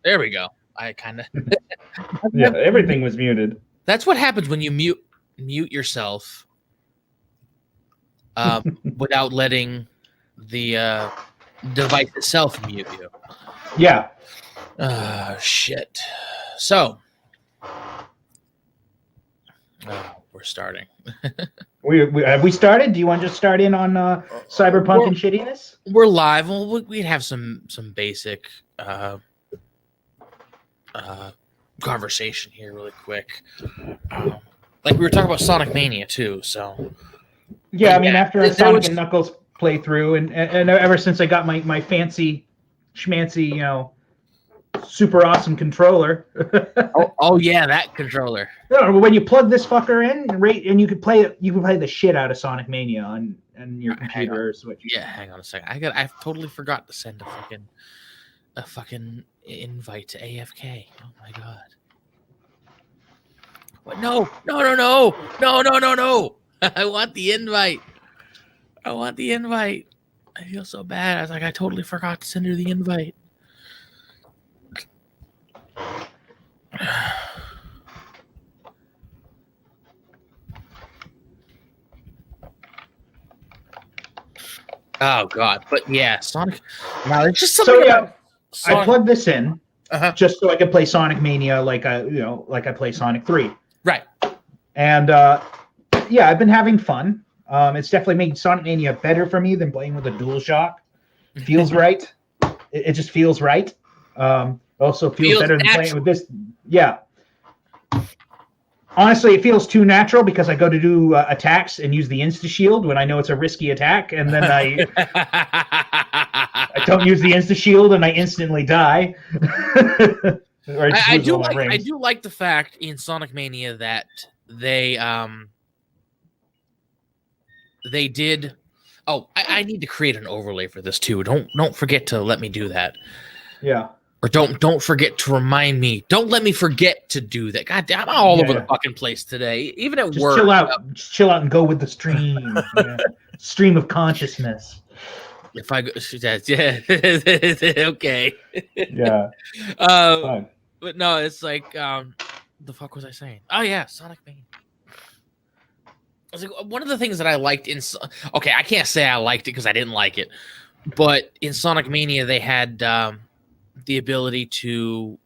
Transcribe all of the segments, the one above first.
There we go. I kind of. Yeah, everything was muted. That's what happens when you mute yourself without letting the device itself mute you. Yeah. Shit. So, we're starting. Have we started? Do you want to just start in on cyberpunk and shittiness? We're live. Well, we'd have some basic conversation here really quick. Like we were talking about Sonic Mania too. So yeah, I mean, after a Sonic and Knuckles playthrough, and ever since I got my fancy schmancy, super awesome controller. oh yeah, that controller. No, when you plug this fucker in, and you can play the shit out of Sonic Mania on your computer or Switch. Yeah, hang on a second. I totally forgot to send a fucking invite to AFK. Oh my god. What? No. I want the invite. I feel so bad. I was like, I totally forgot to send her the invite. Oh god, but yeah, Sonic. Now it's just something. So yeah, I plugged this in just so I could play Sonic Mania like I play Sonic 3. Right. And yeah, I've been having fun. It's definitely made Sonic Mania better for me than playing with a DualShock. Feels right. It just feels right. Also feels better than playing with this. Yeah. Honestly, it feels too natural because I go to do attacks and use the Insta Shield when I know it's a risky attack, and then I don't use the Insta Shield and I instantly die. I do like the fact in Sonic Mania that they did. Oh, I need to create an overlay for this too. Don't forget to let me do that. Yeah. Or don't forget to remind me. Don't let me forget to do that. God damn, I'm all over the fucking place today. Even at work. Just chill out and go with the stream. Stream of consciousness. If I go, okay. Yeah. But no, it's like, the fuck was I saying? Oh yeah, Sonic Mania. I was like, one of the things that I liked okay, I can't say I liked it because I didn't like it, but in Sonic Mania they had the ability to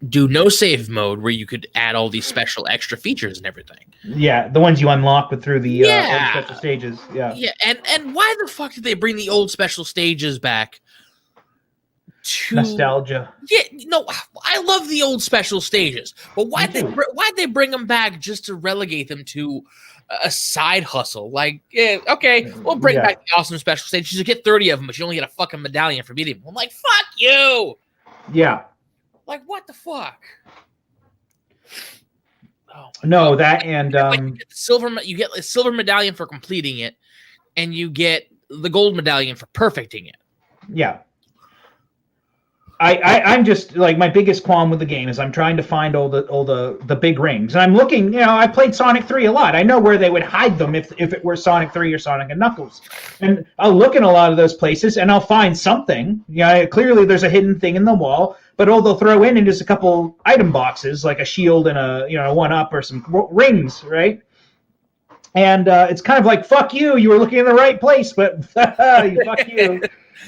do no save mode where you could add all these special extra features and everything. Yeah, the ones you unlock through the old special stages. Yeah. Yeah, and why the fuck did they bring the old special stages back? Nostalgia. Yeah, no, I love the old special stages, but why'd they bring them back just to relegate them to a side hustle? Like, yeah, okay, we'll bring back the awesome special stages. You get 30 of them, but you only get a fucking medallion for beating them. I'm like, fuck you. Yeah. Like, what the fuck? Oh, no, that and you get a silver medallion for completing it, and you get the gold medallion for perfecting it. Yeah. I'm just like, my biggest qualm with the game is I'm trying to find all the big rings, and I'm looking. I played Sonic 3 a lot. I know where they would hide them if it were Sonic 3 or Sonic and Knuckles, and I'll look in a lot of those places and I'll find something. Clearly there's a hidden thing in the wall, but all they'll throw in is a couple item boxes like a shield and a 1-up or some rings, right? And it's kind of like, fuck you. You were looking in the right place, but fuck you.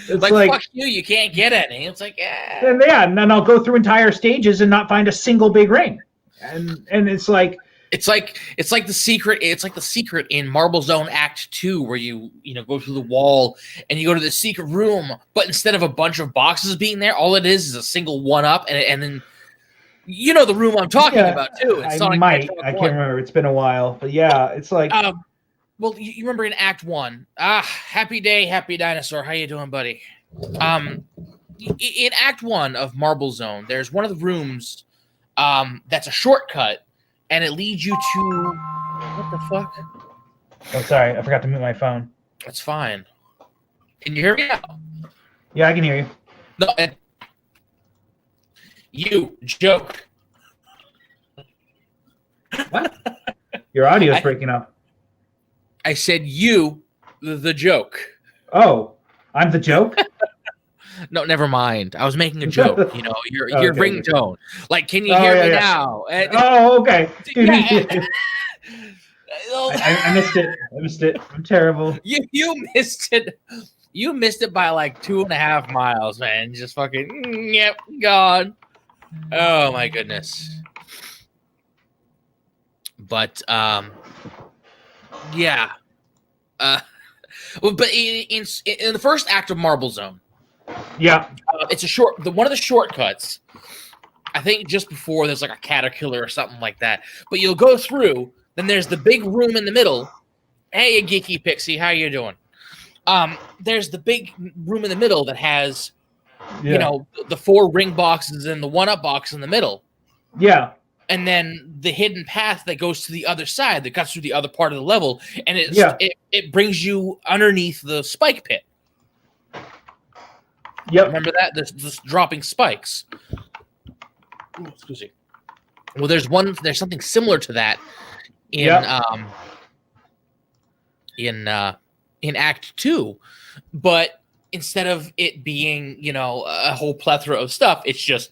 It's like, fuck you, you can't get any. It's like, yeah. And then I'll go through entire stages and not find a single big ring. And it's like the secret in Marble Zone Act 2 where you go through the wall and you go to the secret room, but instead of a bunch of boxes being there, all it is a single 1-up, and then the room I'm talking about too. It's I can't remember. It's been a while, but yeah, it's like. Well, you remember in Act 1, happy day, happy dinosaur. How you doing, buddy? In Act 1 of Marble Zone, there's one of the rooms that's a shortcut, and it leads you to what the fuck? Oh, sorry, I forgot to mute my phone. That's fine. Can you hear me now? Yeah, I can hear you. No, you joke. What? Your audio's breaking up. I said you, the joke. Oh, I'm the joke? No, never mind. I was making a joke. You know, your Okay. ringtone. Like, can you Oh, hear yeah, me yeah. now? Oh, okay. Yeah. I missed it. I missed it. I'm terrible. You missed it. You missed it by like 2.5 miles, man. Just fucking yep, gone. Oh my goodness. But yeah. Well, but in the first act of Marble Zone, Yeah. it's one of the shortcuts. I think just before there's like a caterpillar or something like that. But you'll go through. Then there's the big room in the middle. Hey, geeky pixie, how you doing? There's the big room in the middle that has, you know, the 4 ring boxes and the 1-up box in the middle. Yeah. And then the hidden path that goes to the other side that cuts through the other part of the level, and it brings you underneath the spike pit. Yep. Remember that? This dropping spikes. Ooh, excuse me. Well, there's something similar to that in Act 2, but instead of it being, you know, a whole plethora of stuff, it's just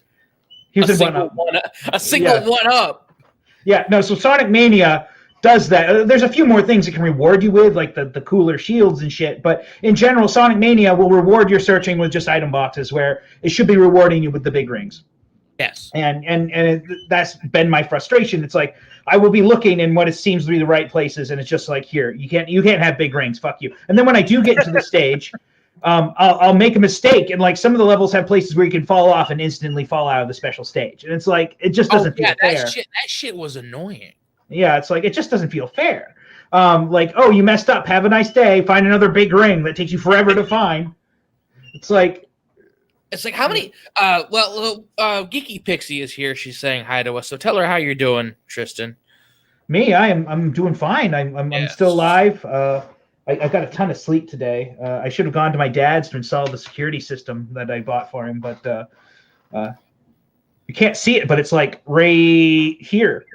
a single one up. Yeah, no, so Sonic Mania does that. There's a few more things it can reward you with, like the cooler shields and shit, but in general, Sonic Mania will reward your searching with just item boxes, where it should be rewarding you with the big rings. Yes. And that's been my frustration. It's like, I will be looking in what it seems to be the right places, and it's just like, here, you can't have big rings, fuck you. And then when I do get into the stage, I'll make a mistake, and like some of the levels have places where you can fall off and instantly fall out of the special stage, and it's like, it just doesn't feel fair. That shit was annoying. Yeah, it's like, it just doesn't feel fair. Like, oh, you messed up, have a nice day, find another big ring that takes you forever to find. It's like how many Geeky Pixie is here. She's saying hi to us, so tell her how you're doing, Tristan. Me, I'm doing fine. I'm still alive. I got a ton of sleep today. I should have gone to my dad's to install the security system that I bought for him, but you can't see it, but it's like right here.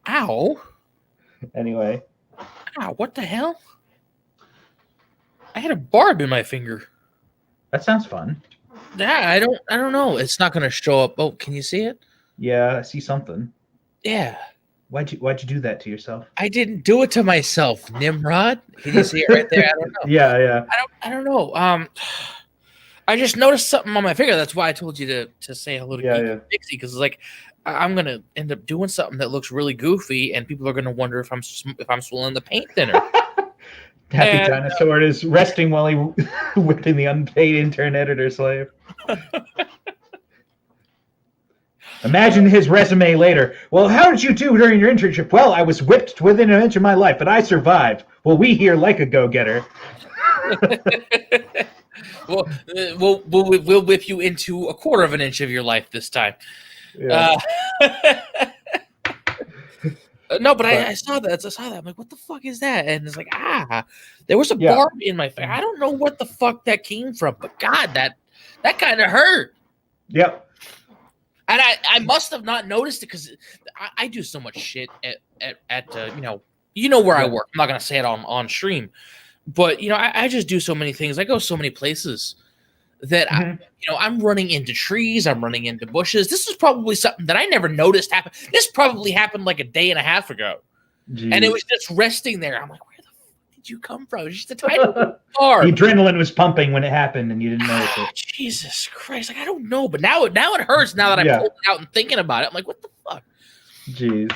Ow. Anyway. Ow, what the hell? I had a barb in my finger. That sounds fun. Yeah, I don't know. It's not going to show up. Oh, can you see it? Yeah, I see something. Yeah. Why'd you do that to yourself? I didn't do it to myself, Nimrod. Can you see it right there? I don't know. Yeah. I don't know. I just noticed something on my finger. That's why I told you to say hello to Pixie, because it's like, I'm gonna end up doing something that looks really goofy, and people are gonna wonder if I'm swallowing the paint thinner. Happy Dinosaur is resting while he whipped in the unpaid intern editor slave. Imagine his resume later. Well, how did you do during your internship? Well, I was whipped within an inch of my life, but I survived. Well, we here like a go-getter. Well, we'll whip you into 1/4 of an inch of your life this time. Yeah. No, but I saw that. I'm like, what the fuck is that? And it's like, there was a barb in my face. I don't know what the fuck that came from, but God, that kind of hurt. Yep. And I must have not noticed it, because I do so much shit at you know where I work. I'm not gonna say it on stream, but I just do so many things. I go so many places that I'm running into trees, I'm running into bushes. This is probably something that I never noticed happen. This probably happened like a day and a half ago. Jeez. And it was just resting there. I'm like, where the fuck did you come from? It's just a tiny barb. The adrenaline was pumping when it happened, and you didn't notice it. Jesus Christ! Like, I don't know, but now it hurts. Now that I'm pulling it out and thinking about it, I'm like, what the fuck? Jeez.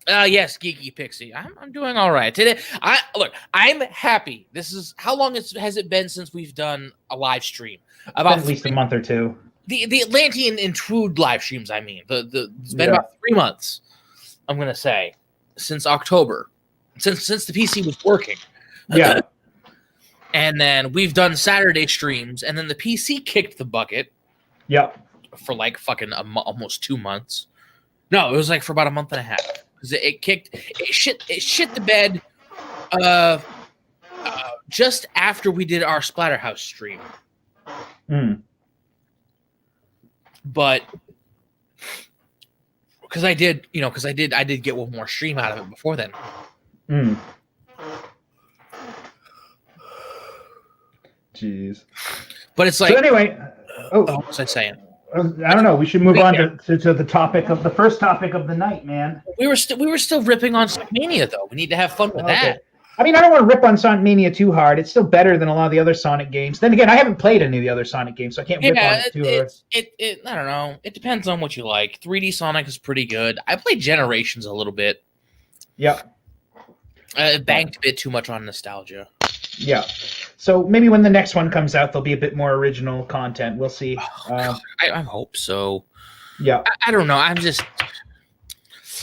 But yes, Geeky Pixie, I'm doing all right today. I'm happy. This is how long has it been since we've done a live stream? About at least a month or two. The Atlantean and TWOOD live streams. I mean, it's been about 3 months. I'm gonna say since October, since the PC was working. Yeah. And then we've done Saturday streams, and then the PC kicked the bucket. Yep. For like fucking almost 2 months. No, it was like for about a month and a half. Because it shit the bed just after we did our Splatterhouse stream. But because I did get one more stream out of it before then. jeez. But it's like, so anyway, what was I saying? I don't know. We should move on to the topic of the first topic of the night, man. We were still ripping on Sonic Mania, though. We need to have fun with that. I mean, I don't want to rip on Sonic Mania too hard. It's still better than a lot of the other Sonic games. Then again, I haven't played any of the other Sonic games, so I can't rip on it too hard. I don't know. It depends on what you like. 3D Sonic is pretty good. I played Generations a little bit. Yep. It banked a bit too much on nostalgia. Yeah. So maybe when the next one comes out, there'll be a bit more original content. We'll see. I hope so. Yeah. I don't know.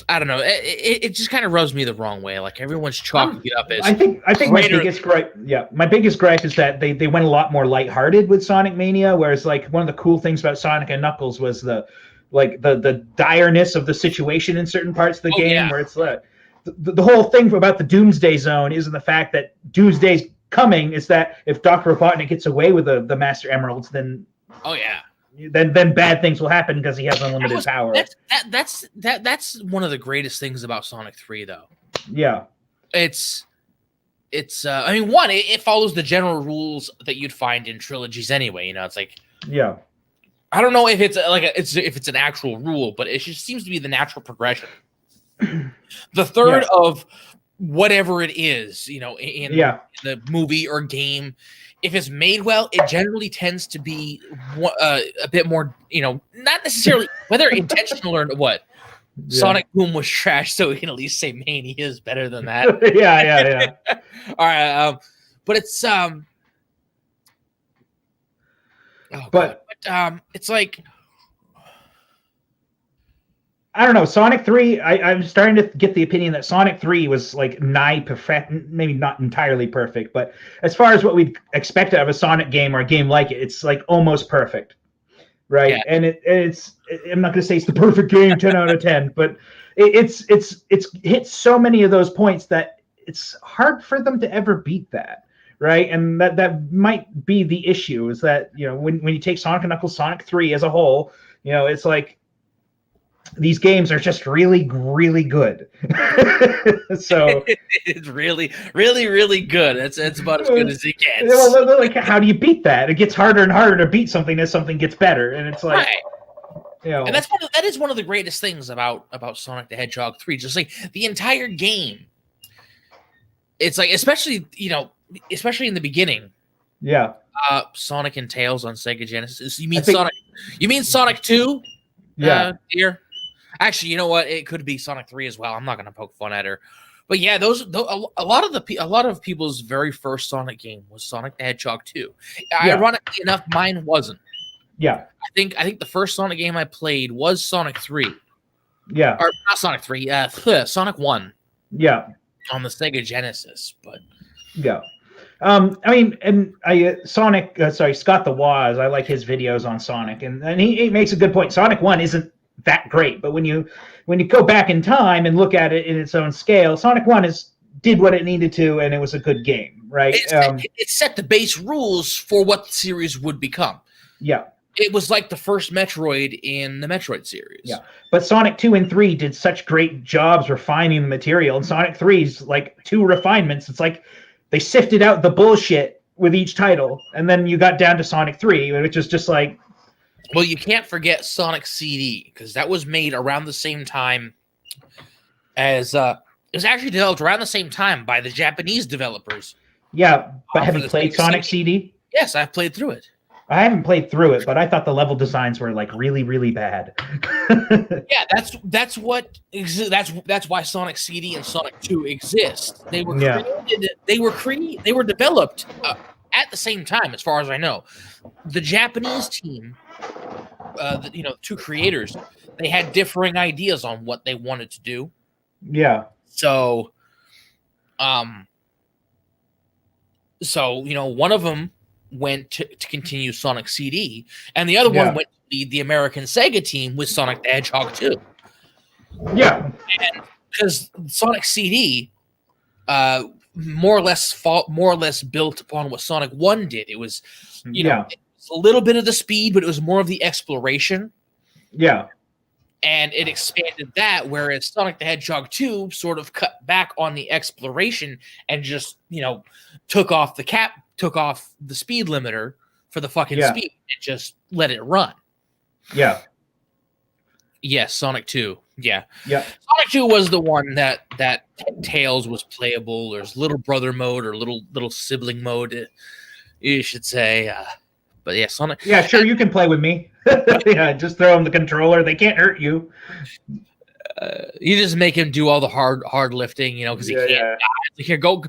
I don't know. It just kind of rubs me the wrong way. Like everyone's chalking it up as. I think my biggest gripe. Yeah, my biggest gripe is that they went a lot more lighthearted with Sonic Mania, whereas like one of the cool things about Sonic and Knuckles was the direness of the situation in certain parts of the game, where it's like the whole thing about the Doomsday Zone isn't the fact that Doomsday's coming. It's that if Dr. Robotnik gets away with the Master Emeralds, then then bad things will happen because he has unlimited power. That's one of the greatest things about Sonic 3, though. Yeah, it's I mean, one, it follows the general rules that you'd find in trilogies anyway. You know, it's like I don't know if it's if it's an actual rule, but it just seems to be the natural progression. The third of whatever it is, you know, in the movie or game, if it's made well, it generally tends to be a bit more, you know, not necessarily whether intentional or what. Sonic Boom was trash, so we can at least say Mania is better than that. yeah. All right, but it's it's like, I don't know. Sonic 3, I'm starting to get the opinion that Sonic 3 was like nigh perfect, maybe not entirely perfect, but as far as what we'd expect out of a Sonic game or a game like it, it's like almost perfect, right? Yeah. And it's I'm not going to say it's the perfect game, 10 out of 10, but it's hit so many of those points that it's hard for them to ever beat that, right? And that might be the issue, is that, you know, when you take Sonic and Knuckles, Sonic 3 as a whole, you know, it's like these games are just really, really good. So it's really, really, really good. It's about as good as it gets. Like, how do you beat that? It gets harder and harder to beat something as something gets better, and it's like, you know, and that is one of the greatest things about Sonic the Hedgehog 3. Just like the entire game, it's like, especially in the beginning. Yeah. Sonic and Tails on Sega Genesis. You mean Sonic 2? Yeah. Dear. Actually, you know what? It could be Sonic 3 as well. I'm not going to poke fun at her, but yeah, a lot of people's very first Sonic game was Sonic the Hedgehog 2. Yeah. Ironically enough, mine wasn't. Yeah, I think the first Sonic game I played was Sonic 3. Yeah, or not Sonic 3. Sonic 1. Yeah, on the Sega Genesis, but yeah. I mean, and Scott the Waz, I like his videos on Sonic, and he makes a good point. Sonic 1 isn't that great, but when you go back in time and look at it in its own scale, Sonic 1 did what it needed to, and it was a good game, right? It set the base rules for what the series would become. Yeah. It was like the first Metroid in the Metroid series. Yeah, but Sonic 2 and 3 did such great jobs refining the material, and Sonic 3's like 2 refinements. It's like they sifted out the bullshit with each title, and then you got down to Sonic 3, which is just like... Well, you can't forget Sonic CD, because that was made around the same time as... it was actually developed around the same time by the Japanese developers. Yeah, but have you played Sonic CD? Yes, I've played through it. I haven't played through it, but I thought the level designs were like really, really bad. Yeah, that's why Sonic CD and Sonic 2 exist. They were created. They were developed at the same time, as far as I know. The Japanese team, the 2 creators, they had differing ideas on what they wanted to do. Yeah. So, one of them went to continue Sonic CD, and the other one went to lead the American Sega team with Sonic the Hedgehog 2. Yeah. And because Sonic CD more or less built upon what Sonic 1 did. It was, it was a little bit of the speed, but it was more of the exploration. Yeah. And it expanded that, whereas Sonic the Hedgehog 2 sort of cut back on the exploration and just, took off the cap took off the speed limiter for the fucking Yeah. speed and just let it run. Yeah. Yes, Sonic 2. Yeah. Yeah. Sonic 2 was the one that Tails was playable. There's little brother mode or little sibling mode, you should say. But yeah, Sonic. Yeah, sure, you can play with me. Yeah, just throw them the controller. They can't hurt you. You just make him do all the hard lifting, you know, because he can't die. Here, go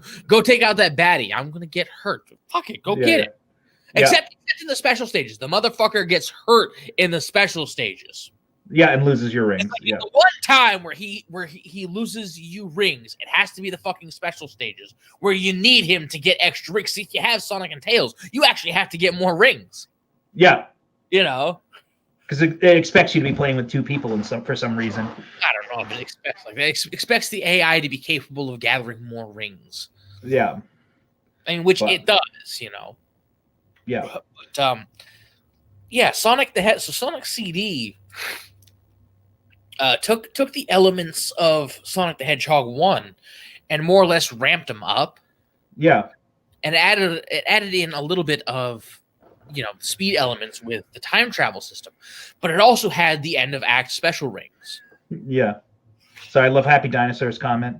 take out that baddie. I'm gonna get hurt. Fuck it, go get it. Except in the special stages, the motherfucker gets hurt in the special stages. Yeah, and loses your rings. Like the one time where he loses you rings, it has to be the fucking special stages where you need him to get extra rings. See, if you have Sonic and Tails, you actually have to get more rings. Yeah, you know, because it expects you to be playing with two people for some reason. I don't know, but it expects the AI to be capable of gathering more rings. Yeah, I mean, which it does, you know. Yeah, but yeah, Sonic the Hedgehog. So Sonic CD. Took the elements of Sonic the Hedgehog 1 and more or less ramped them up. Yeah. And added in a little bit of, you know, speed elements with the time travel system. But it also had the end of act special rings. Yeah. So I love Happy Dinosaur's comment.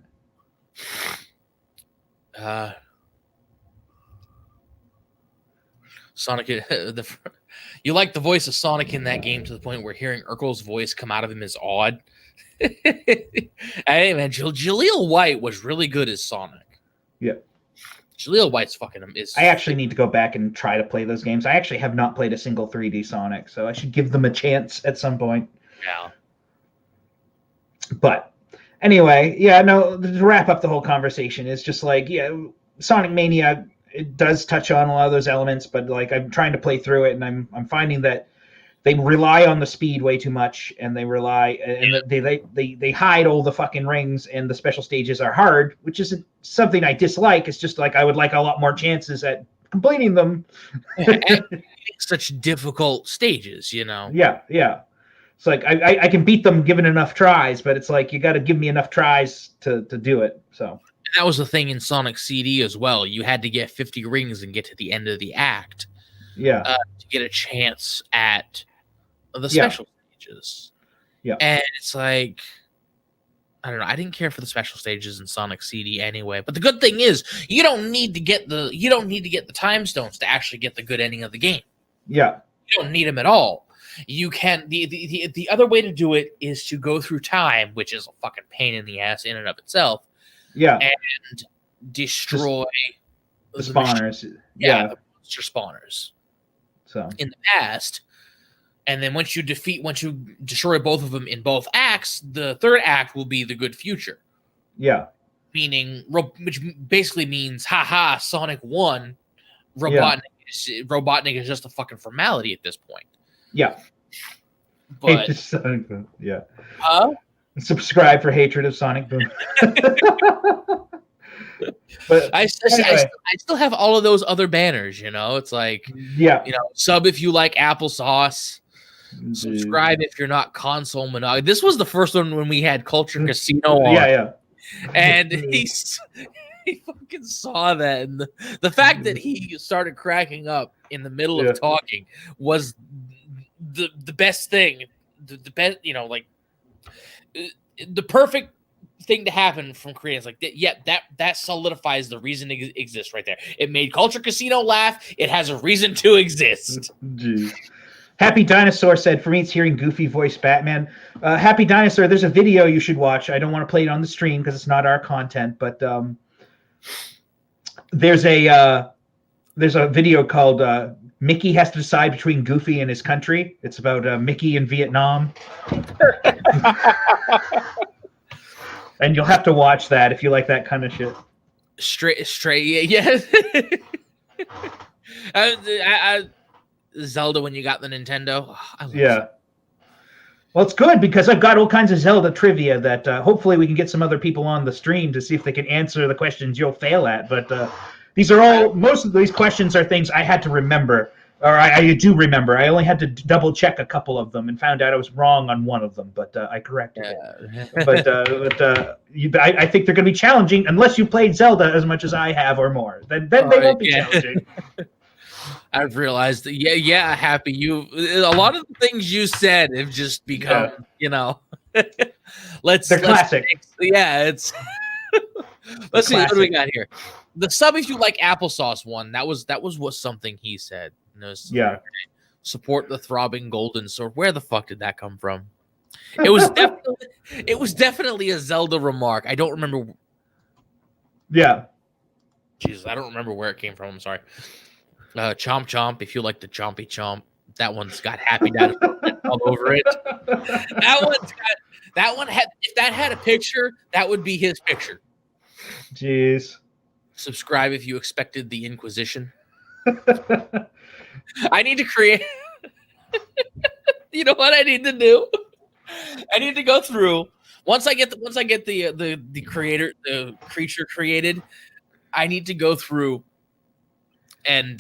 Sonic you like the voice of Sonic in that game to the point where hearing Urkel's voice come out of him is odd. Hey man, Jaleel White was really good as Sonic. Yeah. Jaleel White's fucking is. I actually need to go back and try to play those games. I actually have not played a single 3D Sonic, so I should give them a chance at some point. Yeah. But anyway, yeah, no, to wrap up the whole conversation, is just like, yeah, Sonic Mania, it does touch on a lot of those elements, but like I'm trying to play through it, and I'm finding that they rely on the speed way too much, and they hide all the fucking rings, and the special stages are hard, which isn't something I dislike. It's just like I would like a lot more chances at completing them. And such difficult stages, you know. Yeah, yeah. It's like I can beat them given enough tries, but it's like you got to give me enough tries to do it. So. That was the thing in Sonic CD as well. You had to get 50 rings and get to the end of the act. Yeah. To get a chance at the special stages. Yeah. And it's like, I don't know. I didn't care for the special stages in Sonic CD anyway. But the good thing is, you don't need to get the time stones to actually get the good ending of the game. Yeah. You don't need them at all. You can the other way to do it is to go through time, which is a fucking pain in the ass in and of itself. Yeah. And destroy the spawners. Yeah, the monster spawners. So in the past, and then once you destroy both of them in both acts, the third act will be the good future. Yeah. Meaning, which basically means, haha, Sonic won. Robotnik is just a fucking formality at this point. Yeah. But Sonic Boom. Yeah. Huh? Subscribe for Hatred of Sonic Boom. But I still have all of those other banners, you know. It's like, yeah, you know, sub if you like applesauce, subscribe if you're not console monog. This was the first one when we had Culture Casino on. Yeah. And he fucking saw that, and the fact that he started cracking up in the middle of talking was the best thing. The best, you know, like the perfect thing to happen from creators like that. Yep, that solidifies the reason it exists right there. It made Culture Casino laugh. It has a reason to exist. Jeez. Happy Dinosaur said, for me, it's hearing Goofy voice Batman. Happy Dinosaur, there's a video you should watch. I don't want to play it on the stream because it's not our content, but there's a video called Mickey Has to Decide Between Goofy and His Country. It's about Mickey in Vietnam. And you'll have to watch that if you like that kind of shit. Straight, yeah. Zelda when you got the Nintendo. Oh, yeah. Well, it's good because I've got all kinds of Zelda trivia that hopefully we can get some other people on the stream to see if they can answer the questions you'll fail at. But these are all, most of these questions are things I had to remember Or I do remember. I only had to double check a couple of them and found out I was wrong on one of them, but I corrected it. But I think they're going to be challenging unless you played Zelda as much as I have or more. Then they won't be challenging. I've realized that. Yeah, Happy. A lot of the things you said have just become, They're classic. It's. Let's see what do we got here. The sub if you like applesauce one. That was what something he said. Support the throbbing golden sword. Where the fuck did that come from? It was definitely a Zelda remark. I don't remember. Yeah. Jesus, I don't remember where it came from. I'm sorry. Chomp chomp. If you like the chompy chomp, that one's got happy dad all over it. That one had. If that had a picture, that would be his picture. Jeez. Subscribe if you expected the Inquisition. I need to create. You know what I need to do? I need to go through once I get the creature created. I need to go through and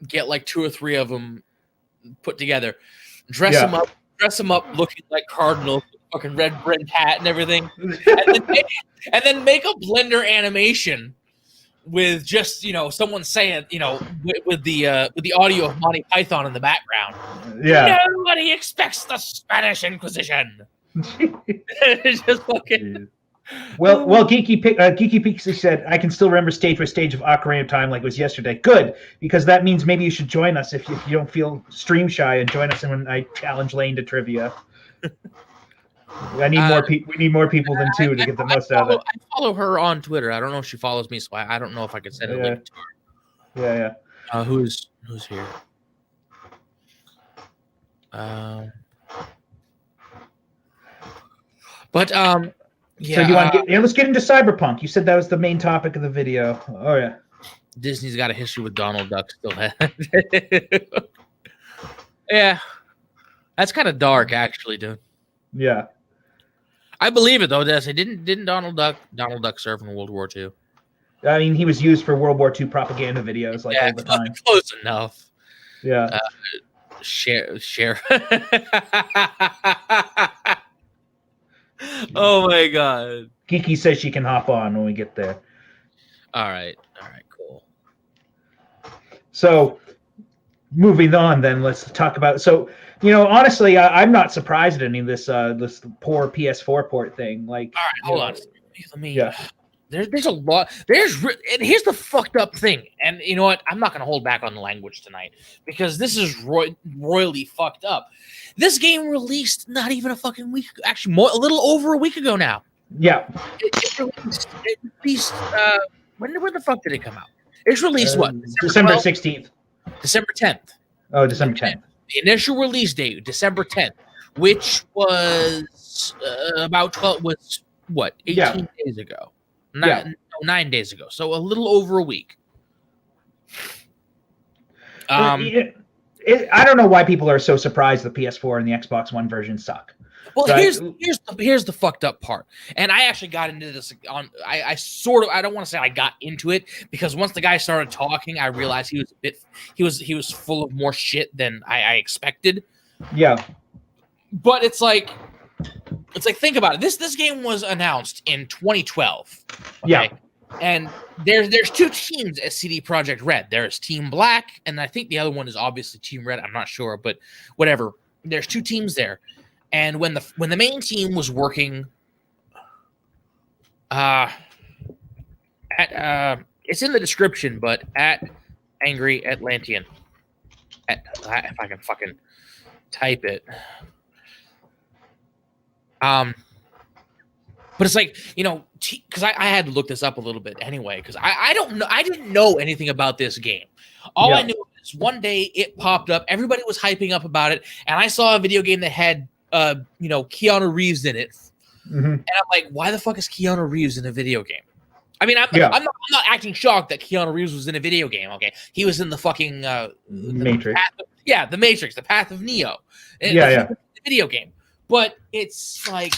get like 2 or 3 of them put together, dress them up looking like cardinals, fucking red hat and everything, and then make a Blender animation with just someone saying with the audio of Monty Python in the background. Yeah. Nobody expects the Spanish Inquisition. It's just fucking. Well, Geeky Pixie said, I can still remember stage by stage of Ocarina of Time like it was yesterday. Good, because that means maybe you should join us if you don't feel stream shy and join us when I challenge Lane to trivia. We need more people than 2 to get the most out of it. I follow her on Twitter. I don't know if she follows me, so I don't know if I can send a link to her. Yeah. Who's here? Yeah. So you want to let's get into CyberPunk. You said that was the main topic of the video. Oh yeah. Disney's got a history with Donald Duck still. Yeah. That's kind of dark, actually, dude. Yeah. I believe it though. Didn't Donald Duck serve in World War II? I mean, he was used for World War II propaganda videos all the time. Close enough. Yeah. Share. Oh my god. Geeky says she can hop on when we get there. All right, cool. So, moving on, then let's talk about. So, honestly, I'm not surprised at any of this poor PS4 port thing. Like, all right, hold on. Let me. Yeah. There's a lot. And here's the fucked up thing. And you know what? I'm not going to hold back on the language tonight because this is royally fucked up. This game released not even a fucking week. Actually, a little over a week ago now. Yeah. It released. When the fuck did it come out? It's released what? December 16th. December 10th. Oh, December 10th. The initial release date, December 10th, which was about 12. Was what? 18 days ago. 9 days ago. So a little over a week. I don't know why people are so surprised the PS4 and the Xbox One version suck. Well, here's the fucked up part. And I actually got into this on I don't want to say I got into it because once the guy started talking, I realized he was full of more shit than I expected. Yeah. But it's like think about it. This game was announced in 2012. Okay? Yeah. And there's 2 teams at CD Projekt Red. There's Team Black, and I think the other one is obviously Team Red. I'm not sure, but whatever. There's 2 teams there. And when the main team was working at it's in the description, but at Angry Atlantean. If I can fucking type it. But it's like, because I had to look this up a little bit anyway, because I don't know, I didn't know anything about this game. All I knew is one day it popped up, everybody was hyping up about it, and I saw a video game that had Keanu Reeves in it, and I'm like, why the fuck is Keanu Reeves in a video game? I mean, I'm not acting shocked that Keanu Reeves was in a video game. Okay, he was in the fucking Matrix. The Matrix, the Path of Neo. The video game. But it's like,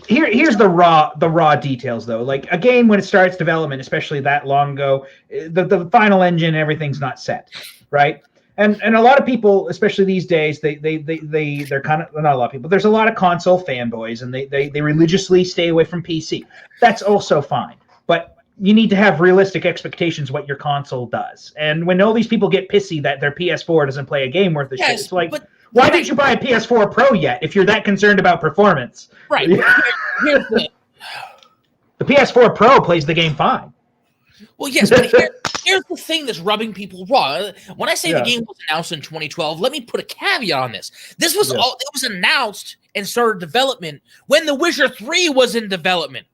Here's the raw details though. Like a game when it starts development, especially that long ago, the final engine, everything's not set, right? And a lot of people, especially these days, they're kind of, not a lot of people. There's a lot of console fanboys, and they religiously stay away from PC. That's also fine, but you need to have realistic expectations what your console does. And when all these people get pissy that their PS4 doesn't play a game worth of shit, it's like, why didn't you buy a PS4 Pro yet if you're that concerned about performance? Right. Here's the PS4 Pro plays the game fine. Well, yes, but here's the thing that's rubbing people raw. When I say the game was announced in 2012, let me put a caveat on this. This was it was announced and started development when The Witcher 3 was in development.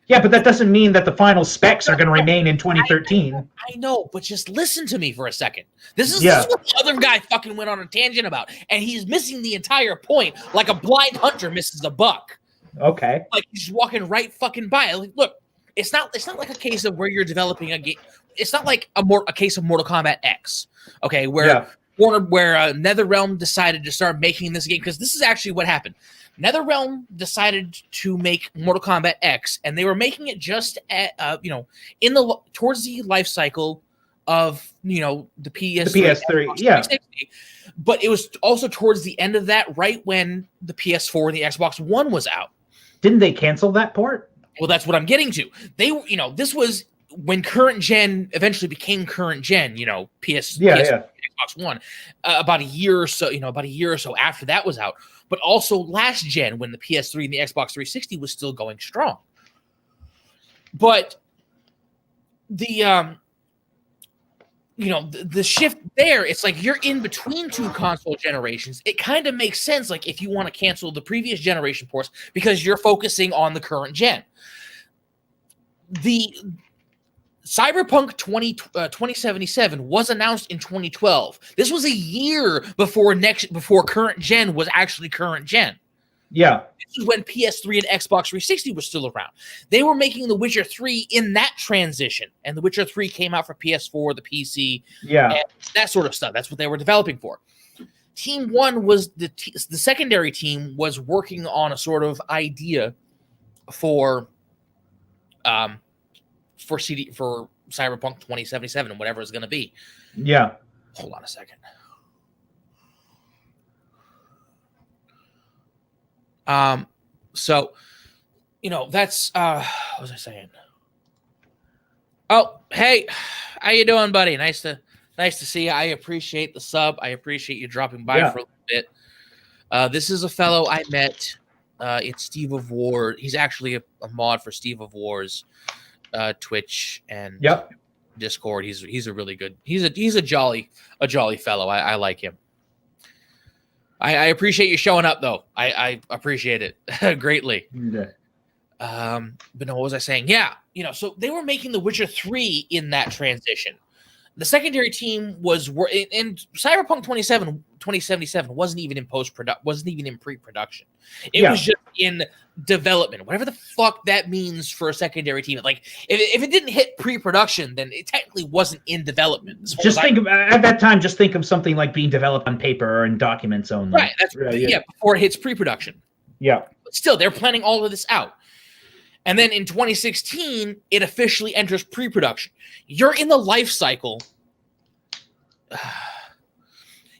Yeah, but that doesn't mean that the final specs are going to remain in 2013. I know, but just listen to me for a second. This is what the other guy fucking went on a tangent about, and he's missing the entire point, like a blind hunter misses a buck. Okay. Like he's walking right fucking by. Like, look, it's not like a case of where you're developing a game. It's not like a case of Mortal Kombat X, okay, where NetherRealm decided to start making this game, because this is actually what happened. NetherRealm decided to make Mortal Kombat X, and they were making it just at towards the life cycle of the PS3, but it was also towards the end of that, right when the PS4 and the Xbox One was out. Didn't they cancel that port? Well, that's what I'm getting to. They, this was when current gen eventually became current gen. PS, Xbox One, about a year or so after that was out. But also last gen when the PS3 and the Xbox 360 was still going strong. But the the shift there, it's like you're in between two console generations. It kind of makes sense, like if you want to cancel the previous generation ports because you're focusing on the current gen. The CyberPunk 2077 was announced in 2012. This was a year before current gen was actually current gen. Yeah. This is when PS3 and Xbox 360 was still around. They were making The Witcher 3 in that transition, and The Witcher 3 came out for PS4, the PC, and that sort of stuff. That's what they were developing for. Team 1 was the secondary team was working on a sort of idea for Cyberpunk 2077, whatever it's going to be. Yeah. Hold on a second. So, that's what was I saying? Oh, hey, how you doing, buddy? Nice to see you. I appreciate the sub. I appreciate you dropping by for a little bit. This is a fellow I met. It's Steve of War. He's actually a mod for Steve of War's Twitch and Discord. He's a really good. He's a jolly fellow. I like him. I appreciate you showing up, though. I appreciate it greatly. Yeah. But no, what was I saying? Yeah, so they were making The Witcher 3 in that transition. The secondary team was in Cyberpunk 2077 wasn't even in wasn't even in pre-production. It was just in development. Whatever the fuck that means for a secondary team. Like if it didn't hit pre-production, then it technically wasn't in think of something like being developed on paper or in documents only. Right. That's before it hits pre-production. Yeah. But still, they're planning all of this out. And then in 2016, it officially enters pre-production. You're in the life cycle.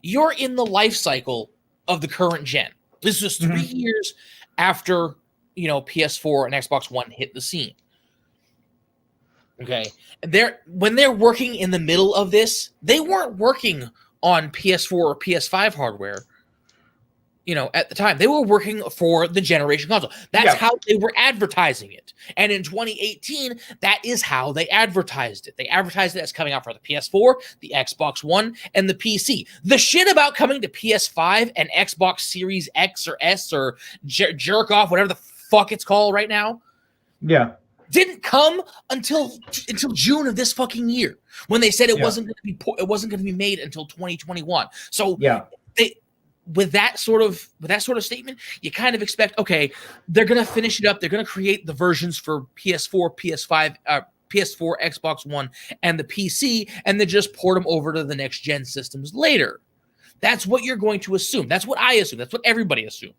You're in the life cycle of the current gen. This was 3 years after, PS4 and Xbox One hit the scene. Okay. When they're working in the middle of this, they weren't working on PS4 or PS5 hardware. At the time, they were working for the generation console. That's how they were advertising it. And in 2018, that is how they advertised it. They advertised it as coming out for the PS4, the Xbox One, and the PC. The shit about coming to PS5 and Xbox Series X or S or jerk off, whatever the fuck it's called right now. Yeah. Didn't come until June of this fucking year when they said it wasn't going to be made until 2021. So with that sort of statement, you kind of expect, okay, they're going to finish it up. They're going to create the versions for PS4, PS5, PS4, Xbox One, and the PC, and then just port them over to the next gen systems later. That's what you're going to assume. That's what I assume. That's what everybody assumed.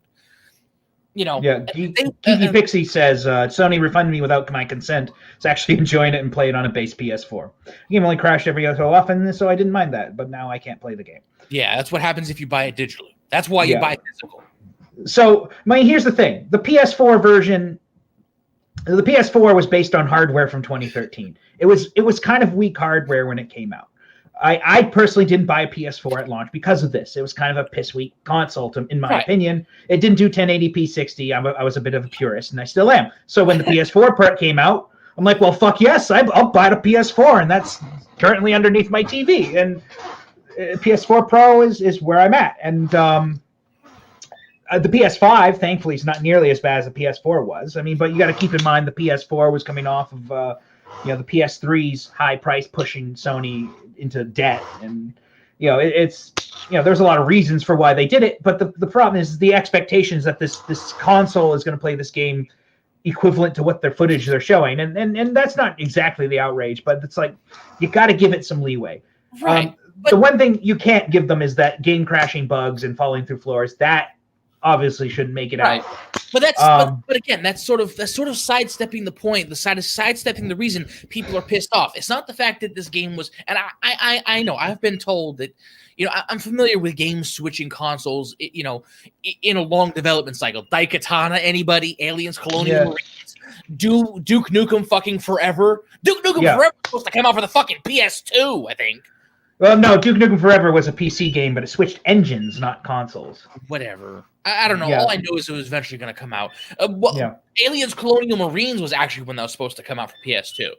You know, Yeah, Geeky Pixie says Sony refunded me without my consent. Was actually enjoying it and playing on a base PS4. The game only crashed every so often, so I didn't mind that. But now I can't play the game. Yeah, that's what happens if you buy it digitally. That's why you buy physical. So, here's the thing: the PS4 version, the PS4 was based on hardware from 2013. It was kind of weak hardware when it came out. I personally didn't buy a PS4 at launch because of this. It was kind of a piss weak console, in my opinion. It didn't do 1080p 60. I was a bit of a purist, and I still am. So when the PS4 part came out, I'm like, well, fuck yes, I'll buy the PS4, and that's currently underneath my TV. And PS4 Pro is where I'm at. And the PS5, thankfully, is not nearly as bad as the PS4 was. But you got to keep in mind the PS4 was coming off of the PS3's high price pushing Sony into debt, and there's a lot of reasons for why they did it, but the problem is the expectations that this console is going to play this game equivalent to what their footage they're showing, and that's not exactly the outrage, but it's like you got to give it some leeway. Right. The one thing you can't give them is that game crashing bugs and falling through floors. That obviously shouldn't make it out. But that's but again, that's sort of sidestepping the point, sidestepping the reason people are pissed off. It's not the fact that this game was, and I know I've been told that, I'm familiar with games switching consoles, in a long development cycle. Daikatana, anybody, Aliens, Colonial Marines, Duke Nukem fucking Forever. Duke Nukem Forever was supposed to come out for the fucking PS2, I think. Well, no, Duke Nukem Forever was a PC game, but it switched engines, not consoles. Whatever. I don't know. Yeah. All I know is it was eventually going to come out. Aliens Colonial Marines was actually when that was supposed to come out for PS2.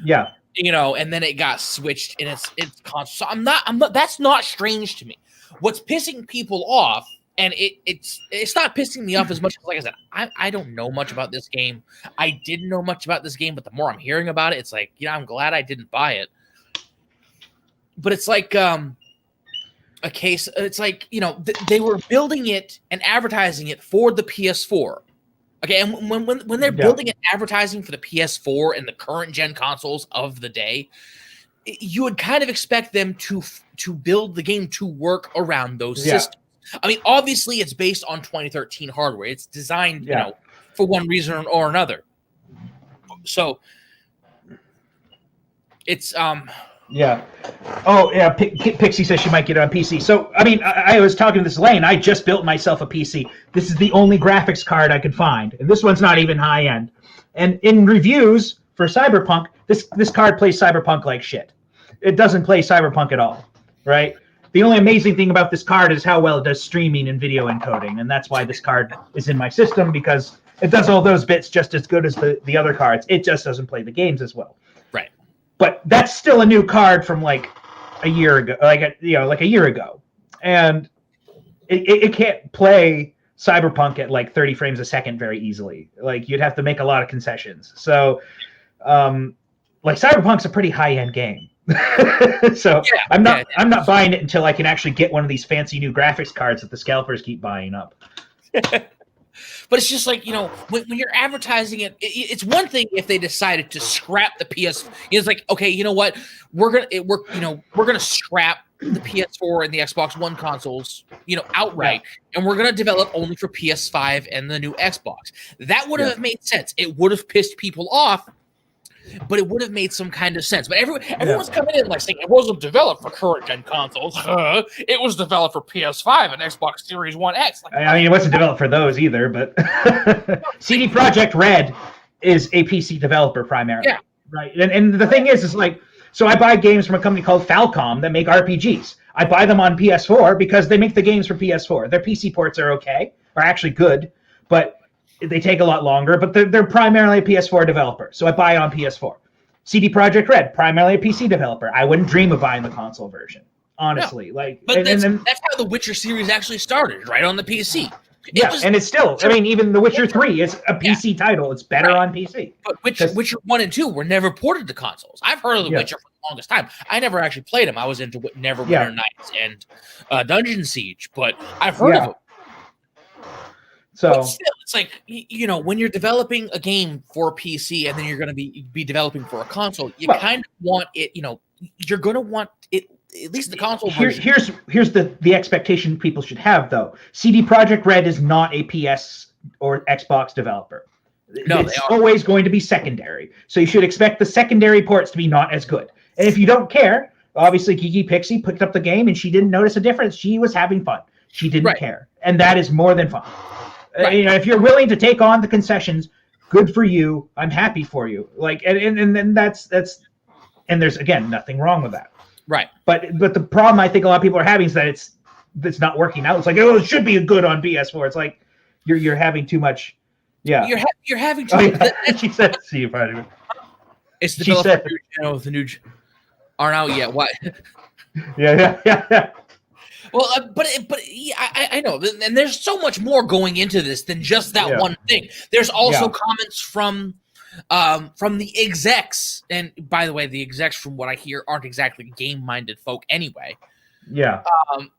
Yeah. And then it got switched in its console. So I'm not. That's not strange to me. What's pissing people off, and it's not pissing me off as much as, like I said, I don't know much about this game. I didn't know much about this game, but the more I'm hearing about it, it's like, I'm glad I didn't buy it. But it's like a case. It's like, they were building it and advertising it for the PS4. Okay, and when they're building and advertising for the PS4 and the current gen consoles of the day, you would kind of expect them to build the game to work around those systems. Obviously, it's based on 2013 hardware. It's designed, for one reason or another. So it's Yeah. Oh, yeah. Pixie says she might get it on PC. So, I was talking to this Lane. I just built myself a PC. This is the only graphics card I could find. And this one's not even high end. And in reviews for CyberPunk, this card plays CyberPunk like shit. It doesn't play CyberPunk at all, right? The only amazing thing about this card is how well it does streaming and video encoding. And that's why this card is in my system, because it does all those bits just as good as the other cards. It just doesn't play the games as well. Right. But that's still a new card from like a year ago, like a year ago, and it can't play CyberPunk at like 30 frames a second very easily. Like you'd have to make a lot of concessions. So, like CyberPunk's a pretty high end game. So I'm not buying it until I can actually get one of these fancy new graphics cards that the scalpers keep buying up. But it's just like, when you're advertising it, it's one thing if they decided to scrap the PS. It's like, okay, you know what? We're gonna scrap the PS4 and the Xbox One consoles, outright, and we're gonna develop only for PS5 and the new Xbox. That would have made sense. It would have pissed people off, but it would have made some kind of sense. But everyone's coming in like saying it wasn't developed for current gen consoles. It was developed for PS5 and Xbox Series One X. It wasn't developed for those either. But CD Projekt Red is a PC developer primarily, right? And the thing is like, so I buy games from a company called Falcom that make RPGs. I buy them on PS4 because they make the games for PS4. Their PC ports are actually good, but they take a lot longer, but they're primarily a PS4 developer, so I buy it on PS4. CD Projekt Red, primarily a PC developer. I wouldn't dream of buying the console version, honestly. No, but that's how the Witcher series actually started, right on the PC. And it's still, even The Witcher 3 is a PC title. It's better on PC. But Witcher 1 and 2 were never ported to consoles. I've heard of The Witcher for the longest time. I never actually played them. I was into Neverwinter Nights and Dungeon Siege, but I've heard of them. So but still, it's like, when you're developing a game for PC and then you're going to be developing for a console, you kind of want it, you're going to want it, at least the console version. Here's the expectation people should have, though. CD Projekt Red is not a PS or Xbox developer. No, it's always going to be secondary. So you should expect the secondary ports to be not as good. And if you don't care, obviously Kiki Pixie picked up the game and she didn't notice a difference. She was having fun. She didn't care. And that is more than fun. If you're willing to take on the concessions, good for you. I'm happy for you. Like, and that's and there's, again, nothing wrong with that. Right. But the problem I think a lot of people are having is that it's not working out. It's like, oh, it should be good on PS4. It's like you're having too much. Yeah. You're having too much. She said, see you probably. It's the new aren't out yet. Why? Yeah. Well, but I know, and there's so much more going into this than just that one thing. There's also comments from the execs, and by the way, the execs, from what I hear, aren't exactly game-minded folk anyway. Yeah.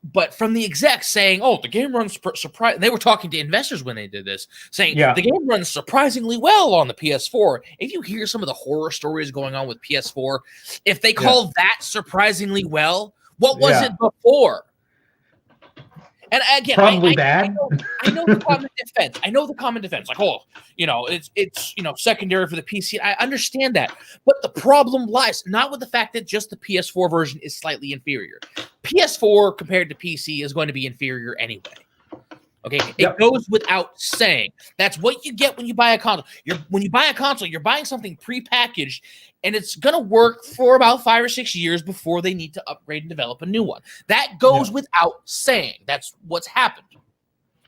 But from the execs saying, "Oh, the game runs surprise." They were talking to investors when they did this, saying the game runs surprisingly well on the PS4. If you hear some of the horror stories going on with PS4, if they call that surprisingly well, what was it before? And again, probably bad. I know the common defense. Like, oh, it's secondary for the PC. I understand that, but the problem lies not with the fact that just the PS4 version is slightly inferior. PS4 compared to PC is going to be inferior anyway. Okay, it goes without saying. That's what you get when you buy a console. When you buy a console, you're buying something prepackaged, and it's going to work for about 5 or 6 years before they need to upgrade and develop a new one. That goes without saying. That's what's happened.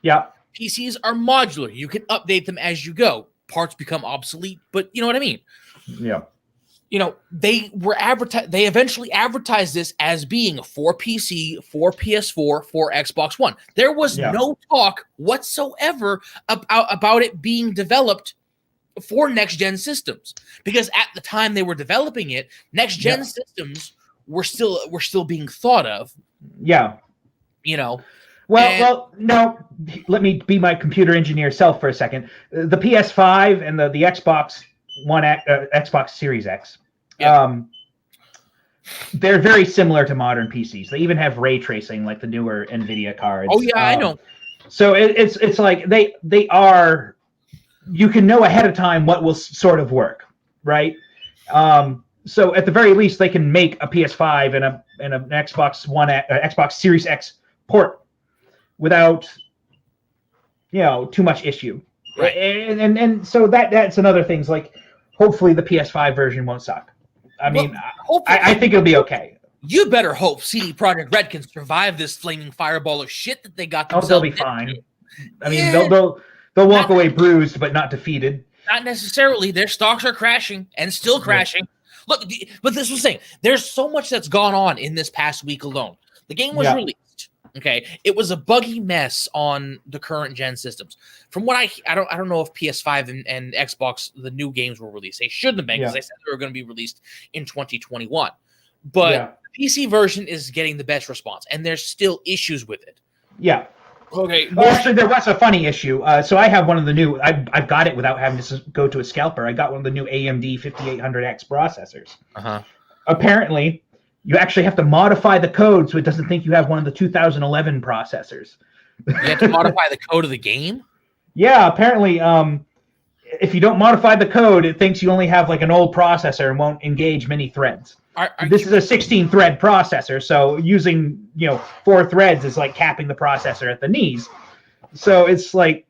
Yeah. PCs are modular. You can update them as you go. Parts become obsolete, but you know what I mean? Yeah. They eventually advertised this as being for PC, for PS4, for Xbox One. There was no talk whatsoever about it being developed for next-gen systems, because at the time they were developing it, next-gen systems were still being thought of. Yeah. Well, no. Let me be my computer engineer self for a second. The PS5 and the Xbox One, Xbox Series X. They're very similar to modern PCs. They even have ray tracing, like the newer NVIDIA cards. Oh yeah, I know. So it's like they are. You can know ahead of time what will sort of work, right? So at the very least, they can make a PS5 and an Xbox One, Xbox Series X port without too much issue. Right. And so that's another thing. Is like, hopefully the PS5 version won't suck. I mean, I think it'll be okay. You better hope CD Projekt Red can survive this flaming fireball of shit that they got themselves. Oh, they'll be fine. I mean, they'll walk away bruised, but not defeated. Not necessarily. Their stocks are crashing and still crashing. Look, but this was saying, there's so much that's gone on in this past week alone. The game was released. Okay, it was a buggy mess on the current gen systems. From what I don't know if PS5 and Xbox, the new games were released. They shouldn't have been, because they said they were going to be released in 2021. But the PC version is getting the best response, and there's still issues with it. Yeah. Okay. Well, actually, there was a funny issue. So I have one of the new. I've got it without having to go to a scalper. I got one of the new AMD 5800X processors. Apparently, you actually have to modify the code so it doesn't think you have one of the 2011 processors. You have to modify the code of the game? Yeah, apparently, if you don't modify the code, it thinks you only have like an old processor and won't engage many threads. This is a 16-thread processor, so using 4 threads is like capping the processor at the knees. So it's like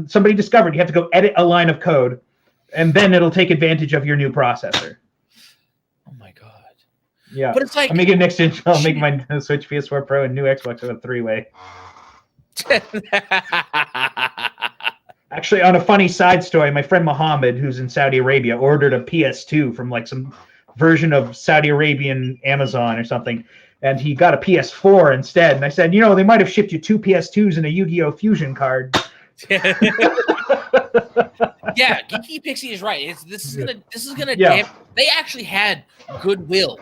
somebody discovered you have to go edit a line of code, and then it'll take advantage of your new processor. Oh my god! Yeah, but it's like I'm making next inch. I'll make my Switch, PS4 Pro, and new Xbox with a 3-way. Actually, on a funny side story, my friend Mohammed, who's in Saudi Arabia, ordered a PS2 from like some version of Saudi Arabian Amazon or something, and he got a PS4 instead. And I said, they might have shipped you 2 PS2s and a Yu-Gi-Oh! Fusion card. Yeah, Geeky Pixie is right. This is gonna damn. They actually had goodwill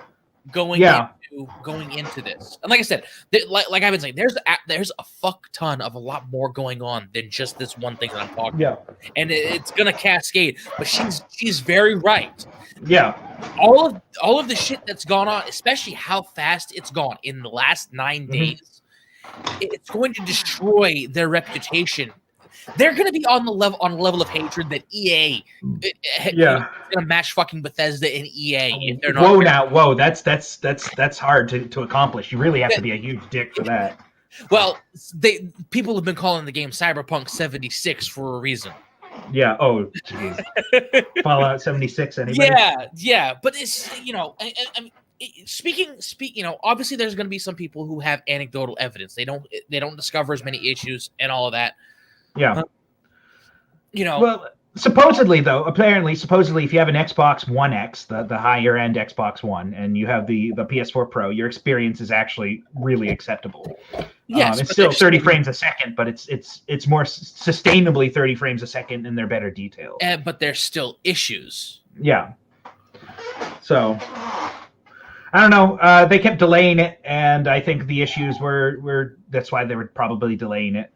going into this, and like I said, like I've been saying, there's a fuck ton of a lot more going on than just this one thing that I'm talking about. And it's gonna cascade. But she's very right. Yeah, all of the shit that's gone on, especially how fast it's gone in the last 9 days, it's going to destroy their reputation they're going to be on a level of hatred that EA is going to match fucking Bethesda and EA if they're not. Whoa, that's hard to accomplish. You really have to be a huge dick for that. Well, people have been calling the game Cyberpunk 76 for a reason. Yeah. Oh, geez. Fallout 76. Anybody? Yeah. But it's speaking. Obviously, there's going to be some people who have anecdotal evidence. They don't discover as many issues and all of that. Yeah. Well, supposedly, if you have an Xbox One X, the higher end Xbox One, and you have the PS4 Pro, your experience is actually really acceptable. Yes, it's still 30 frames a second, but it's more sustainably 30 frames a second, and they're better detailed. But there's still issues. Yeah. So I don't know. They kept delaying it, and I think the issues were that's why they were probably delaying it.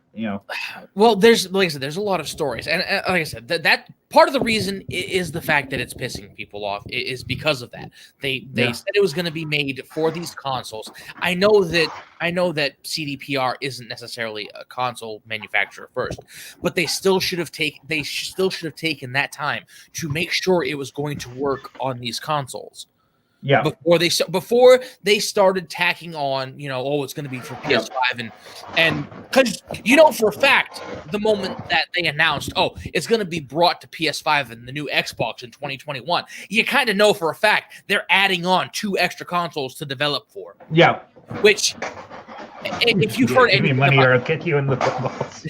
Well, there's a lot of stories, and like I said, that part of the reason is the fact that it's pissing people off is because of that. They said it was going to be made for these consoles. I know that CDPR isn't necessarily a console manufacturer first, but they still should have taken that time to make sure it was going to work on these consoles. Yeah. Before they started tacking on, it's going to be for PS5 and because for a fact the moment that they announced, it's going to be brought to PS5 and the new Xbox in 2021, you kind of know for a fact they're adding on 2 extra consoles to develop for. Yeah. Which, if you've heard anything money or I'll kick you in the balls.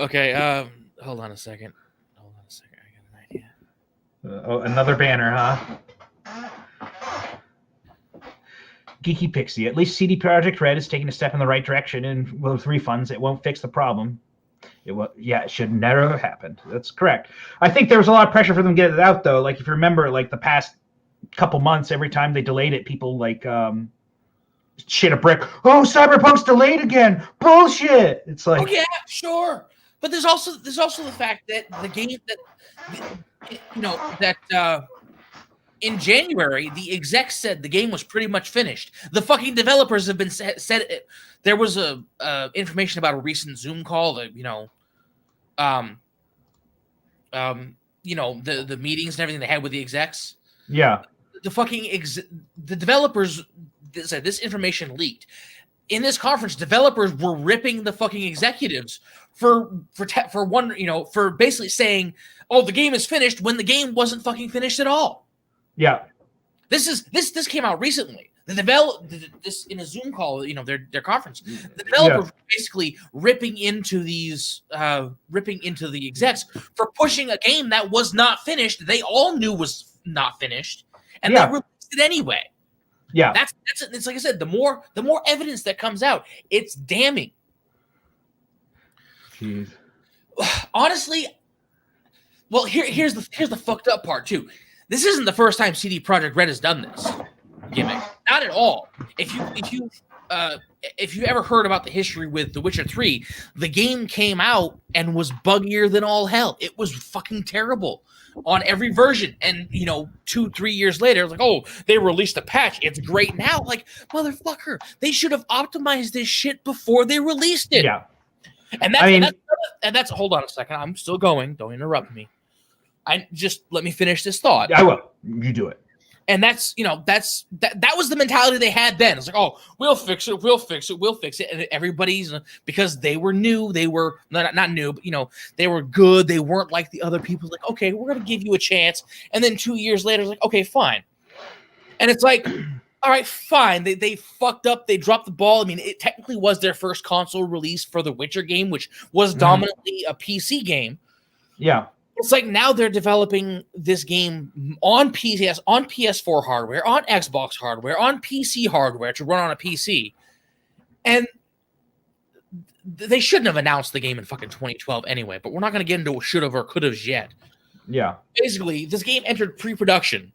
Okay. Hold on a second. I got an idea. Another banner, huh? Geeky Pixie. At least CD Projekt Red is taking a step in the right direction, and with refunds, it won't fix the problem. It should never have happened. That's correct. I think there was a lot of pressure for them to get it out, though. Like, if you remember, like, the past couple months, every time they delayed it, people, shit a brick. Oh, Cyberpunk's delayed again. Bullshit. It's like... Oh, yeah, sure. But there's also the fact that the game in January the execs said the game was pretty much finished. The fucking developers have been said there was information about a recent Zoom call that the meetings and everything they had with the execs. Yeah. The developers said this information leaked. In this conference, developers were ripping the fucking executives for basically saying, "Oh, the game is finished," when the game wasn't fucking finished at all. Yeah, this came out recently. This in a Zoom call, their conference. The developers were basically ripping into the execs for pushing a game that was not finished. They all knew was not finished, and they released it anyway. Yeah, it's like I said. The more evidence that comes out, it's damning. Jeez. Honestly, well, here's the fucked up part too. This isn't the first time CD Projekt Red has done this gimmick. Not at all. If you ever heard about the history with The Witcher 3, the game came out and was buggier than all hell. It was fucking terrible on every version. And 2-3 years later, it's like, oh, they released a patch. It's great now. Like, motherfucker, they should have optimized this shit before they released it. Yeah. And that's hold on a second. I'm still going. Don't interrupt me. Just let me finish this thought. I will. You do it. And that was the mentality they had then. It's like, oh, we'll fix it. And everybody's, because they were new, they were not new, but they were good. They weren't like the other people. Like, okay, we're gonna give you a chance. And then 2 years later, it's like, okay, fine. And it's like, all right, fine. They fucked up. They dropped the ball. I mean, it technically was their first console release for the Witcher game, which was dominantly a PC game. Yeah. It's like now they're developing this game on PS, on PS4 hardware, on Xbox hardware, on PC hardware to run on a PC. And they shouldn't have announced the game in fucking 2012 anyway, but we're not going to get into should have or could have yet. Yeah. Basically, this game entered pre-production,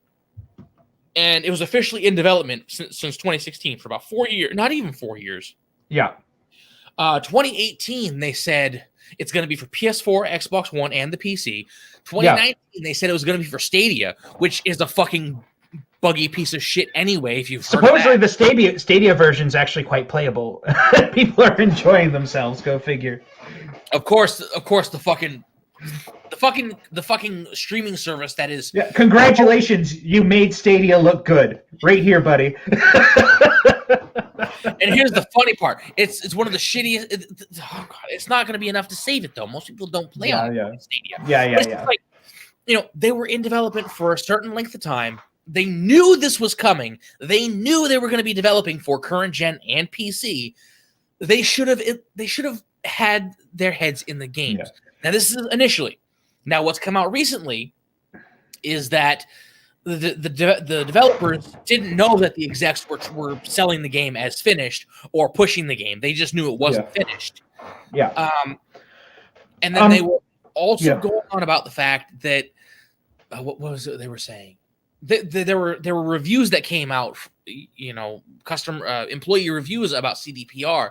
and it was officially in development since 2016 for about 4 years, not even 4 years. Yeah. 2018, they said it's going to be for PS4, Xbox One, and the PC. 2019, they said it was going to be for Stadia, which is a fucking buggy piece of shit anyway. If you've supposedly the Stadia version is actually quite playable. People are enjoying themselves. Go figure. Of course, the fucking streaming service that is. Yeah, congratulations, you made Stadia look good. Right here, buddy. And here's the funny part: it's one of the shittiest. Oh God, it's not going to be enough to save it though. Most people don't play on Stadia. Yeah. Like, they were in development for a certain length of time. They knew this was coming. They knew they were going to be developing for current gen and PC. They should have had their heads in the games. Yeah. Now this is initially. Now what's come out recently is that the developers didn't know that the execs were selling the game as finished or pushing the game. They just knew it wasn't finished. Yeah. And then they were also going on about the fact that what was it they were saying? There were reviews that came out, employee reviews about CDPR,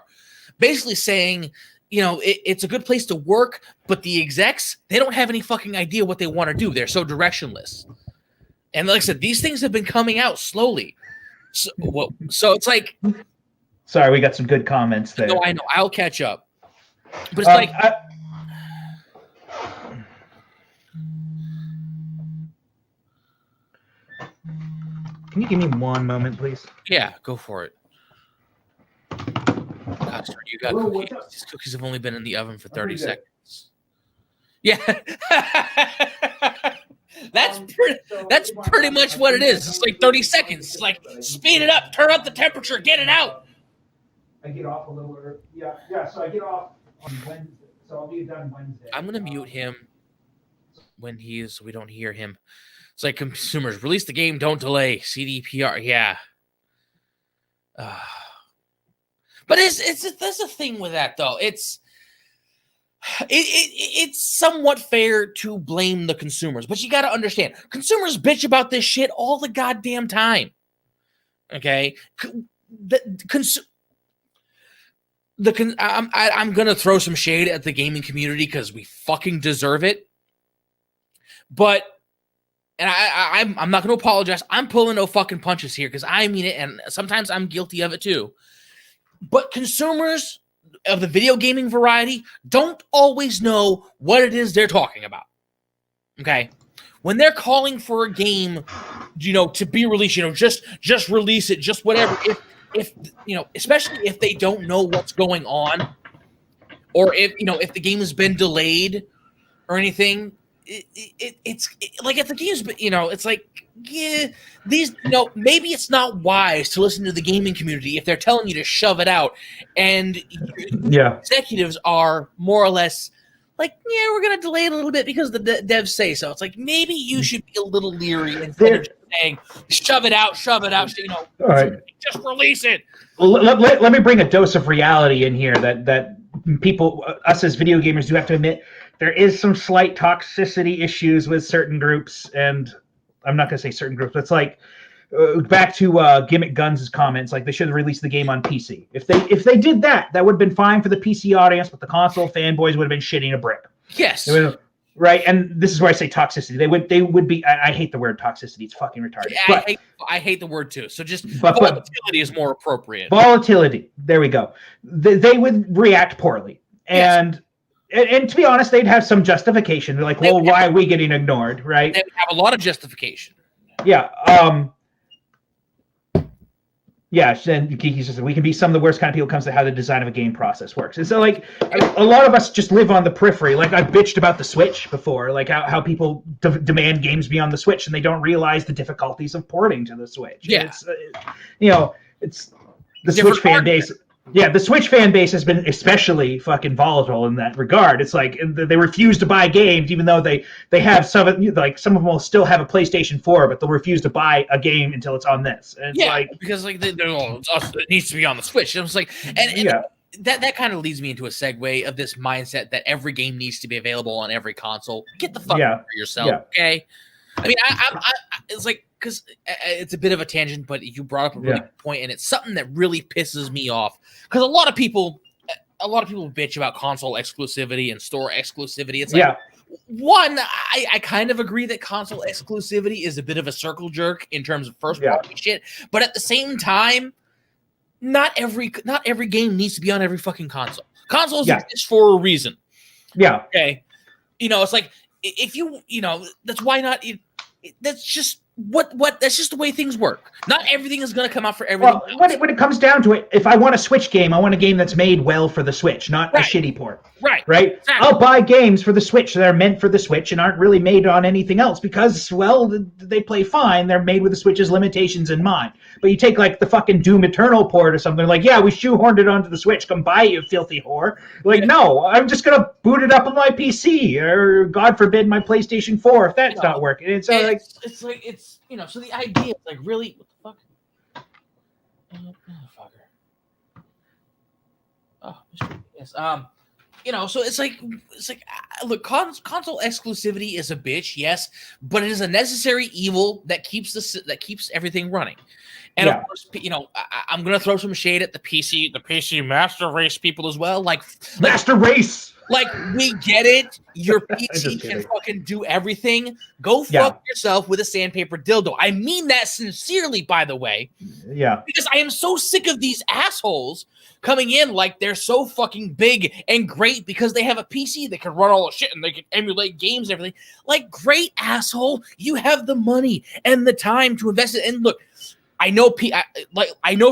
basically saying, it's a good place to work, but the execs, they don't have any fucking idea what they want to do. They're so directionless. And like I said, these things have been coming out slowly. So it's like... Sorry, we got some good comments there. No, I know. I'll catch up. But it's Can you give me one moment, please? Yeah, go for it. God, sir, you got cookies. These cookies have only been in the oven for 30 seconds. Yeah. That's pretty much what it is. It's like 30 seconds. It's like, speed it up, turn up the temperature, get it out. I get off a little early. Yeah, so I get off on Wednesday. So I'll be done Wednesday. I'm going to mute him when we don't hear him. It's like consumers, release the game, don't delay. CDPR, yeah. But there's a thing with that though. It's somewhat fair to blame the consumers, but you got to understand, consumers bitch about this shit all the goddamn time. Okay, I'm gonna throw some shade at the gaming community because we fucking deserve it. But I'm not going to apologize. I'm pulling no fucking punches here because I mean it, and sometimes I'm guilty of it too. But consumers of the video gaming variety don't always know what it is they're talking about. Okay? When they're calling for a game, to be released, just release it, just whatever. If especially if they don't know what's going on, or if the game has been delayed or anything. It's like if the game's, it's like, maybe it's not wise to listen to the gaming community if they're telling you to shove it out, and executives are more or less like, we're gonna delay it a little bit because the devs say so. It's like maybe you should be a little leery instead of just saying shove it out. All right. Just release it. Let me bring a dose of reality in here that people, us as video gamers, do have to admit. There is some slight toxicity issues with certain groups, and I'm not going to say certain groups, but it's like back to Gimmick Guns' comments, like they should have released the game on PC. If they did that would have been fine for the PC audience, but the console fanboys would have been shitting a brick. Yes. Right, and this is where I say toxicity. They would be. I hate the word toxicity. It's fucking retarded. I hate the word too. So just volatility is more appropriate. Volatility. There we go. They would react poorly, and. And to be honest, they'd have some justification. They're like, well, why are we getting ignored, right? They would have a lot of justification. Yeah. And Kiki says we can be some of the worst kind of people when it comes to how the design of a game process works. And so, like, a lot of us just live on the periphery. Like, I've bitched about the Switch before, like how people demand games be on the Switch, and they don't realize the difficulties of porting to the Switch. Yeah. It's the Switch fan base. Yeah, the Switch fan base has been especially fucking volatile in that regard. It's like they refuse to buy games, even though they have some of them will still have a PlayStation 4, but they'll refuse to buy a game until it's on this. And it's because it needs to be on the Switch. And it's like, that kind of leads me into a segue of this mindset that every game needs to be available on every console. Get the fuck out for yourself, okay? I mean, it's like, because it's a bit of a tangent, but you brought up a really good point, and it's something that really pisses me off. Because a lot of people bitch about console exclusivity and store exclusivity. It's like, one, I kind of agree that console exclusivity is a bit of a circle jerk in terms of first party shit, but at the same time, not every game needs to be on every fucking console. Consoles exist for a reason. Yeah. Okay. It's like if that's why not. That's just that's just the way things work. Not everything is going to come out for everything. Well, when it comes down to it, if I want a Switch game, I want a game that's made well for the Switch, not a shitty port. Right. Exactly. I'll buy games for the Switch that are meant for the Switch and aren't really made on anything else because, well, they play fine. They're made with the Switch's limitations in mind. But you take like the fucking Doom Eternal port or something, like, yeah, we shoehorned it onto the Switch. Come buy it, you filthy whore. Like, no, I'm just going to boot it up on my PC or, God forbid, my PlayStation 4 if that's not working. It's so the idea is like, really, what the fuck? Motherfucker. Oh, yes. So it's like, look, console exclusivity is a bitch, yes, but it is a necessary evil that keeps everything running. And of course, I'm gonna throw some shade at the PC master race people as well. Like master race. Like, we get it. Your PC can fucking do everything. Go fuck yourself with a sandpaper dildo. I mean that sincerely, by the way. Yeah. Because I am so sick of these assholes coming in like they're so fucking big and great because they have a PC that can run all the shit and they can emulate games and everything. Like, great asshole. You have the money and the time to invest it. And look, I know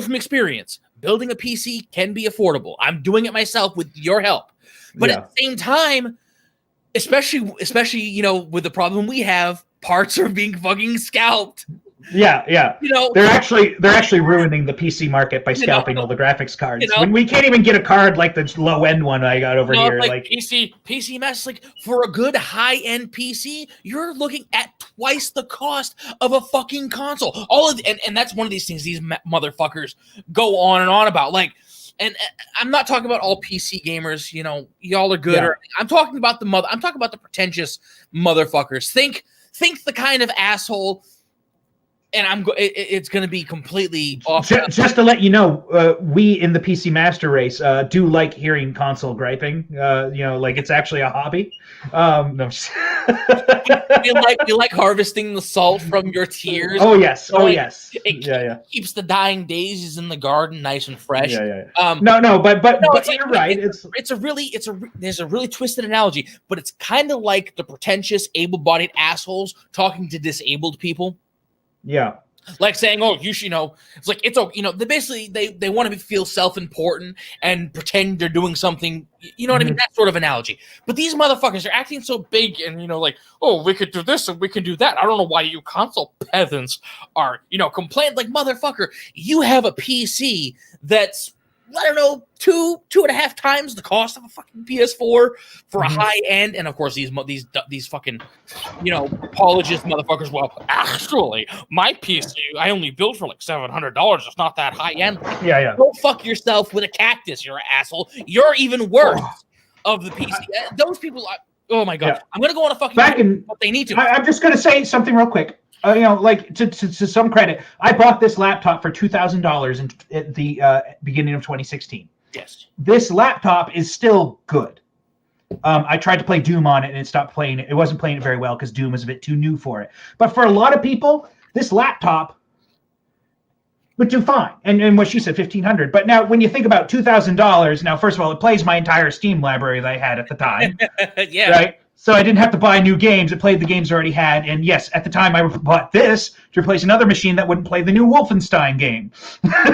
from experience, building a PC can be affordable. I'm doing it myself with your help. But at the same time, especially with the problem we have, parts are being fucking scalped. Yeah. They're actually ruining the PC market by scalping all the graphics cards. When we can't even get a card like the low end one I got over here. Like PC mess, like for a good high end PC, you're looking at twice the cost of a fucking console. And that's one of these things these motherfuckers go on and on about. Like, and I'm not talking about all PC gamers, y'all are good. Yeah. I'm talking about the pretentious motherfuckers. Think the kind of asshole. And it's going to be completely off. Just to let you know, we in the PC Master Race do like hearing console griping. Like it's actually a hobby. No. you like harvesting the salt from your tears. Oh yes. It keeps the dying daisies in the garden nice and fresh. Yeah. But you're right. There's a really twisted analogy, but it's kind of like the pretentious, able-bodied assholes talking to disabled people. Yeah, like saying, "Oh, you should It's like they basically they want to feel self-important and pretend they're doing something. You know what I mean? That sort of analogy. But these motherfuckers are acting so big and like, oh, we could do this and we can do that. I don't know why you console peasants are complain like motherfucker. You have a PC that's I don't know 2.5 times the cost of a fucking PS4 for a high end, and of course these fucking apologist motherfuckers. Well, actually, my PC I only built for like $700. It's not that high end. Yeah. Go fuck yourself with a cactus. You're an asshole. You're even worse of the PC. Those people are. Oh my god! Yeah. I'm gonna go on a fucking. What they need to. I'm just gonna say something real quick. Like to some credit, I bought this laptop for $2,000 at the beginning of 2016. Yes. This laptop is still good. I tried to play Doom on it and it stopped playing it. It wasn't playing it very well because Doom was a bit too new for it. But for a lot of people, this laptop would do fine. And what she said, $1,500. But now when you think about $2,000, now first of all, it plays my entire Steam library that I had at the time. Yeah. Right. So I didn't have to buy new games. It played the games I already had. And yes, at the time I bought this to replace another machine that wouldn't play the new Wolfenstein game.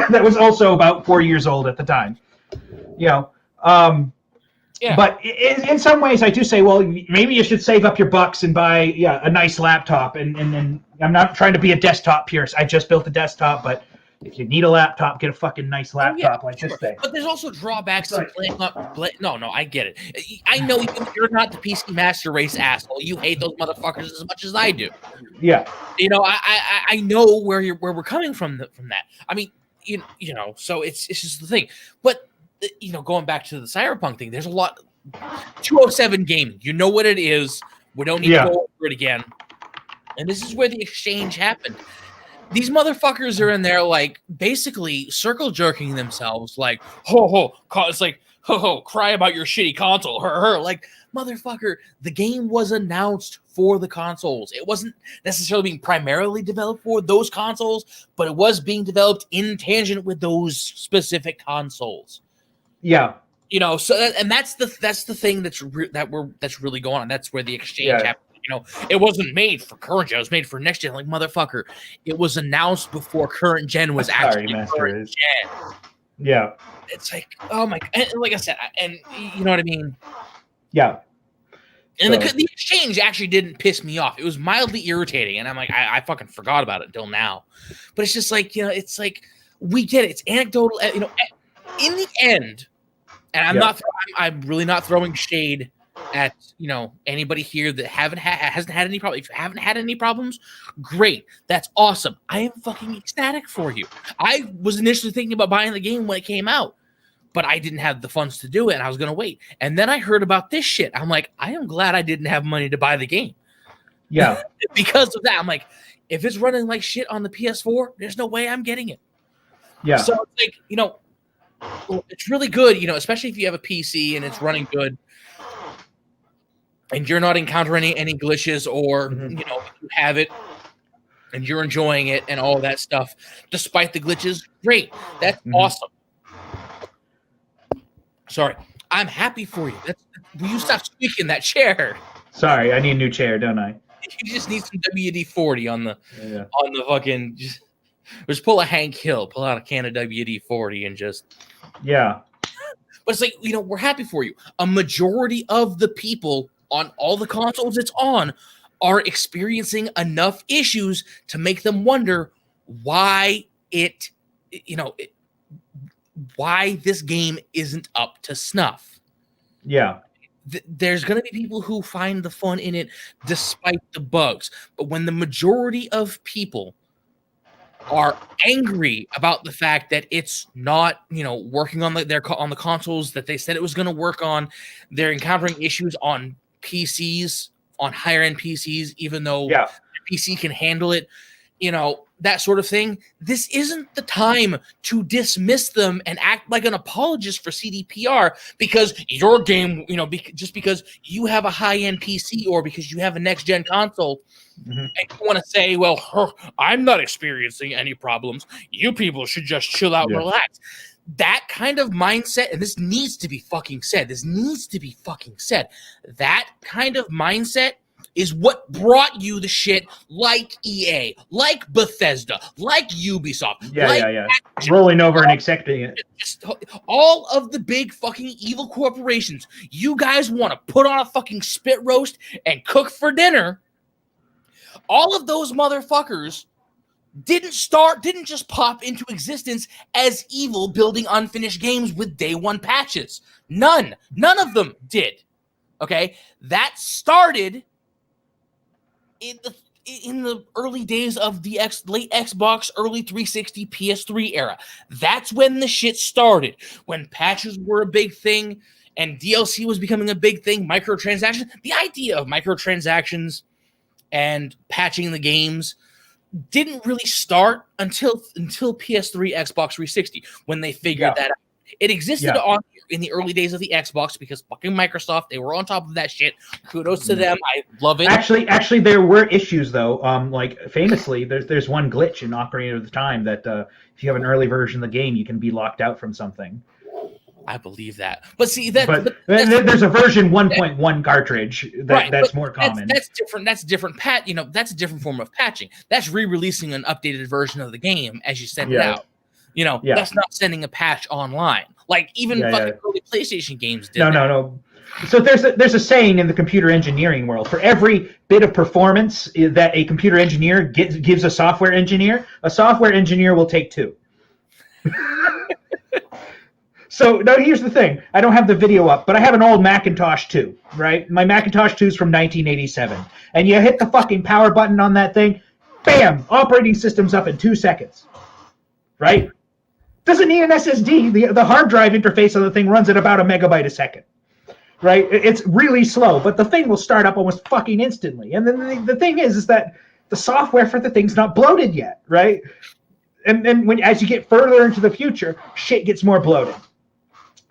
That was also about 4 years old at the time. Yeah. But in some ways I do say, well, maybe you should save up your bucks and buy a nice laptop. And I'm not trying to be a desktop purist. I just built a desktop, but if you need a laptop, get a fucking nice laptop like this thing. But there's also drawbacks to playing up. No, I get it. I know you're not the PC Master Race asshole. You hate those motherfuckers as much as I do. Yeah. I know where we're coming from that. I mean, so it's just the thing. But going back to the Cyberpunk thing, there's a lot. 207 gaming. You know what it is. We don't need to go over it again. And this is where the exchange happened. These motherfuckers are in there, like, basically circle jerking themselves, like, it's like, oh, cry about your shitty console. Like, motherfucker, the game was announced for the consoles. It wasn't necessarily being primarily developed for those consoles, but it was being developed in tangent with those specific consoles. Yeah. You know, so and that's the thing that's really going on. That's where the exchange happened. You know, it wasn't made for current gen; it was made for next gen. Like, motherfucker, it was announced before current gen was actually current gen. Yeah, it's like, oh my, and like I said, and you know what I mean. Yeah. And so, the exchange actually didn't piss me off. It was mildly irritating, and I'm like, I fucking forgot about it until now. But it's just like, you know, it's like, we get it. It's anecdotal. You know, in the end, and I'm really not throwing shade at, you know, anybody here that hasn't had any problems. If you haven't had any problems, great. That's awesome. I am fucking ecstatic for you. I was initially thinking about buying the game when it came out, but I didn't have the funds to do it, and I was going to wait. And then I heard about this shit. I'm like, I am glad I didn't have money to buy the game. Yeah. Because of that, I'm like, if it's running like shit on the PS4, there's no way I'm getting it. Yeah. So it's like, you know, it's really good, you know, especially if you have a PC and it's running good and you're not encountering any glitches, or, you know, you have it and you're enjoying it and all that stuff, despite the glitches. Great. That's awesome. Sorry, I'm happy for you. Will you stop squeaking that chair? Sorry, I need a new chair, don't I? You just need some WD-40 on the fucking. Just pull a Hank Hill, pull out a can of WD-40, and just. Yeah. But it's like, you know, we're happy for you. A majority of the people on all the consoles it's on are experiencing enough issues to make them wonder why why this game isn't up to snuff. Yeah. There's going to be people who find the fun in it despite the bugs. But when the majority of people are angry about the fact that it's not, you know, working on the consoles that they said it was going to work on, they're encountering issues on PCs, on higher end PCs, even though the PC can handle it, you know, that sort of thing. This isn't the time to dismiss them and act like an apologist for CDPR because your game, you know, just because you have a high-end PC or because you have a next-gen console, and you want to say, well, I'm not experiencing any problems. You people should just chill out and relax. That kind of mindset, and this needs to be fucking said. That kind of mindset is what brought you the shit like EA, like Bethesda, like Ubisoft. Rolling over and accepting it. Just all of the big fucking evil corporations. You guys want to put on a fucking spit roast and cook for dinner. All of those motherfuckers didn't just pop into existence as evil building unfinished games with day one patches. None of them did. Okay? That started in the early days of the late Xbox, early 360, PS3 era. That's when the shit started. When patches were a big thing and DLC was becoming a big thing, microtransactions. The idea of microtransactions and patching the games didn't really start until PS3, Xbox 360, when they figured that out. It existed in the early days of the Xbox because fucking Microsoft, they were on top of that shit. Kudos to them. I love it. Actually, there were issues though. Like famously, there's one glitch in Ocarina of Time that if you have an early version of the game, you can be locked out from something. I believe that, but see there's a version 1.1 cartridge that's more common. That's different. That's different. That's a different form of patching. That's re-releasing an updated version of the game as you send it out. You know, that's not sending a patch online. Like even fucking early PlayStation games did. No. So there's a saying in the computer engineering world: for every bit of performance that a computer engineer gives a software engineer will take two. So now here's the thing. I don't have the video up, but I have an old Macintosh 2, right? My Macintosh 2 is from 1987. And you hit the fucking power button on that thing, bam, operating system's up in 2 seconds. Right? Doesn't need an SSD. The hard drive interface of the thing runs at about a megabyte a second. Right? It's really slow, but the thing will start up almost fucking instantly. And then the thing is that the software for the thing's not bloated yet, right? And then as you get further into the future, shit gets more bloated.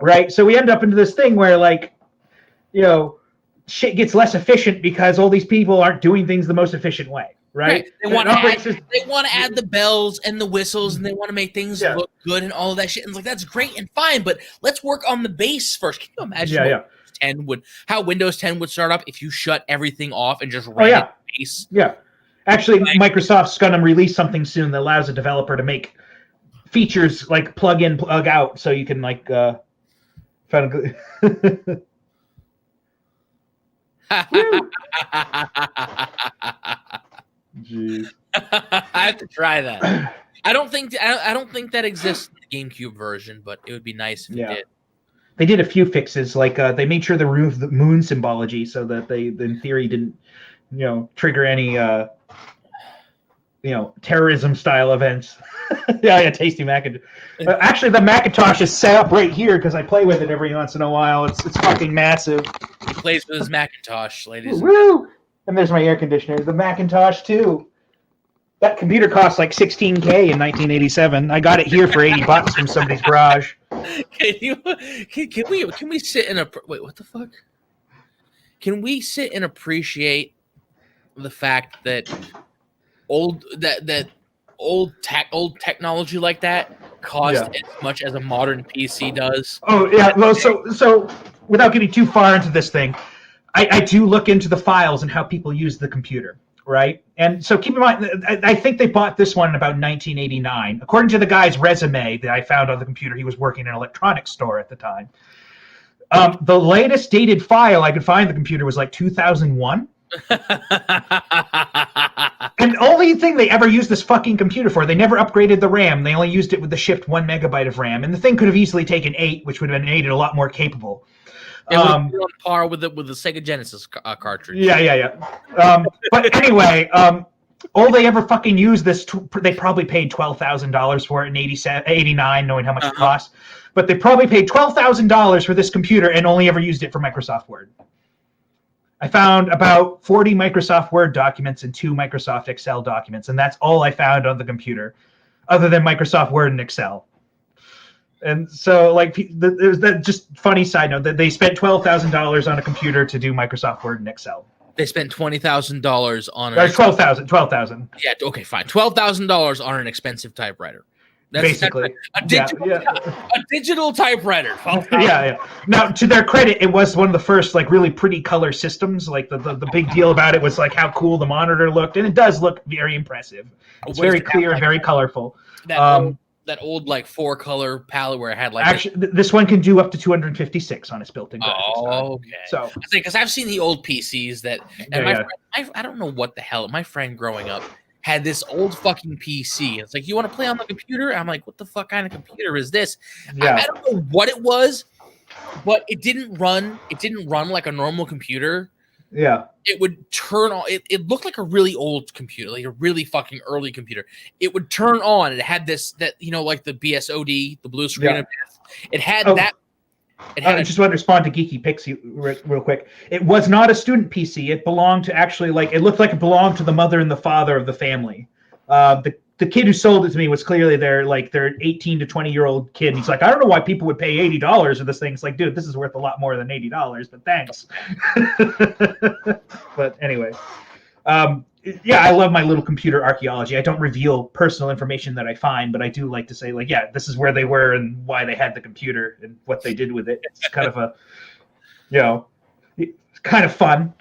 right? So we end up into this thing where, like, you know, shit gets less efficient because all these people aren't doing things the most efficient way, right? They want to add the bells and the whistles, and they want to make things look good and all of that shit. And it's like, that's great and fine, but let's work on the base first. Can you imagine how Windows 10 would start up if you shut everything off and just ran it base? Yeah. Actually, Microsoft's going to release something soon that allows a developer to make features like plug in, plug out, so you can like find a Jeez. I have to try that. I don't think that exists in the GameCube version, but it would be nice if it did. They did a few fixes, like they made sure they removed the moon symbology so that they, in theory, didn't, trigger any, terrorism style events. Yeah, tasty Macintosh. Actually, the Macintosh is set up right here because I play with it every once in a while. It's fucking massive. He plays with his Macintosh, ladies. Woo! And there's my air conditioner. The Macintosh too. That computer cost like $16,000 in 1987. I got it here for $80 from somebody's garage. Can we sit in a wait? What the fuck? Can we sit and appreciate the fact that old technology like that cost as much as a modern PC does? Oh yeah. Well, so without getting too far into this thing, I do look into the files and how people use the computer, right? And so keep in mind, I think they bought this one in about 1989. According to the guy's resume that I found on the computer, he was working in an electronics store at the time. The latest dated file I could find on the computer was like 2001. And the only thing they ever used this fucking computer for, they never upgraded the RAM. They only used it with the shipped 1 megabyte of RAM. And the thing could have easily taken 8, which would have made it a lot more capable. On par with the Sega Genesis cartridge. Yeah. But anyway, all they ever fucking used this, they probably paid $12,000 for it in 89, knowing how much it cost. But they probably paid $12,000 for this computer and only ever used it for Microsoft Word. I found about 40 Microsoft Word documents and 2 Microsoft Excel documents, and that's all I found on the computer, other than Microsoft Word and Excel. And so, like, there's that just funny side note that they spent $12,000 on a computer to do Microsoft Word and Excel. They spent $20,000 on $12,000. Yeah, okay, fine. $12,000 on an expensive typewriter. That's basically a digital typewriter. Yeah. Now, to their credit, it was one of the first like really pretty color systems. Like the big deal about it was like how cool the monitor looked, and it does look very impressive. It's very clear and very colorful. That old like 4-color palette where it had like actually this one can do up to 256 on its built-in graphics. Oh, okay. So because I've seen the old PCs that, and my friend, I don't know what the hell. My friend growing up had this old fucking PC. It's like, you want to play on the computer? I'm like, what the fuck kind of computer is this? Yeah. I don't know what it was, but it didn't run. It didn't run like a normal computer. Yeah. It would turn on. It looked like a really old computer, like a really fucking early computer. It would turn on. It had like the BSOD, the blue screen. Yeah. It had that. I just want to respond to Geeky Pixie real quick. It was not a student PC. It belonged to actually it looked like it belonged to the mother and the father of the family. The kid who sold it to me was clearly their 18 to 20-year-old kid. And he's like, I don't know why people would pay $80 for this thing. It's like, dude, this is worth a lot more than $80, but thanks. But anyway, I love my little computer archaeology. I don't reveal personal information that I find, but I do like to say, this is where they were and why they had the computer and what they did with it. It's kind of kind of fun.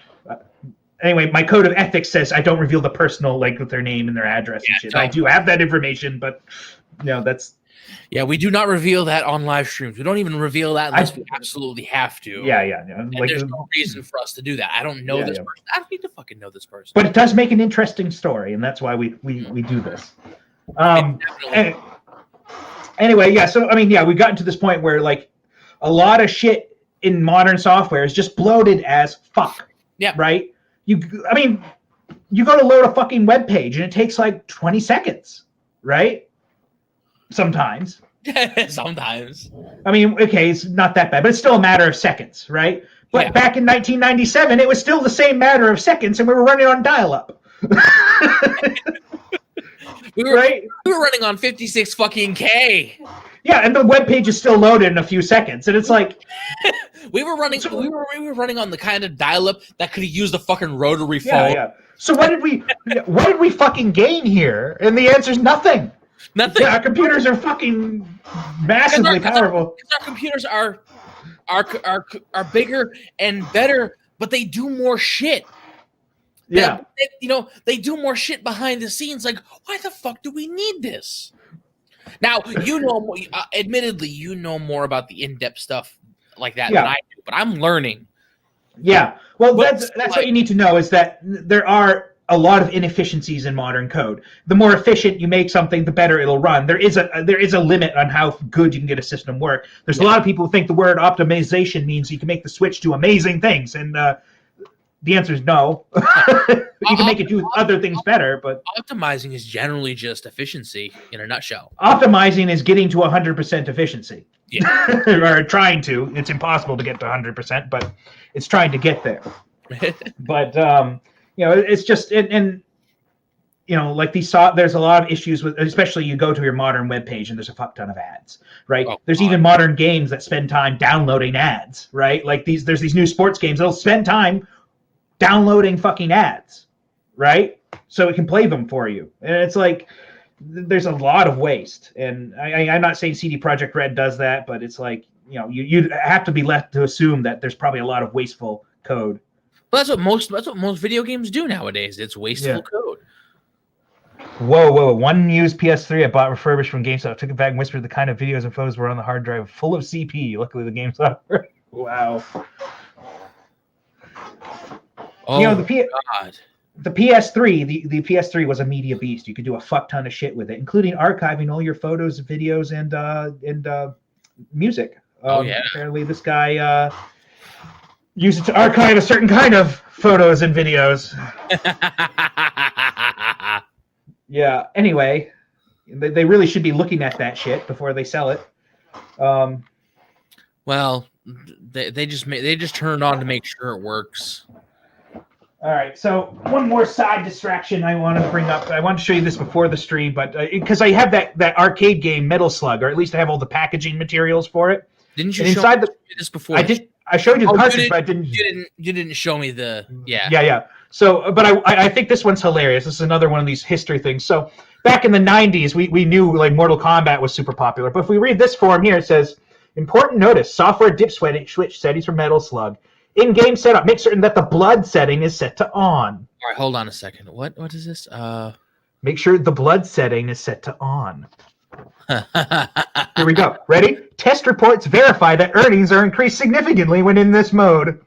Anyway, my code of ethics says I don't reveal the personal, with their name and their address and shit. I do have that information, but that's. Yeah, we do not reveal that on live streams. We don't even reveal that unless we absolutely have to. Yeah. And there's no reason for us to do that. I don't know this person. I don't need to fucking know this person. But it does make an interesting story, and that's why we do this. Anyway, yeah. So we've gotten to this point where a lot of shit in modern software is just bloated as fuck. Yeah. Right. You go to load a fucking web page and it takes 20 seconds, right? Sometimes. Sometimes. Okay, it's not that bad, but it's still a matter of seconds, right? But back in 1997, it was still the same matter of seconds, and we were running on dial-up. We were running on 56 fucking K. Yeah, and the web page is still loaded in a few seconds, and it's like we were running on the kind of dial-up that could have used a fucking rotary phone. Yeah. So what did we fucking gain here? And the answer is nothing. Nothing. Yeah, our computers are fucking massively powerful. Because our computers are bigger and better, but they do more shit. Yeah. They do more shit behind the scenes. Like, why the fuck do we need this? Now, admittedly, you know more about the in-depth stuff like that than I do, but I'm learning. Yeah. Well, that's what you need to know is that there are a lot of inefficiencies in modern code. The more efficient you make something, the better it'll run. There is a limit on how good you can get a system work. There's a lot of people who think the word optimization means you can make the switch do amazing things, and the answer is no. You can make it do other things better, but optimizing is generally just efficiency in a nutshell. Optimizing is getting to 100% efficiency. Yeah. Or trying to. It's impossible to get to 100%, but it's trying to get there. But it's just and like there's a lot of issues with, especially you go to your modern web page and there's a fuck ton of ads, right? There's even modern games that spend time downloading ads, right? Like there's these new sports games that'll spend time downloading fucking ads, right? So it can play them for you. And it's like there's a lot of waste. And I'm not saying CD Projekt Red does that, but it's like, you have to be left to assume that there's probably a lot of wasteful code. Well, that's what most video games do nowadays. It's wasteful code. Whoa. One used PS3 I bought refurbished from GameStop. Took it back and whispered the kind of videos and photos were on the hard drive full of CP. Luckily, the game software. Wow. Oh, God. The PS3, the PS3 was a media beast. You could do a fuck ton of shit with it, including archiving all your photos, videos, and music. Apparently, this guy used it to archive a certain kind of photos and videos. Yeah. Anyway, they really should be looking at that shit before they sell it. Well, they just turn it on to make sure it works. All right, so one more side distraction I want to bring up. I want to show you this before the stream, but because I have that arcade game, Metal Slug, or at least I have all the packaging materials for it. Didn't you show me this before? I did. I showed you the cartridge, but I didn't. You didn't show me the. Yeah. Yeah. So, but I think this one's hilarious. This is another one of these history things. So back in the 90s, we knew like Mortal Kombat was super popular. But if we read this form here, it says, important notice, software dip switch settings for Metal Slug. In-game setup, make certain that the blood setting is set to on. All right, hold on a second. What is this? Make sure the blood setting is set to on. Here we go. Ready? Test reports verify that earnings are increased significantly when in this mode.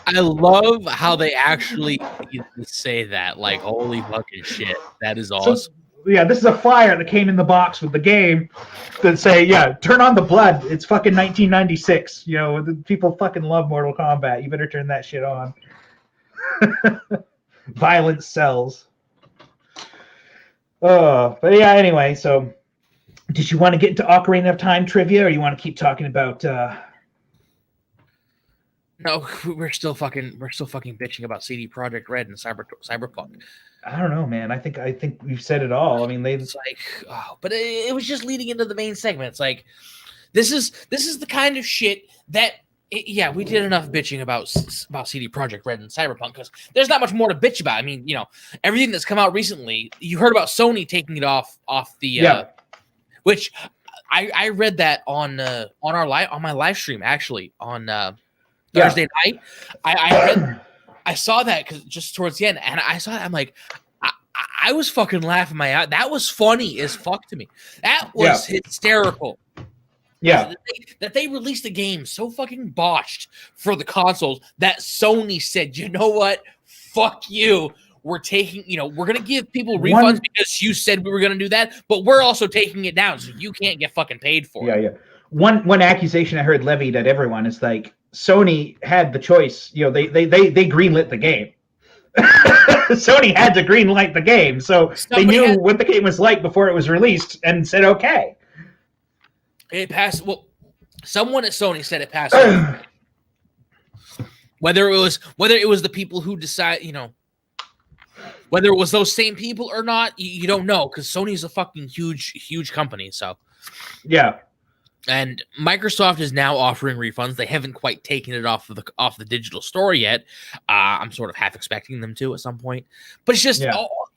I love how they actually say that. Like, holy fucking shit. That is awesome. So, this is a flyer that came in the box with the game that say, turn on the blood. It's fucking 1996. People fucking love Mortal Kombat. You better turn that shit on. Violence sells. But anyway, so did you want to get into Ocarina of Time trivia, or you want to keep talking about No, we're still fucking bitching about CD Projekt Red and CyberPunk. I don't know, man. I think we've said it all. I mean, it's like, but it was just leading into the main segment. It's like, this is the kind of shit that, we did enough bitching about CD Projekt Red and CyberPunk because there's not much more to bitch about. I mean, everything that's come out recently. You heard about Sony taking it off the, which I read that on my live stream actually on Thursday night. I saw that because just towards the end, and I saw that. I'm like, I was fucking laughing my out. That was funny as fuck to me. That was hysterical. Yeah. That they released a game so fucking botched for the consoles that Sony said, you know what? Fuck you. We're taking, we're going to give people refunds because you said we were going to do that, but we're also taking it down so you can't get fucking paid for it. Yeah. One accusation I heard levied at everyone is like, Sony had the choice. They greenlit the game. Sony had to greenlight the game, so they knew what the game was like before it was released and said okay. It passed. Well, someone at Sony said it passed. Whether it was the people who decide, Whether it was those same people or not, you don't know because Sony's a fucking huge company. So yeah. And Microsoft is now offering refunds. They haven't quite taken it off the digital store yet. I'm sort of half expecting them to at some point. But it's just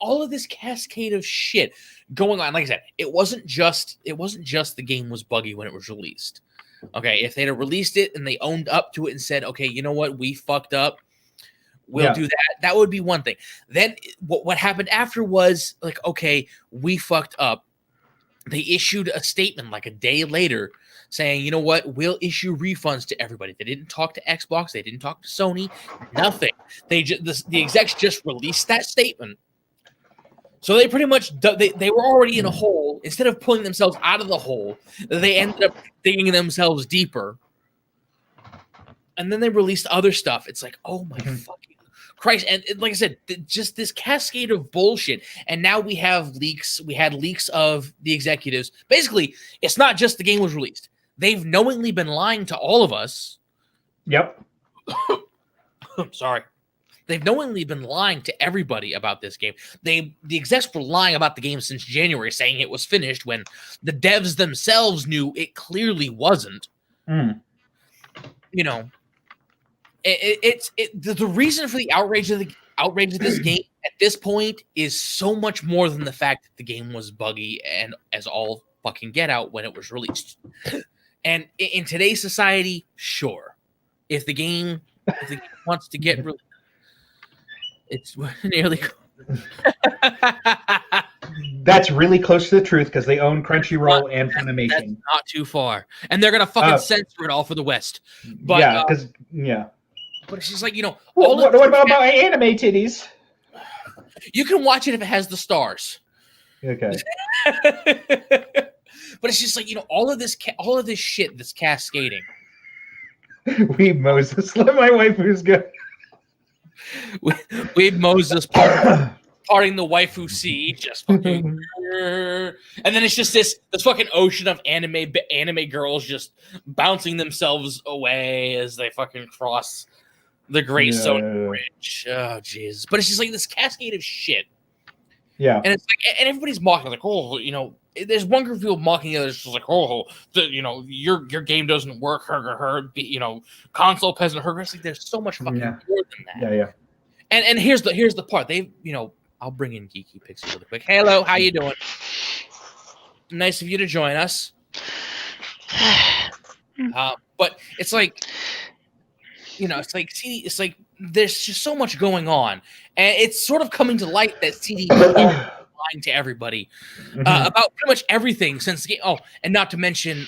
all of this cascade of shit going on. Like I said, it wasn't just the game was buggy when it was released. Okay, if they'd have released it and they owned up to it and said, okay, you know what, we fucked up, we'll do that. That would be one thing. Then what happened after was like, okay, we fucked up. They issued a statement like a day later saying, you know what, we'll issue refunds to everybody. They didn't talk to Xbox. They didn't talk to Sony. Nothing. The execs just released that statement. So they pretty much, they were already in a hole. Instead of pulling themselves out of the hole, they ended up digging themselves deeper. And then they released other stuff. It's like, oh my fucking Christ. And like I said, just this cascade of bullshit. And now we have leaks. We had leaks of the executives. Basically, it's not just the game was released. They've knowingly been lying to all of us. Yep. Sorry. They've knowingly been lying to everybody about this game. The execs were lying about the game since January, saying it was finished when the devs themselves knew it clearly wasn't. You know, the reason for the outrage of this game at this point is so much more than the fact that the game was buggy and as all fucking get out when it was released. And in today's society, sure, if the game wants to get released, it's nearly. That's really close to the truth because they own Crunchyroll and Funimation. That's not too far, and they're gonna fucking censor it all for the West. But but it's just like, you know, what about anime titties? You can watch it if it has the stars. Okay. But it's just like, you know, all of this shit that's cascading. Weeb Moses, let my wife who's good. Weeb Moses parting the waifu sea, just fucking, and then it's just this fucking ocean of anime girls just bouncing themselves away as they fucking cross the Great Stone Bridge. Oh jeez, but it's just like this cascade of shit. Yeah, and it's like, and everybody's mocking, like, oh, you know, there's one group of people mocking the others, just like, oh, you know, your game doesn't work, you know, console peasant, It's like, there's so much fucking more than that. Yeah. And here's the part. They've, you know, I'll bring in Geeky Pixie really quick. Hello, how you doing? Nice of you to join us. But it's like, you know, it's like there's just so much going on, and it's sort of coming to light that CD is lying to everybody about pretty much everything since the game. Oh, and not to mention,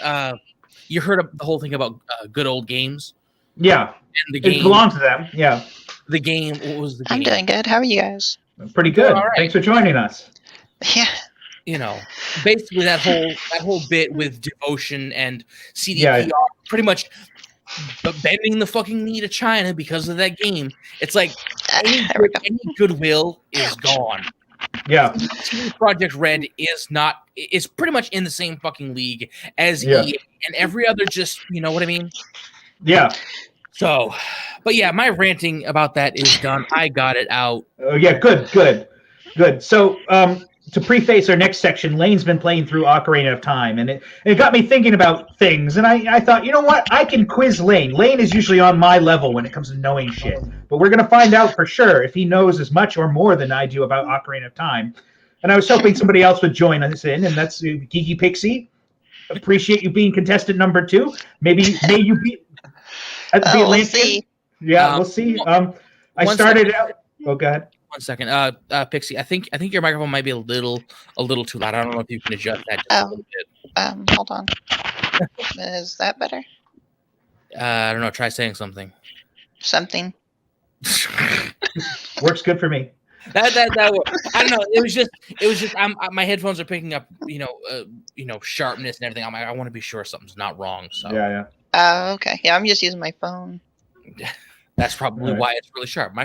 you heard the whole thing about good old games. Yeah, and the game, it belongs to them. Yeah, the game. What was the game? I'm doing good. How are you guys? Pretty good. All right. Thanks for joining us. Yeah. You know, basically that whole bit with devotion and CDPR pretty much bending the fucking knee to China because of that game. It's like any goodwill is gone. Yeah. CD Projekt Red is pretty much in the same fucking league as EA and every other, just, you know what I mean? Yeah. So, but yeah, my ranting about that is done. I got it out. Oh yeah, good. So, to preface our next section, Lane's been playing through Ocarina of Time, and it got me thinking about things, and I thought, you know what, I can quiz Lane. Lane is usually on my level when it comes to knowing shit, but we're going to find out for sure if he knows as much or more than I do about Ocarina of Time. And I was hoping somebody else would join us in, and that's Geeky Pixie. Appreciate you being contestant number 2. May you be Atlantean. We'll see. Yeah, we'll see. I started out. Oh, go ahead. 1 second, Pixie. I think your microphone might be a little too loud. I don't know if you can adjust that just a little bit. Hold on. Is that better? I don't know. Try saying something. Something. Works good for me. That I don't know. It was just. My headphones are picking up, you know, sharpness and everything. I want to be sure something's not wrong. So yeah. Okay. Yeah, I'm just using my phone. That's probably why it's really sharp.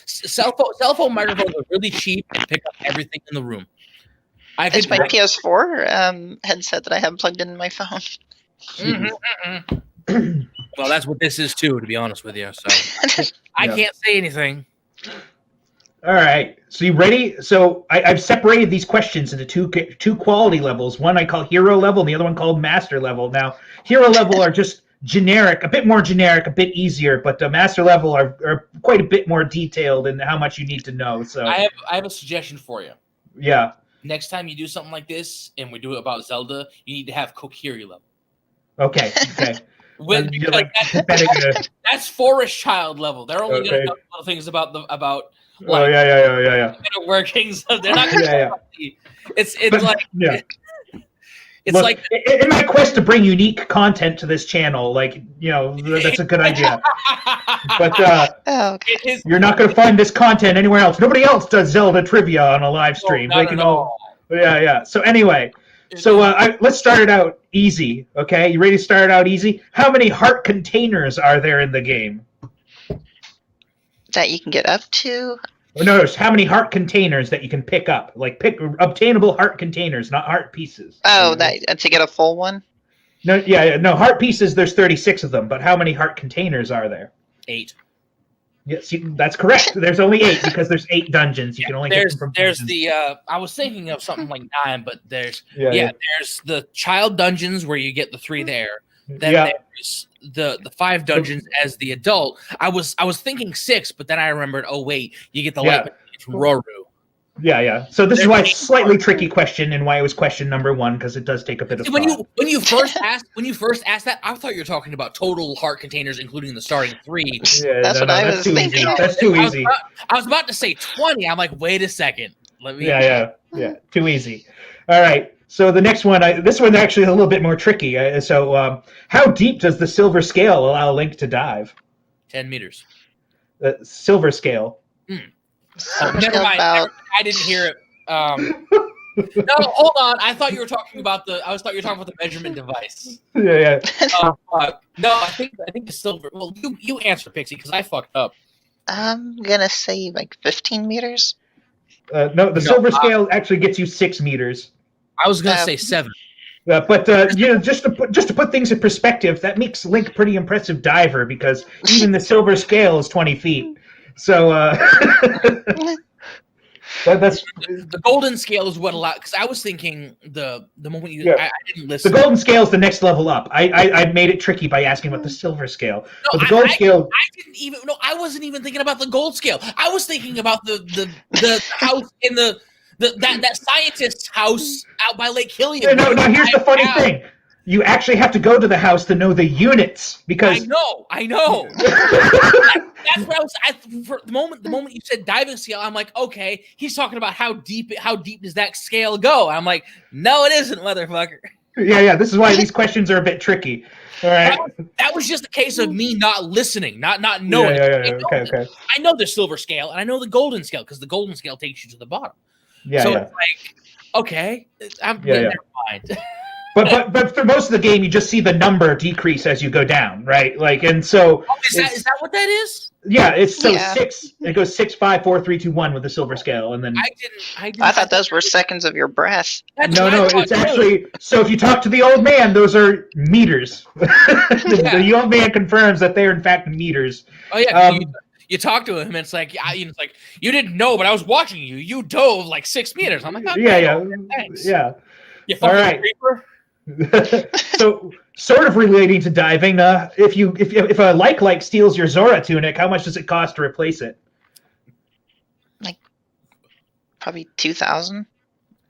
Cell phone microphones are really cheap and pick up everything in the room. It's my PS4 headset that I have plugged in my phone. Well, that's what this is too, to be honest with you. So I can't say anything. All right. So you ready? So I've separated these questions into two quality levels. One I call hero level, and the other one called master level. Now, hero level are just generic, a bit more generic, a bit easier, but the master level are quite a bit more detailed in how much you need to know. So I have a suggestion for you. Yeah. Next time you do something like this, and we do it about Zelda, you need to have Kokiri level. Okay. That's Forest Child level. They're only going to know little things about like inner workings. They're not going to. It's like It's Look, like in my quest to bring unique content to this channel, that's a good idea. But you're not going to find this content anywhere else. Nobody else does Zelda trivia on a live stream. Yeah. So anyway, let's start it out easy. Okay, you ready to start it out easy? How many heart containers are there in the game? That you can get up to? No, how many heart containers that you can pick up? Like obtainable heart containers, not heart pieces. Oh, to get a full one? No, heart pieces, there's 36 of them, but how many heart containers are there? 8. Yes, that's correct. There's only 8 because there's 8 dungeons. You can only get them from There's dungeons. I was thinking of something like 9, but there's there's the child dungeons where you get the 3 there. Then there's the 5 dungeons as the adult. I was thinking 6, but then I remembered. Oh wait, you get the light from Roru. Yeah. So this is why it's a slightly tricky question, and why it was question number 1, because it does take a bit of thought. When you first asked that, I thought you were talking about total heart containers, including the starting 3. Yeah, that's what I was thinking. That's too easy. I was about to say 20. I'm like, wait a second. Let me. Yeah. Too easy. All right. So the next one, this one's actually a little bit more tricky. How deep does the silver scale allow Link to dive? 10 meters. Silver scale. Oh, never mind. I didn't hear it. No, hold on. I thought you were talking about the measurement device. Yeah. No, I think the silver. Well, you answer, Pixie, because I fucked up. I'm gonna say like 15 meters. No, the silver scale actually gets you 6 meters. I was gonna say 7. But just to put things in perspective, that makes Link a pretty impressive diver, because even the silver scale is 20 feet. So that's the golden scale is what allowed. Because I was thinking the moment you I didn't listen. The golden scale is the next level up. I made it tricky by asking about the silver scale. No, but the gold scale. I didn't even. No, I wasn't even thinking about the gold scale. I was thinking about the house in that scientist's house out by Lake Hilliard. No. Here's the funny thing: you actually have to go to the house to know the units, because I know. That's what I was. For the moment you said diving scale, I'm like, okay, he's talking about how deep does that scale go? I'm like, no, it isn't, motherfucker. Yeah. This is why these questions are a bit tricky. All right. That was just a case of me not listening, not knowing. Yeah. Okay. I know the silver scale and I know the golden scale, because the golden scale takes you to the bottom. Yeah. So it's like, okay, never mind. But for most of the game, you just see the number decrease as you go down, right? Is that what that is? Yeah, it's 6. It goes 6, 5, 4, 3, 2, 1 with the silver scale, and then I thought those were seconds of your breath. No, it's actually. So if you talk to the old man, those are meters. The old man confirms that they are in fact meters. Oh yeah. You talk to him, and it's like, you didn't know, but I was watching you. You dove like 6 meters. I'm like, thanks. Yeah. You fucking creeper. So, sort of relating to diving, if a like steals your Zora tunic, how much does it cost to replace it? Like, probably 2,000.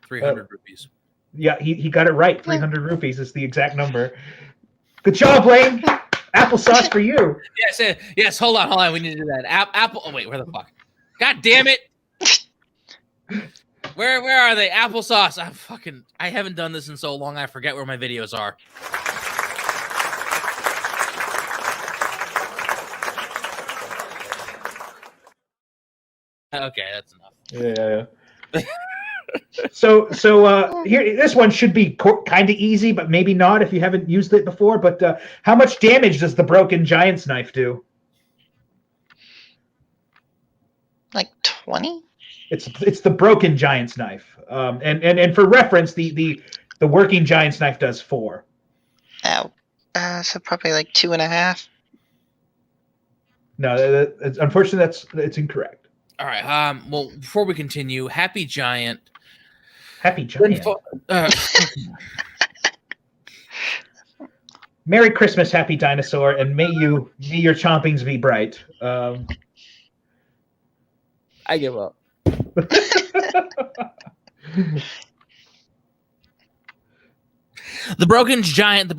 300 rupees. Yeah, he got it right. 300 rupees is the exact number. Good job, Lane. Applesauce for you. Yes. Hold on. We need to do that. Apple. Oh wait, where the fuck? God damn it! Where are they? Applesauce. I haven't done this in so long. I forget where my videos are. Okay, that's enough. Yeah. So here, this one should be kind of easy, but maybe not if you haven't used it before. But how much damage does the broken giant's knife do? Like 20? It's the broken giant's knife. And for reference, the working giant's knife does 4. Oh, so probably like 2.5. No, unfortunately, it's incorrect. All right. Well, before we continue, Happy Giant. Happy Giant. Uh, Merry Christmas, Happy Dinosaur, and may your chompings be bright. I give up. The broken giant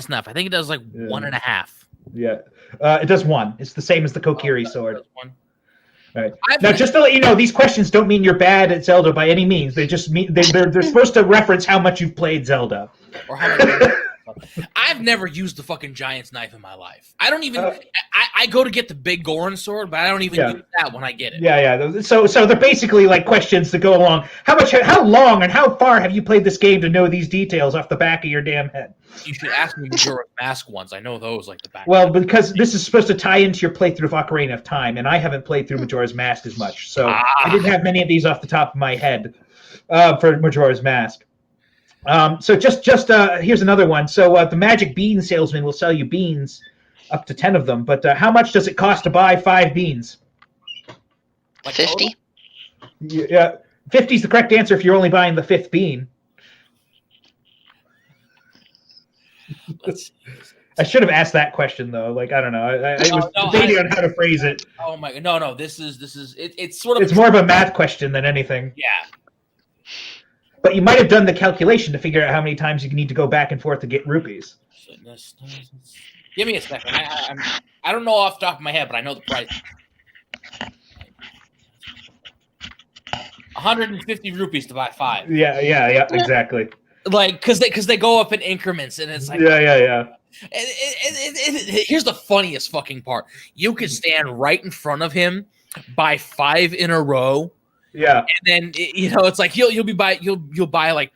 snuff. I think it does like 1.5. Yeah, it does 1. It's the same as the Kokiri sword. One. All right. Now, just to let you know, these questions don't mean you're bad at Zelda by any means. They just mean they're supposed to reference how much you've played Zelda. Or how much. I've never used the fucking giant's knife in my life. I don't even. I go to get the big Goron sword, but I don't even use that when I get it. Yeah. So they're basically like questions that go along. How long and how far have you played this game to know these details off the back of your damn head? You should ask me Majora's Mask ones. I know those like the back. Well, because this is supposed to tie into your playthrough of Ocarina of Time, and I haven't played through Majora's Mask as much, so I didn't have many of these off the top of my head for Majora's Mask. So just here's another one. So the magic bean salesman will sell you beans, up to 10 of them. But how much does it cost to buy 5 beans? Like 50. Yeah, 50 is the correct answer if you're only buying the 5th bean. I should have asked that question though. Like I don't know. I was debating on how to phrase it. Oh my no. This is it's sort of. It's more of a math question than anything. Yeah. But you might have done the calculation to figure out how many times you need to go back and forth to get rupees. Give me a second. I don't know off the top of my head, but I know the price. 150 rupees to buy 5. Yeah, exactly. Like, because they go up in increments, and it's like yeah. Here's the funniest fucking part: you could stand right in front of him, buy 5 in a row. Yeah, and then it's like you'll buy like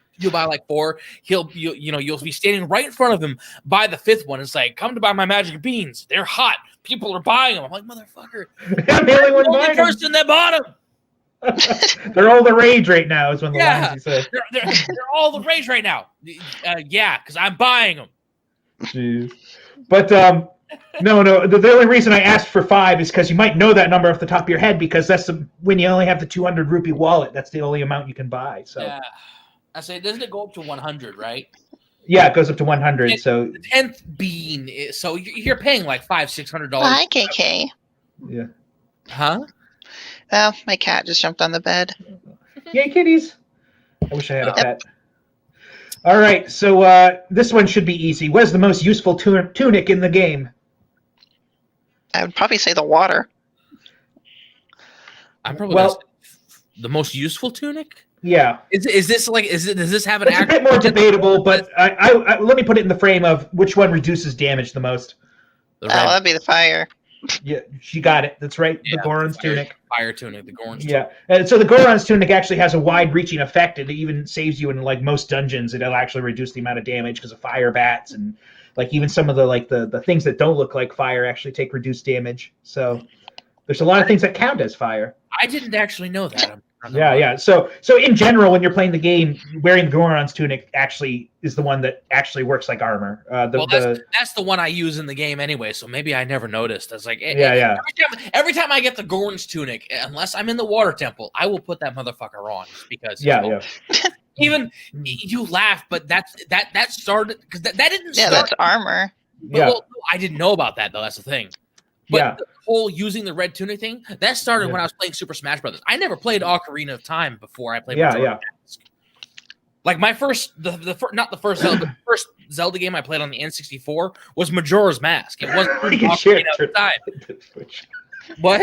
4. You'll be standing right in front of him, buy the 5th one. It's like, come to buy my magic beans. They're hot. People are buying them. I'm like, motherfucker. I'm the only person that bought them. They're all the rage right now. Is one of the lines you said. They're all the rage right now. Yeah, because I'm buying them. Jeez, but no. The only reason I asked for 5 is because you might know that number off the top of your head, because that's when you only have the 200 rupee wallet. That's the only amount you can buy. So yeah. I say, doesn't it go up to 100, right? Yeah, it goes up to 100. So the 10th bean. So you're paying like $500-$600. Hi, KK. Yeah. Huh? Well, my cat just jumped on the bed. Yay, kitties! I wish I had a pet. All right, so this one should be easy. What is the most useful tunic in the game? I would probably say the water. I'm probably the most useful tunic. Yeah. Does this have an? It's a bit more debatable, but I let me put it in the frame of which one reduces damage the most. That'd be the fire. Yeah, she got it. That's right. The Goron's tunic. Fire tunic. The Goron's tunic. Yeah, and so the Goron's tunic actually has a wide-reaching effect. It even saves you in like most dungeons. It'll actually reduce the amount of damage because of fire bats, and like even some of the things that don't look like fire actually take reduced damage. So there's a lot of things that count as fire. I didn't actually know that. Yeah. So in general, when you're playing the game, wearing the Goron's tunic actually is the one that actually works like armor. That's the one I use in the game anyway. So maybe I never noticed. I was like, Every time I get the Goron's tunic, unless I'm in the water temple, I will put that motherfucker on because even you laugh, but that started because that didn't. Yeah, that's armor. Well, I didn't know about that though. That's the thing. But the whole using the red tunic thing, that started when I was playing Super Smash Brothers. I never played Ocarina of Time before I played Majora's Mask. Like my first, not the first Zelda, but the first Zelda game I played on the N64 was Majora's Mask. It wasn't Ocarina of Time. What?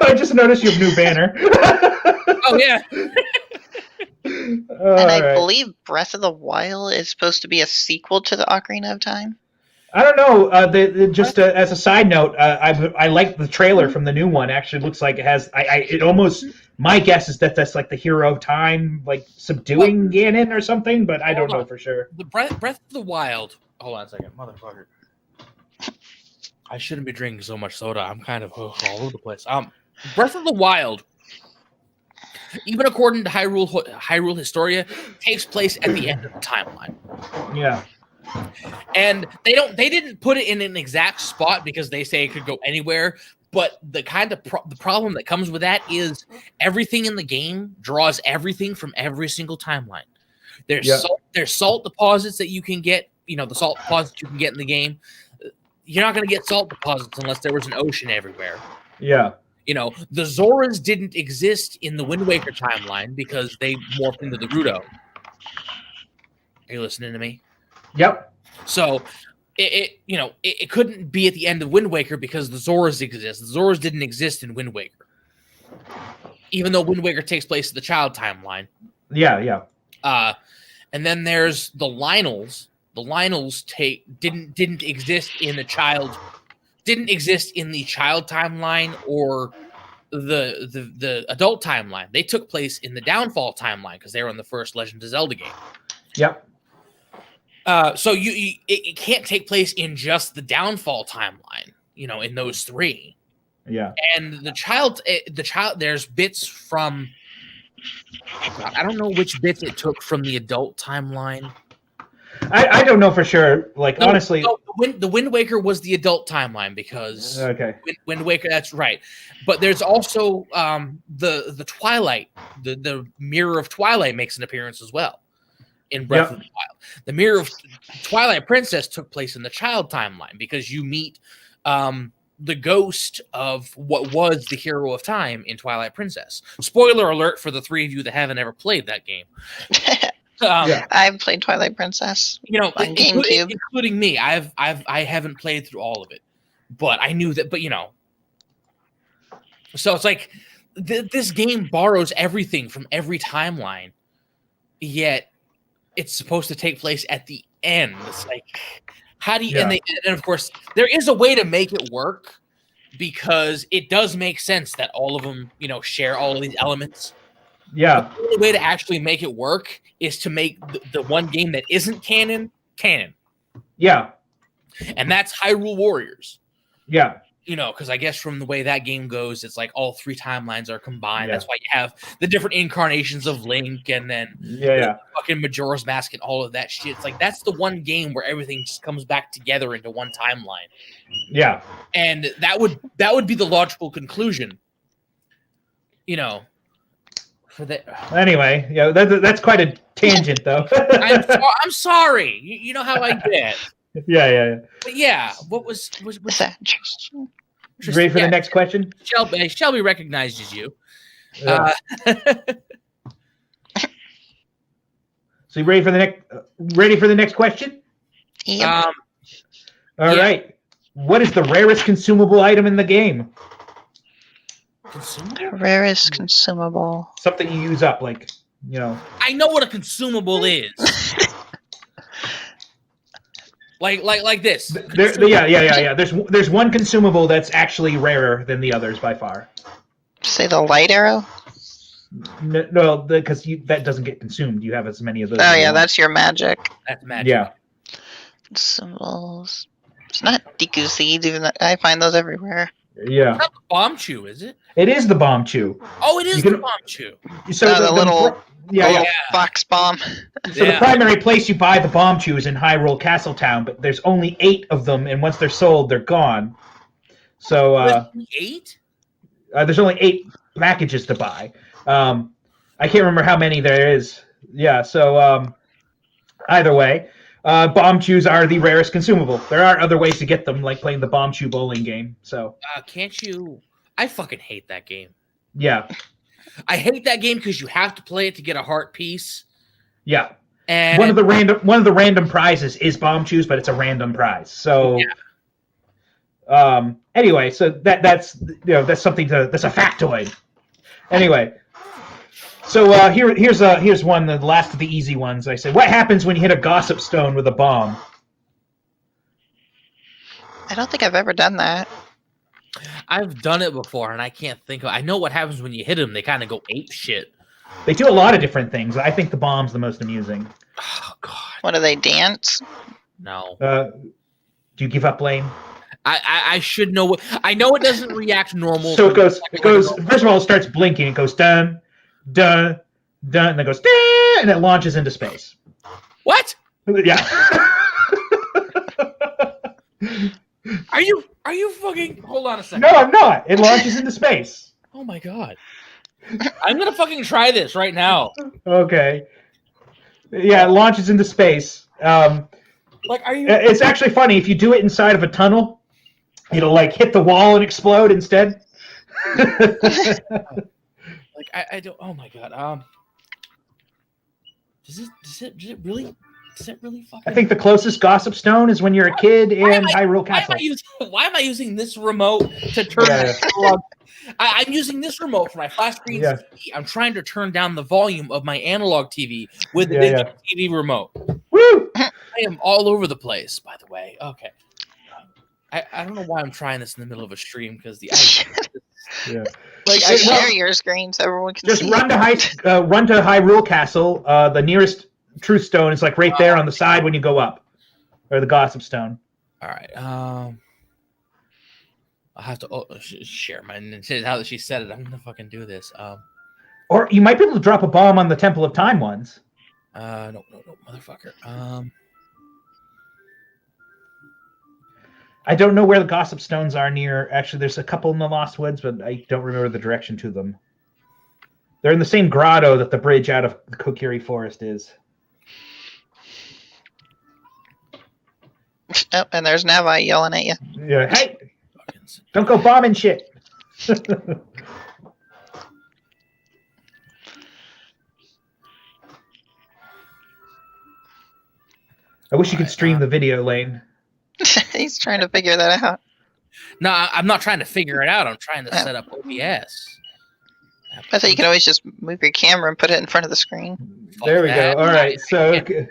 I just noticed you have a new banner. Oh, yeah. And I believe Breath of the Wild is supposed to be a sequel to the Ocarina of Time. I don't know. Just as a side note, I like the trailer from the new one. Actually, looks like it has. It almost. My guess is that that's like the hero of time, like subduing Ganon or something. But I don't know for sure. The Breath of the Wild. Hold on a second, motherfucker. I shouldn't be drinking so much soda. I'm kind of all over the place. Breath of the Wild, even according to Hyrule Historia, takes place at the end of the timeline. Yeah. And they didn't put it in an exact spot because they say it could go anywhere, But the kind of the problem that comes with that is everything in the game draws everything from every single timeline. There's salt deposits that you can get. The salt deposits you can get in the game. You're not going to get salt deposits unless there was an ocean everywhere. Yeah. The Zoras didn't exist in the Wind Waker timeline because they morphed into the Rudo. Are you listening to me? Yep. So it couldn't be at the end of Wind Waker because the Zoras exist. The Zoras didn't exist in Wind Waker, even though Wind Waker takes place in the child timeline. Yeah. And then there's the Lionels. The Lionels didn't exist in the child timeline or the adult timeline. They took place in the Downfall timeline because they were in the first Legend of Zelda game. Yep. So it can't take place in just the Downfall timeline, in those three. Yeah. And the child, there's bits from. Oh God, I don't know which bits it took from the adult timeline. I don't know for sure. Honestly, the Wind Waker was the adult timeline because Wind Waker. That's right. But there's also the Twilight, the Mirror of Twilight makes an appearance as well in Breath of the Wild. The Mirror of Twilight Princess took place in the child timeline because you meet the ghost of what was the hero of time in Twilight Princess. Spoiler alert for the three of you that haven't ever played that game. I've played Twilight Princess, on GameCube, including me. I haven't played through all of it, but I knew that. But so it's like this game borrows everything from every timeline, yet it's supposed to take place at the end. It's like, how do you? And of course, there is a way to make it work because it does make sense that all of them, share all of these elements. Yeah. The only way to actually make it work is to make the one game that isn't canon. Yeah. And that's Hyrule Warriors. Yeah. Because I guess from the way that game goes, it's like all three timelines are combined. Yeah. That's why you have the different incarnations of Link and then fucking Majora's Mask and all of that shit. It's like that's the one game where everything just comes back together into one timeline. Yeah. And that would be the logical conclusion. For that. Anyway, that's quite a tangent, though. I'm sorry. You know how I get. Yeah. But what was that? You ready for the next question? Shelby recognizes you. Yeah. So you ready for the next question? Yeah. All right. What is the rarest consumable item in the game? Rarest consumable. Something you use up, I know what a consumable is. like this. Yeah. There's one consumable that's actually rarer than the others by far. Say the light arrow. No, because that doesn't get consumed. You have as many of those. Oh yeah, that's your magic. That's magic. Yeah. Symbols. It's not Deku seeds, even though I find those everywhere. Yeah. It's not the bomb chew, is it? It is the bomb chew. Oh, it is the bomb chew. So the little box bomb. So the primary place you buy the bomb chew is in Hyrule Castletown, but there's only 8 of them, and once they're sold, they're gone. So 8? There's only 8 packages to buy. I can't remember how many there is. Yeah. So either way. Bomb chews are the rarest consumable. There are other ways to get them, like playing the bomb chew bowling game. So can't you? I fucking hate that game. Yeah, I hate that game because you have to play it to get a heart piece. Yeah, and one of the random prizes is bomb chews, but it's a random prize. So anyway, so that's something that's a factoid. Anyway. So here's one, the last of the easy ones. I say, what happens when you hit a gossip stone with a bomb? I don't think I've ever done that. I've done it before, and I can't think of. I know what happens when you hit them. They kind of go ape shit. They do a lot of different things. I think the bomb's the most amusing. Oh God! What do they dance? No. Do you give up, Lane? I should know. I know it doesn't react normal. So it goes. First of all, it starts blinking. It goes dun. Dun, dun, and then goes, dun, and it launches into space. What? Yeah. Are you fucking? Hold on a second. No, I'm not. It launches into space. Oh my god. I'm gonna fucking try this right now. Okay. Yeah, it launches into space. Like, are you? It's actually funny if you do it inside of a tunnel. It'll like hit the wall and explode instead. Like I don't. Oh my god. Does it really fucking? I think the closest gossip stone is when you're a kid in Hyrule Castle. Why am I using this remote to turn? I'm using this remote for my flat screen TV. I'm trying to turn down the volume of my analog TV with the digital TV remote. Woo! I am all over the place, by the way. Okay. I don't know why I'm trying this in the middle of a stream because like share your screen so everyone can just see. Run to Hyrule Castle. The nearest truth stone is like right there on the side when you go up, or the gossip stone. All right. I'll have to share my. Now that she said it, I'm gonna fucking do this. Or you might be able to drop a bomb on the Temple of Time ones. No, motherfucker. I don't know where the gossip stones are near. Actually, there's a couple in the Lost Woods, but I don't remember the direction to them. They're in the same grotto that the bridge out of the Kokiri Forest is. Oh, and there's Navi yelling at you. Yeah, hey! Don't go bombing shit! I wish you could stream the video, Lane. He's trying to figure that out. No, I'm not trying to figure it out. I'm trying to set up OBS. I thought you could always just move your camera and put it in front of the screen. There we go. All right, so good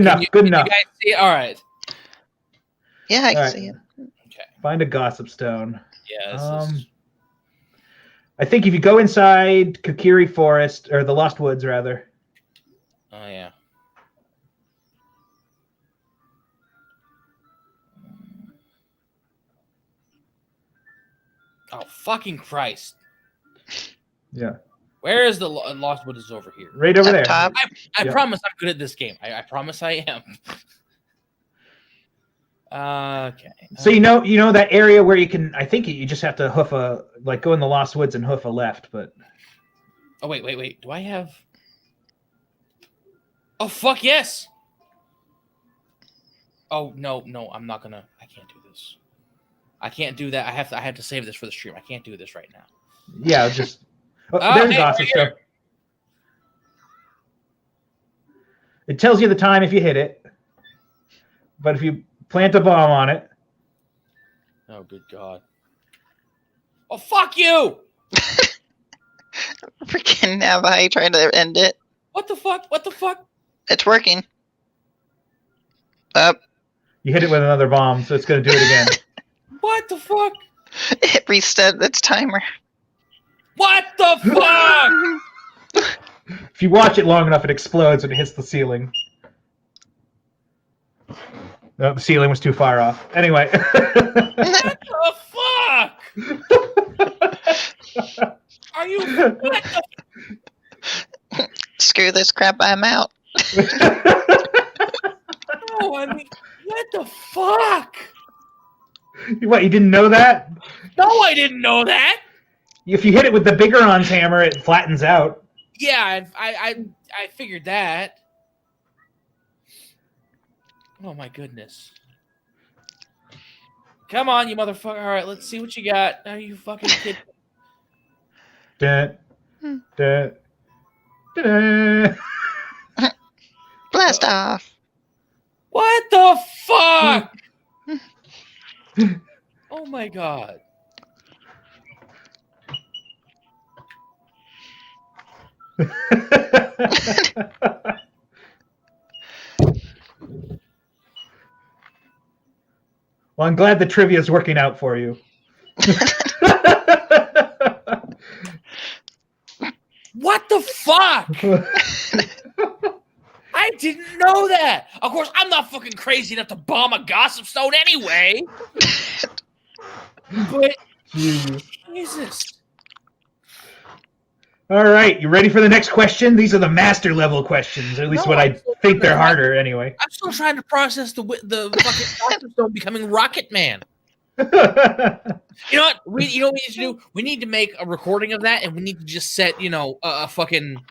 enough. Good enough. You guys see it? All right. Yeah, I can see it. Okay. Find a gossip stone. Yeah. I think if you go inside Kokiri Forest, or the Lost Woods, rather. Oh yeah. Oh fucking Christ! Yeah. Where is the Lost Woods? Is over here. Right over there. Top. I promise I'm good at this game. I promise I am. Okay. So you know that area where you can. I think you just have to hoof go in the Lost Woods and hoof a left, but. Oh wait. Do I have? Oh fuck yes! Oh no, I'm not gonna. I can't do this. I can't do that. I have to save this for the stream. I can't do this right now. Yeah, just. There's gossip stuff. It tells you the time if you hit it, but if you plant a bomb on it. Oh good God! Oh fuck you! Freaking Navi trying to end it. What the fuck? What the fuck? It's working. Up. You hit it with another bomb, so it's going to do it again. What the fuck? It reset its timer. What the fuck? If you watch it long enough, it explodes and it hits the ceiling. No, the ceiling was too far off. Anyway. What the fuck? Are you? What the? Screw this crap, I'm out. No, I mean, what the fuck? What, you didn't know that? No, I didn't know that. If you hit it with the Biggeron's hammer, it flattens out. Yeah, I figured that. Oh my goodness. Come on, you motherfucker. All right, let's see what you got. Are you fucking kidding? Blast off. What the fuck? Oh my God. Well, I'm glad the trivia is working out for you. What the fuck? I didn't know that. Of course, I'm not fucking crazy enough to bomb a gossip stone anyway. But Jesus. All right, you ready for the next question? These are the master level questions, or at least what I think they're harder anyway. I'm still trying to process the fucking Doctor Stone becoming Rocket Man. You know what? We need to do? We need to make a recording of that, and we need to just set, a fucking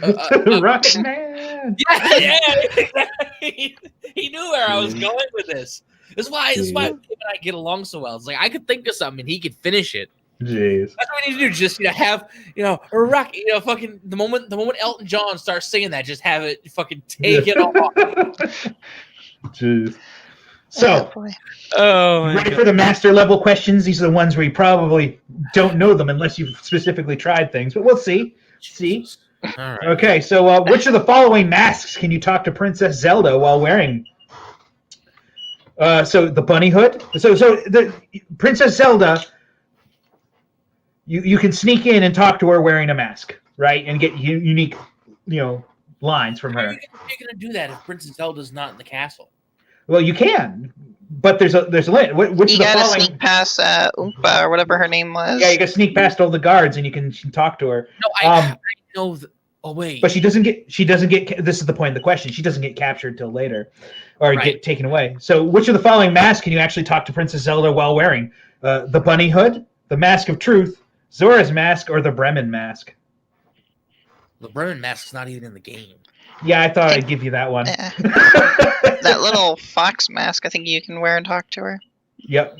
Rocket Man. Yeah, exactly. He knew where I was going with this. That's why him and I get along so well. It's like I could think of something and he could finish it. Jeez. That's what we need to do. Just have a rock. Fucking the moment Elton John starts singing that, just have it fucking take it off. Jeez. So, ready God. for the master level questions? These are the ones where you probably don't know them unless you've specifically tried things, but we'll see. See. All right. Okay. So, which of the following masks can you talk to Princess Zelda while wearing? So the bunny hood. So the Princess Zelda. You can sneak in and talk to her wearing a mask, right, and get unique, lines from her. How are you going to do that if Princess Zelda's not in the castle? Well, you can, but there's a limit. Which you gotta sneak past Oompa or whatever her name was. Yeah, you gotta sneak past all the guards and you can talk to her. No, I know. Oh wait. But she doesn't get. This is the point of the question. She doesn't get captured till later, or get taken away. So, which of the following masks can you actually talk to Princess Zelda while wearing? The bunny hood, the mask of truth, Zora's mask, or the Bremen mask? The Bremen mask's not even in the game. Yeah, I thought I'd give you that one. That little fox mask, I think you can wear and talk to her. Yep.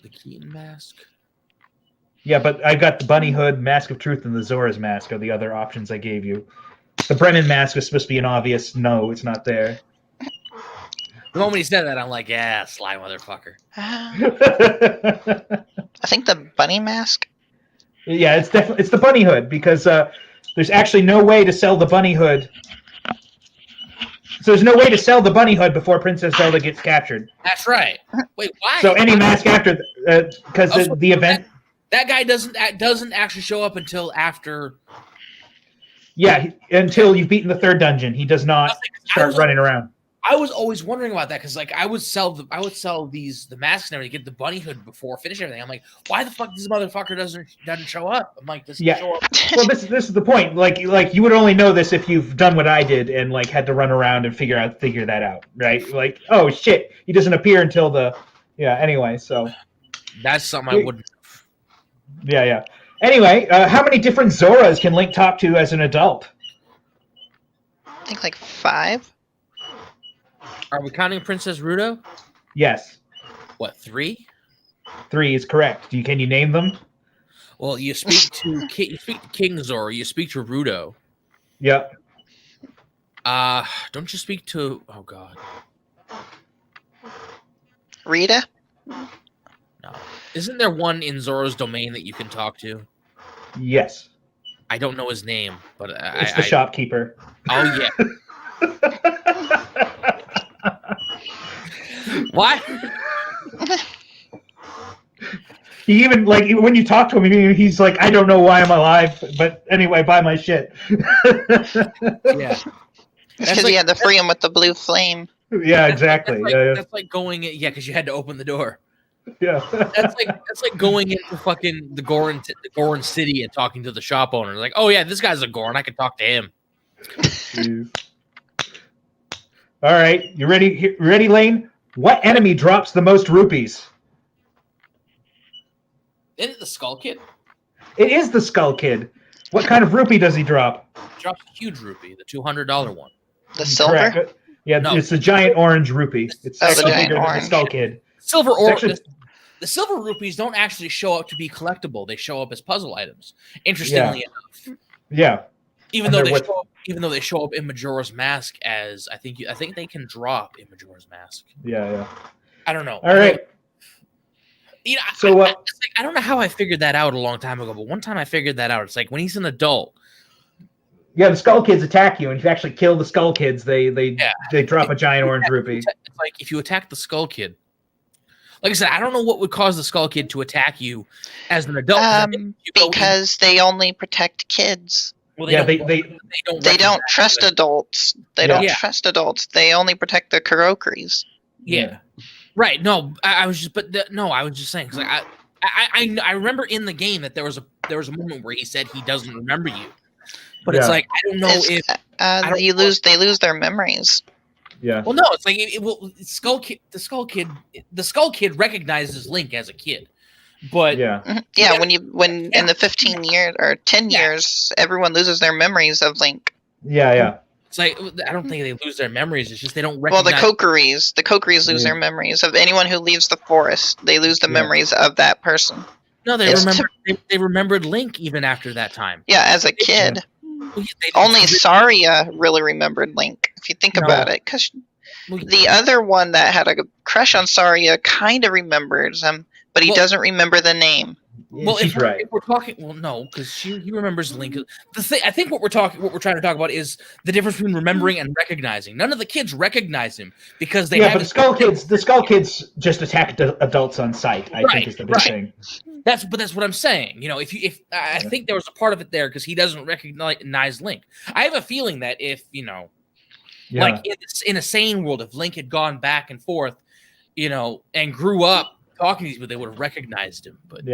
The Keaton mask. Yeah, but I got the bunny hood, mask of truth, and the Zora's mask are the other options I gave you. The Bremen mask was supposed to be an obvious no, it's not there. The moment he said that, I'm like, yeah, sly motherfucker. I think the bunny mask. Yeah, it's the bunny hood because there's actually no way to sell the bunny hood. So there's no way to sell the bunny hood before Princess Zelda gets captured. That's right. Wait, why? So any mask after, because the event. That guy doesn't actually show up until after. Yeah, until you've beaten the third dungeon, he does not start running around. I was always wondering about that because, like, I would sell the masks and everything, get the bunny hood before finishing everything. I'm like, why the fuck this motherfucker doesn't show up? I'm like, does he show up? Well, this is the point. Like you would only know this if you've done what I did and like had to run around and figure that out, right? Like, oh shit, he doesn't appear until Anyway, so that's something I wouldn't. Yeah. Anyway, how many different Zoras can Link talk to as an adult? I think like 5. Are we counting Princess Ruto? Yes. What, 3? 3 is correct. Can you name them? Well, you speak to King Zora. You speak to Ruto. Yep. Don't you speak to? Oh God. Rita? No. Isn't there one in Zora's domain that you can talk to? Yes. I don't know his name, but it's the shopkeeper. Oh yeah. What? He even when you talk to him, he's like, I don't know why I'm alive, but anyway, buy my shit. Yeah. It's because you had to free him with the blue flame. Yeah, exactly. That's like going in, because you had to open the door. Yeah. That's like going into fucking the Goron City and talking to the shop owner. Like, oh yeah, this guy's a Goron. I can talk to him. Jeez. All right, you ready? Ready, Lane? What enemy drops the most rupees? Isn't it the Skull Kid? It is the Skull Kid. What kind of rupee does he drop? He drops a huge rupee, the $200 one. The silver? Correct. Yeah, No. It's the giant orange rupee. It's the actually giant bigger than the orange. Skull Kid. The silver rupees don't actually show up to be collectible. They show up as puzzle items. Interestingly enough. Yeah. Even though they show up in Majora's Mask as I think they can drop in Majora's Mask. Yeah. I don't know. All right. So I don't know how I figured that out a long time ago, but one time I figured that out. It's like when he's an adult. Yeah, the Skull Kids attack you, and if you actually kill the Skull Kids, they drop a giant orange rupee. It's like if you attack the Skull Kid. Like I said, I don't know what would cause the Skull Kid to attack you as an adult. Because they only protect kids. Well, they don't trust adults. They don't trust adults. They only protect the Kurokris. Yeah. Right. No, I was just saying. Like I remember in the game that there was there was a moment where he said he doesn't remember you, but it's like I don't know if they lose their memories. Yeah. Well, no, it's like the Skull Kid recognizes Link as a kid, but when in the 15 years or 10 years, everyone loses their memories of Link. Yeah. It's like I don't think they lose their memories. It's just they don't recognize. Well, the Kokeries lose their memories of anyone who leaves the forest. They lose the memories of that person. No, they remembered Link even after that time. Yeah, as a kid. Only Saria really remembered Link, if you think about it, because the other one that had a crush on Saria kind of remembers him, but he doesn't remember the name. Well, if we're talking, no, because he remembers Link. I think what we're trying to talk about is the difference between remembering and recognizing. None of the kids recognize him because they but the Skull Kids just attack adults on sight. I think is the big thing. That's what I'm saying. You know, if I think there was a part of it there because he doesn't recognize Link. I have a feeling that if like in a sane world, if Link had gone back and forth, and grew up talking to these people, they would have recognized him. But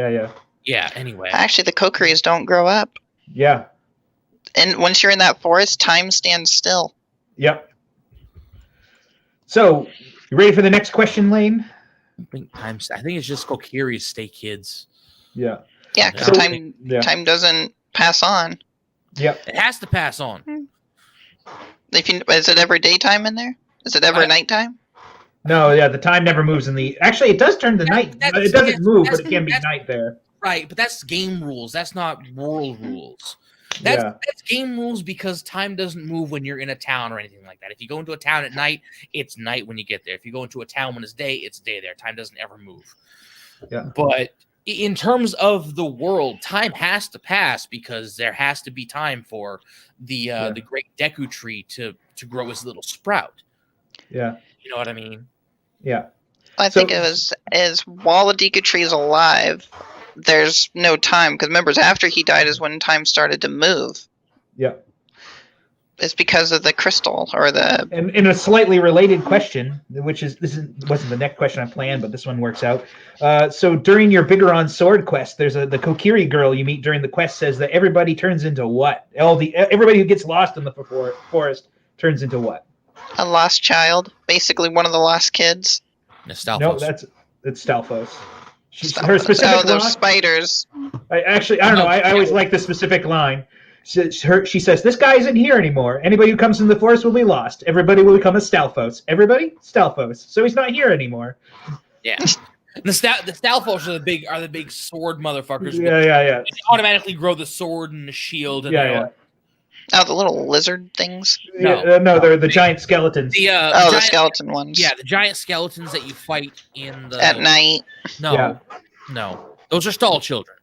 yeah. Anyway, actually, the Kokeries don't grow up. Yeah. And once you're in that forest, time stands still. Yep. So, you ready for the next question, Lane? I think it's just Kokeries stay kids. Yeah. Yeah, because time doesn't pass on. Yep. It has to pass on. Is it ever daytime in there? Is it ever nighttime? No, the time never moves in the. Actually, it does turn to night. It doesn't move, but it can be night there. Right, but that's game rules. That's not world rules. That's game rules because time doesn't move when you're in a town or anything like that. If you go into a town at night, it's night when you get there. If you go into a town when it's day there. Time doesn't ever move. Yeah. But in terms of the world, time has to pass because there has to be time for the great Deku tree to grow his little sprout. Yeah. You know what I mean? Yeah. I think while the Deku tree is alive, there's no time because remember, after he died is when time started to move. Yeah. It's because of the crystal or the. And in a slightly related question, which wasn't the next question I planned, but this one works out. So during your Bigoron sword quest, there's the Kokiri girl you meet during the quest says that everybody turns into what? Everybody who gets lost in the forest turns into what? A lost child, basically one of the lost kids. Stalfos. No, it's Stalfos. Her specific those spiders. I don't know. I always like the specific line. She says, "This guy isn't here anymore. Anybody who comes in the forest will be lost. Everybody will become a Stalfos. Everybody, Stalfos. So he's not here anymore." Yeah. The Stalfos are the big sword motherfuckers. Yeah. They automatically grow the sword and the shield. And Oh, the little lizard things? No, they're the giant skeletons. The skeleton ones. Yeah, the giant skeletons that you fight at night. No, those are stall children.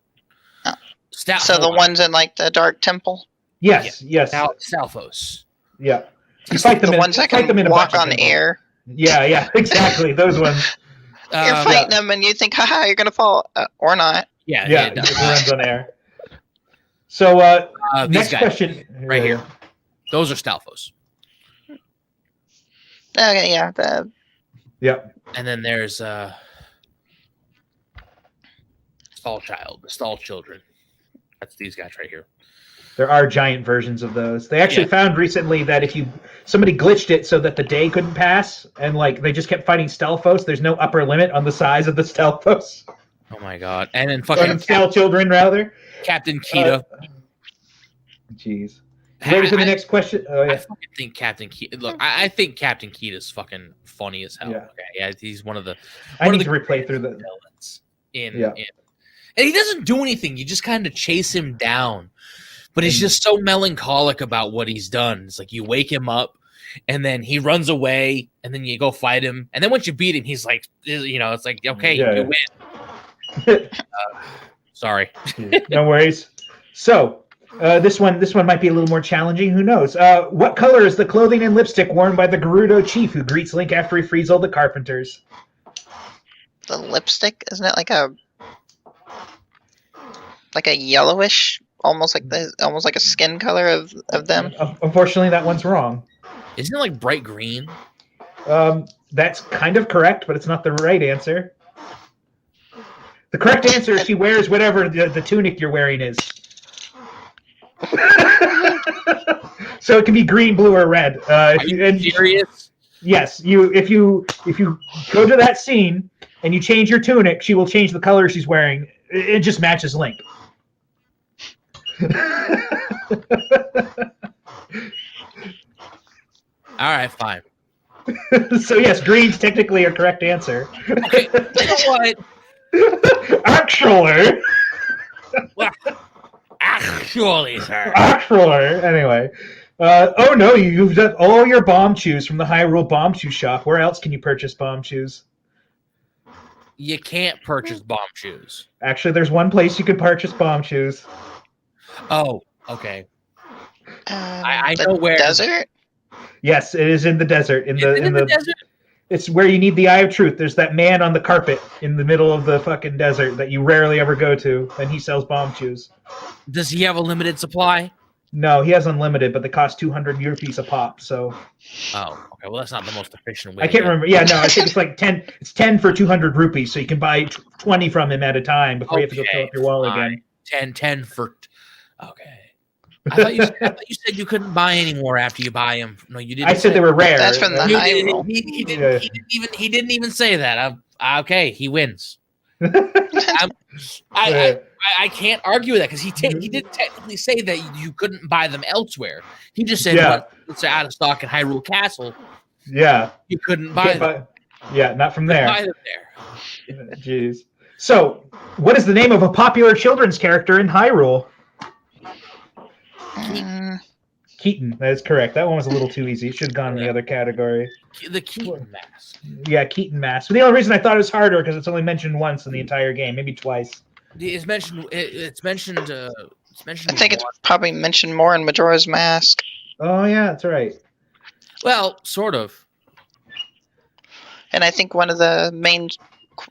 Oh. So the ones in like the dark temple? Yes. Stalfos. Yeah. You fight them the ones that can walk on air. Yeah, exactly. Those ones. You're fighting them and you think, haha, you're going to fall. Or not. Yeah, it runs on air. So, next question. Right here. Those are Stalfos. Okay, yeah. Yep. And then there's Stall Children. That's these guys right here. There are giant versions of those. They actually found recently that if somebody glitched it so that the day couldn't pass, and they just kept fighting Stalfos, there's no upper limit on the size of the Stalfos. Oh my god! And then fucking Stall Children, rather. Captain Kita. Jeez. Ready for the next question? Oh, yeah. I fucking think Captain Kita. Look, I think Captain Kita's fucking funny as hell. Yeah. Okay, yeah, he's one of the. I need to replay through the villains and he doesn't do anything. You just kind of chase him down, but he's just so melancholic about what he's done. It's like you wake him up, and then he runs away, and then you go fight him, and then once you beat him, he's like, it's like okay, you win. Sorry. No worries. So. This one might be a little more challenging. Who knows? What color is the clothing and lipstick worn by the Gerudo chief who greets Link after he frees all the carpenters? The lipstick, isn't it like a yellowish, almost like a skin color of them? Unfortunately, that one's wrong. Isn't it like bright green? That's kind of correct, but it's not the right answer. The correct answer is she wears whatever the tunic you're wearing is. So it can be green, blue, or red. Are you serious? Yes. If you go to that scene and you change your tunic, she will change the color she's wearing. It just matches Link. All right, fine. So yes, green's technically a correct answer. Okay, you know what? Actually. Well, actually, sir. Actually, anyway. Oh no, you've got all your bomb shoes from the Hyrule Bomb Shoe Shop. Where else can you purchase bomb shoes? You can't purchase bomb shoes. Actually, there's one place you can purchase bomb shoes. Oh, okay. I know where. Desert? Yes, it is in the desert. In the desert? It's where you need the Eye of Truth. There's that man on the carpet in the middle of the fucking desert that you rarely ever go to, and he sells bomb shoes. Does he have a limited supply? No, he has unlimited, but they cost 200 rupees a pop. So. Oh, okay. Well, that's not the most efficient way. I can't remember. Yeah, no, I think it's like 10. It's 10 for 200 rupees, so you can buy 20 from him at a time before you have to go fill up your wall again. 10 for. Okay. I thought you said you couldn't buy any more after you buy them. No, you didn't. I said they were rare. That's from the Hyrule. He didn't even say that. Okay, he wins. I can't argue with that because he didn't technically say that you couldn't buy them elsewhere. He just said it's out of stock at Hyrule Castle. Yeah, you couldn't buy them. Yeah, not from there. Buy them there. Jeez. So, what is the name of a popular children's character in Hyrule? Keaton. That is correct. That one was a little too easy. It should have gone in the other category. The Keaton mask. Yeah, Keaton mask. But the only reason I thought it was harder because it's only mentioned once in the entire game, maybe twice. It's mentioned. It's mentioned. I think it's probably mentioned more in Majora's Mask. Oh yeah, that's right. Well, sort of. And I think one of the main,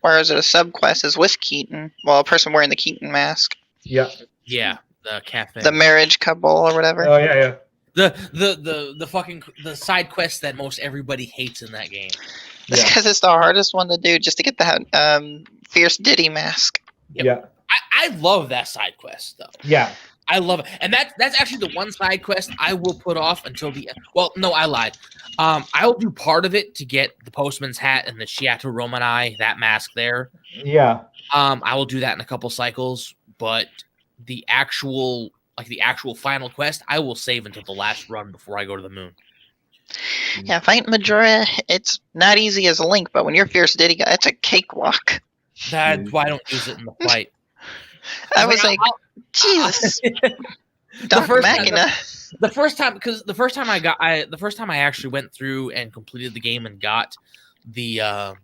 or is it a sub-quest, is with Keaton. Well, a person wearing the Keaton mask. Yeah. Yeah, the cafe. The marriage couple or whatever. Oh yeah. The fucking side quest that most everybody hates in that game. It's because it's the hardest one to do just to get that Fierce Diddy mask. Yep. Yeah. I love that side quest though. Yeah. I love it. And that's actually the one side quest I will put off until the end. Well, no, I lied. I will do part of it to get the postman's hat and the Shiato Romanai, that mask there. Yeah. I will do that in a couple cycles, but the actual final quest, I will save until the last run before I go to the moon. Yeah, fighting Majora, it's not easy as a Link, but when you're Fierce Diddy guy, it's a cakewalk. That's why I don't use it in the fight. I was like, Jesus. The first time I actually went through and completed the game and got the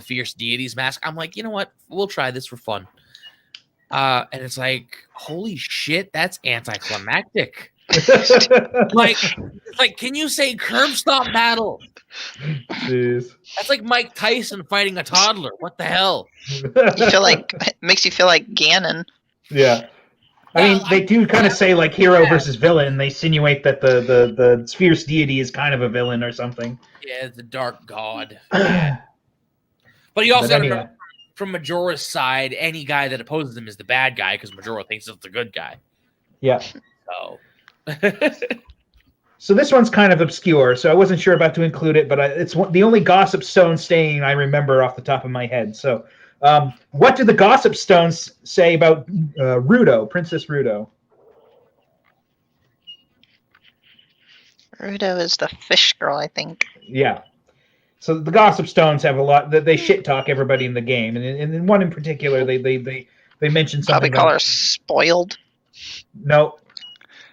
Fierce Deities mask, I'm like, you know what? We'll try this for fun. And it's like, holy shit, that's anticlimactic. like, can you say curb stomp battle? Jeez. That's like Mike Tyson fighting a toddler. What the hell? It makes you feel like Ganon. Yeah. I mean, they do kind of say like hero versus villain. They insinuate that the Fierce Deity is kind of a villain or something. Yeah, the dark god. Yeah. But you also got to remember, from Majora's side, any guy that opposes him is the bad guy because Majora thinks it's the good guy. Yeah. So. So this one's kind of obscure, so I wasn't sure about to include it, but it's the only Gossip Stone saying I remember off the top of my head. So, what do the Gossip Stones say about Rudo, Princess Rudo? Rudo is the fish girl, I think. Yeah. So the Gossip Stones have a lot that they shit talk everybody in the game, and in one in particular, they mention something. Probably call her spoiled. No.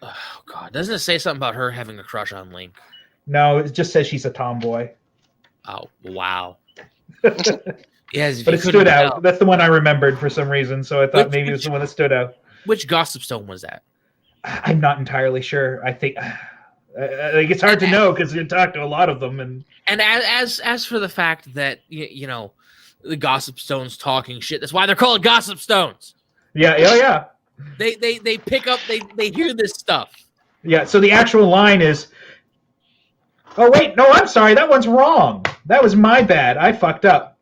Oh God! Doesn't it say something about her having a crush on Link? No, it just says she's a tomboy. Oh wow! Yes, but it stood out. That's the one I remembered for some reason, so I thought maybe it was the one that stood out. Which Gossip Stone was that? I'm not entirely sure. I think it's hard to know because you talk to a lot of them, and as for the fact that you know the Gossip Stones talking shit, that's why they're called Gossip Stones. Yeah. Yeah. They pick up, they hear this stuff. Yeah, so the actual line is, oh, wait, no, I'm sorry, that one's wrong. That was my bad. I fucked up.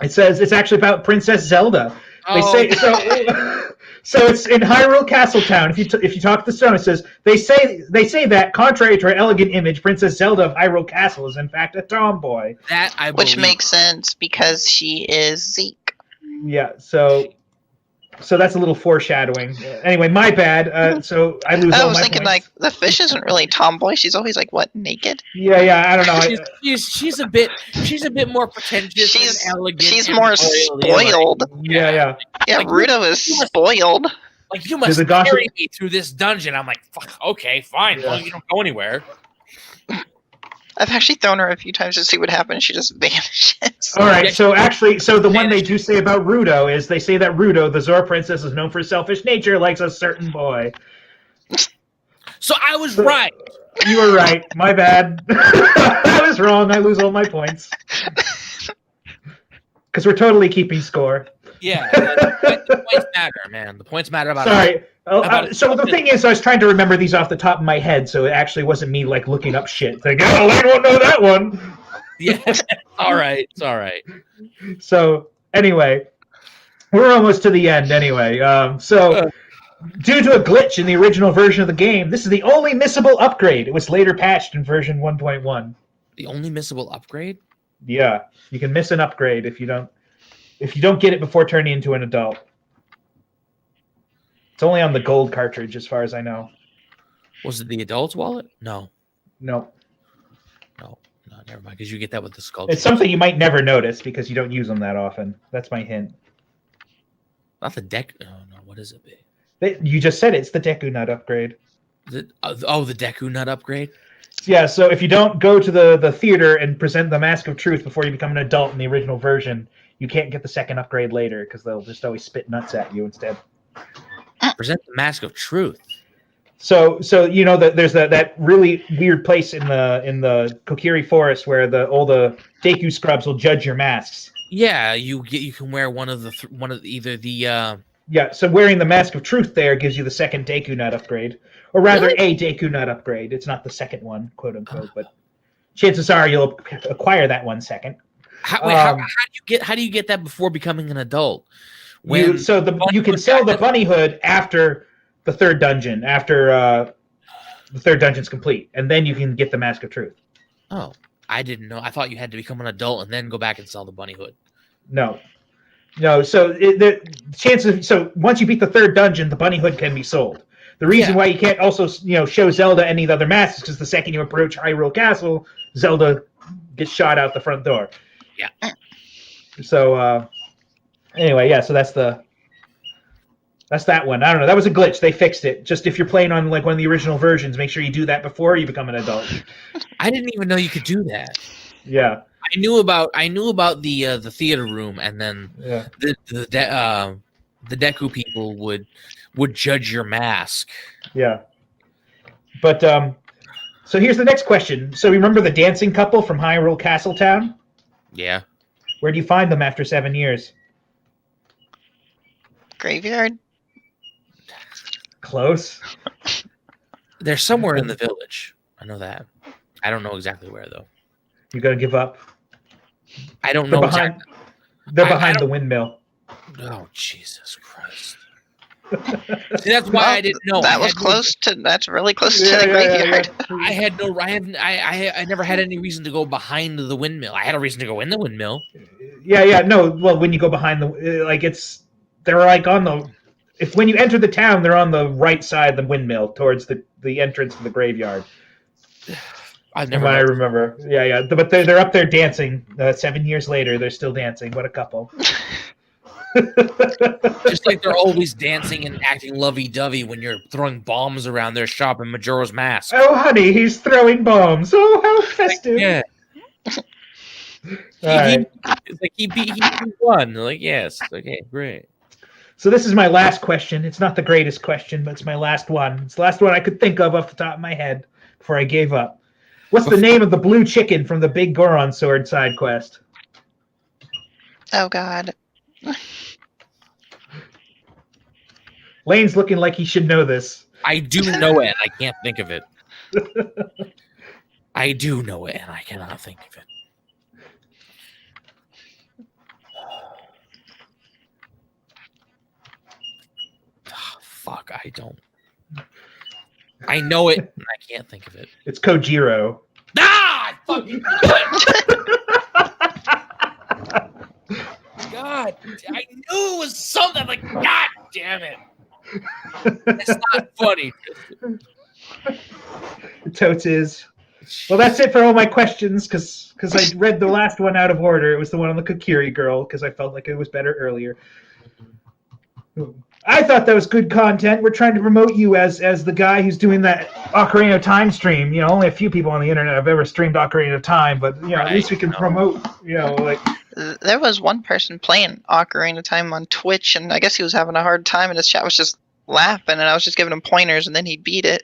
It says it's actually about Princess Zelda. They say so. So it's in Hyrule Castletown. If you talk to the stone, it says they say that contrary to her elegant image, Princess Zelda of Hyrule Castle is in fact a tomboy. Which makes sense because she is Zeke. Yeah. So that's a little foreshadowing. Anyway, my bad. So I lose. I was thinking points. Like the fish isn't really tomboy. She's always like what, naked? Yeah. I don't know. She's a bit more pretentious. She's and elegant. She's more spoiled. Yeah. Yeah, like, Ruto is spoiled. Like you must carry me through this dungeon. I'm like, fuck, okay, fine. As long as you don't go anywhere. I've actually thrown her a few times to see what happens. She just vanishes. All right, so the one they do say about Ruto is they say that Ruto, the Zora princess, is known for selfish nature, likes a certain boy. So I was right. You were right. My bad. I was wrong. I lose all my points. Because we're totally keeping score. Yeah, the points matter, man. The points matter about. Sorry. So the thing is, I was trying to remember these off the top of my head, so it actually wasn't me like looking up shit. Thinking, oh, I won't know that one. Yeah, all right, it's all right. So anyway, we're almost to the end. Anyway, due to a glitch in the original version of the game, this is the only missable upgrade. It was later patched in version 1.1. The only missable upgrade? Yeah, you can miss an upgrade if you don't get it before turning into an adult. It's only on the gold cartridge, as far as I know. Was it the adult's wallet? No. No, never mind, because you get that with the sculpture. It's something you might never notice because you don't use them that often. That's my hint. Not the deck. Oh, no, what is it? You just said it's the Deku Nut upgrade. The Deku Nut upgrade? Yeah, so if you don't go to the theater and present the Mask of Truth before you become an adult in the original version, you can't get the second upgrade later because they'll just always spit nuts at you instead. Present the Mask of Truth. So you know that there's that really weird place in the Kokiri Forest where all the Deku scrubs will judge your masks. Yeah, you can wear one of either the. Yeah, so wearing the Mask of Truth there gives you the second Deku Nut upgrade, or rather a Deku Nut upgrade. It's not the second one, quote unquote, but chances are you'll acquire that one second. How do you get that before becoming an adult? You can sell the bunny hood after the third dungeon, after the third dungeon's complete, and then you can get the Mask of Truth. Oh, I didn't know. I thought you had to become an adult and then go back and sell the bunny hood. No. So once you beat the third dungeon, the bunny hood can be sold. The reason why you can't also show Zelda any of the other masks is because the second you approach Hyrule Castle, Zelda gets shot out the front door. Yeah. So anyway, so that's that one. I don't know. That was a glitch. They fixed it. Just if you're playing on like one of the original versions, make sure you do that before you become an adult. I didn't even know you could do that. Yeah. I knew about the theater room, and then the Deku people would judge your mask. Yeah. But so here's the next question. So remember the dancing couple from Hyrule Castletown? Yeah. Where do you find them after 7 years? Graveyard. Close. They're somewhere in the village. I know that. I don't know exactly where though. You gonna give up? I don't know. They're behind the windmill. Oh Jesus Christ! See, that's why I didn't know. That was close to. That's really close to the graveyard. I never had any reason to go behind the windmill. I had a reason to go in the windmill. Yeah. No. Well, when you go behind they're like on the. When you enter the town, they're on the right side of the windmill towards the entrance to the graveyard. I've never. I remember. Yeah. But they're up there dancing. 7 years later, they're still dancing. What a couple. Just like they're always dancing and acting lovey-dovey when you're throwing bombs around their shop in Majora's Mask. Oh, honey, he's throwing bombs. Oh, how festive. Yeah. It's like he won. Like, yes. Okay, great. So this is my last question. It's not the greatest question, but it's my last one. It's the last one I could think of off the top of my head before I gave up. What's the name of the blue chicken from the Big Goron Sword side quest? Oh, God. Lane's looking like he should know this. I do know it. I can't think of it. I do know it, and I cannot think of it. fuck, I don't. I know it, and I can't think of it. It's Kojiro. Ah, fucking God, I knew it was something. I'm like, God damn it. It's not funny. Totes is. Well, that's it for all my questions, because I read the last one out of order. It was the one on the Kokiri girl, because I felt like it was better earlier. I thought that was good content. We're trying to promote you as the guy who's doing that Ocarina of Time stream. You know, only a few people on the internet have ever streamed Ocarina of Time, but you know, at least we can promote. You know, like there was one person playing Ocarina of Time on Twitch, and I guess he was having a hard time, and his chat was just laughing, and I was just giving him pointers, and then he beat it.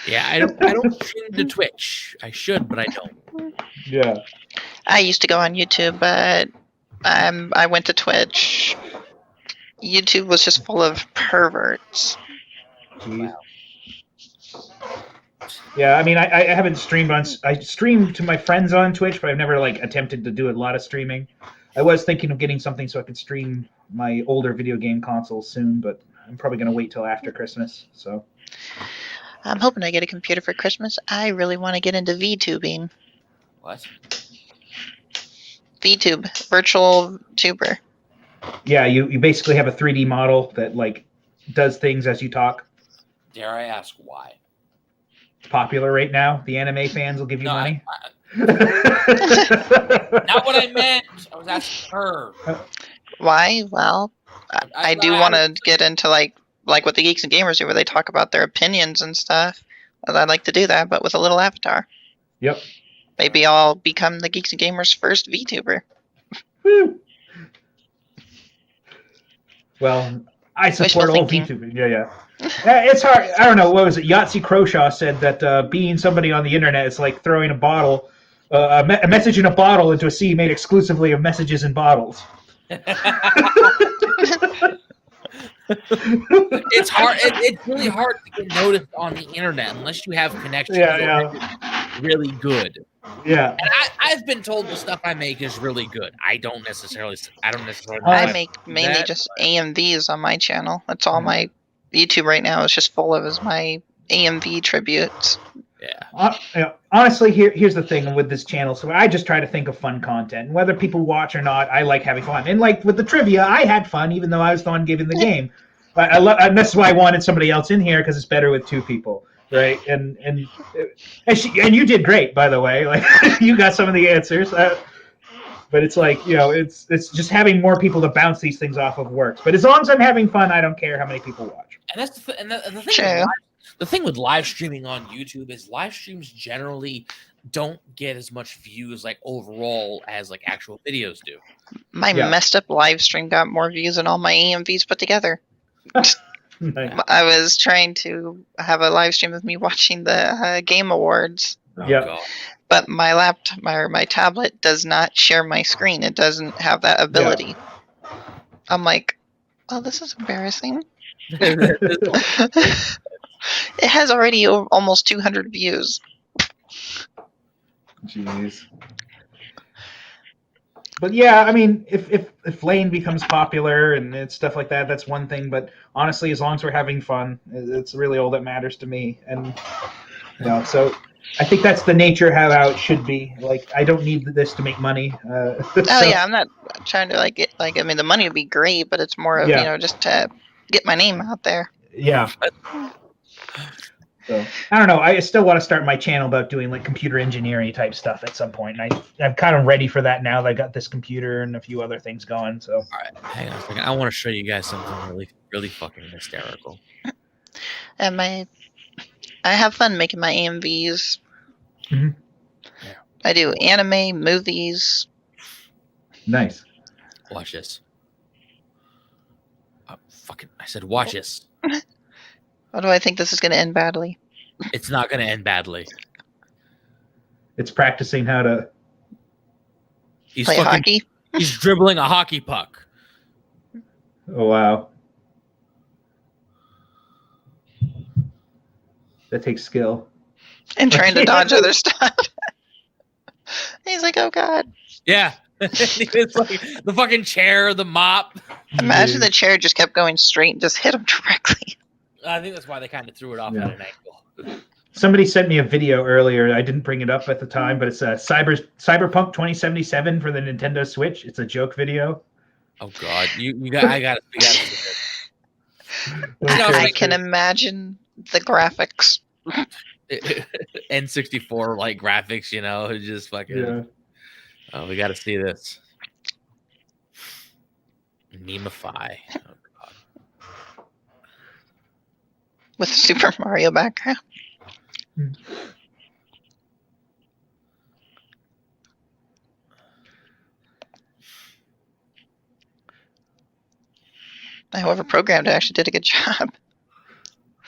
Yeah, I don't stream to Twitch. I should, but I don't. Yeah. I used to go on YouTube, but I went to Twitch. YouTube was just full of perverts. Jeez. Yeah, I mean, I haven't streamed on. I streamed to my friends on Twitch, but I've never like attempted to do a lot of streaming. I was thinking of getting something so I could stream my older video game consoles soon, but I'm probably going to wait till after Christmas. So. I'm hoping I get a computer for Christmas. I really want to get into VTubing. What? VTube, virtual tuber. Yeah, you basically have a 3D model that like does things as you talk. Dare I ask why? It's popular right now. The anime fans will give you money. Not what I meant. I was asking her. Why? Well, I do want to get into like what the Geeks and Gamers do, where they talk about their opinions and stuff. I'd like to do that, but with a little avatar. Yep. Maybe I'll become the Geeks and Gamers' first VTuber. Woo. Well, I support all VTubing. Yeah. It's hard. I don't know. What was it? Yahtzee Croshaw said that being somebody on the internet is like throwing a bottle, a message in a bottle into a sea made exclusively of messages in bottles. It's hard. It's really hard to get noticed on the internet unless you have connections. Really good. Yeah. And I've been told the stuff I make is really good. I don't necessarily. I make mainly just AMVs on my channel. That's all my YouTube right now is just full of is my AMV tributes. Yeah. Honestly, here's the thing with this channel. So I just try to think of fun content, and whether people watch or not, I like having fun. And like with the trivia, I had fun, even though I was the one giving the game. But and that's why I wanted somebody else in here, because it's better with two people, right? And you did great, by the way. Like you got some of the answers. But it's like, you know, it's just having more people to bounce these things off of works. But as long as I'm having fun, I don't care how many people watch. And that's the thing. The thing with live streaming on YouTube is live streams generally don't get as much views like overall as like actual videos do. My messed up live stream got more views than all my AMVs put together. Nice. I was trying to have a live stream of me watching the Game Awards. Yeah. But my laptop or my tablet does not share my screen. It doesn't have that ability. Yeah. I'm like, oh, this is embarrassing. It has already almost 200 views. Jeez. But yeah, I mean, if Lane becomes popular and it's stuff like that, that's one thing. But honestly, as long as we're having fun, it's really all that matters to me. And you know, so I think that's the nature how it should be. Like, I don't need this to make money. Yeah, I'm not trying to I mean, the money would be great, but it's more of you know, just to get my name out there. Yeah. So I don't know. I still want to start my channel about doing like computer engineering type stuff at some point. And I'm kind of ready for that now that I got this computer and a few other things going. So all right, hang on a second. I want to show you guys something really, really fucking hysterical. And I have fun making my AMVs. Mm-hmm. Yeah. I do anime, movies. Nice. Watch this. I said watch this. Why do I think this is going to end badly? It's not going to end badly. It's practicing how to play hockey. He's dribbling a hockey puck. Oh, wow. That takes skill. And trying to dodge other stuff. He's like, oh, God. Yeah. It's like the fucking chair, the mop. Imagine the chair just kept going straight and just hit him directly. I think that's why they kind of threw it off at an angle. Somebody sent me a video earlier. I didn't bring it up at the time, but it's a CyberPunk 2077 for the Nintendo Switch. It's a joke video. Oh God, I got it. I can imagine the graphics. N64 like graphics, you know, just fucking. Yeah. Oh, we got to see this. Memeify. Oh God. With Super Mario background. Whoever programmed it actually did a good job.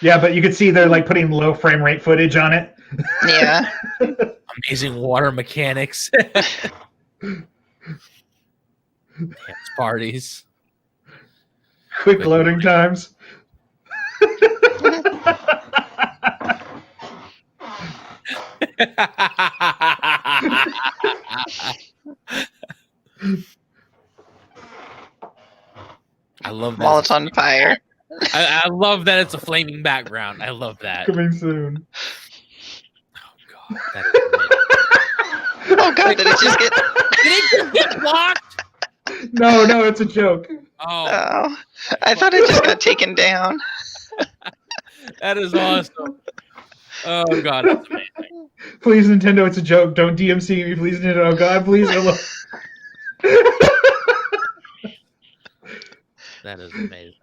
Yeah, but you can see they're like putting low frame rate footage on it. Yeah. Amazing water mechanics. Dance parties. Quick loading times. I love that. While it's on fire. I love that it's a flaming background. I love that. Coming soon. Oh God. That is Oh God, did it just get... Did it just get blocked? No, it's a joke. Oh, I thought it just got taken down. That is awesome. Oh God, that's amazing. Please, Nintendo, it's a joke. Don't DMC me, please, Nintendo. Oh God, please. That is amazing.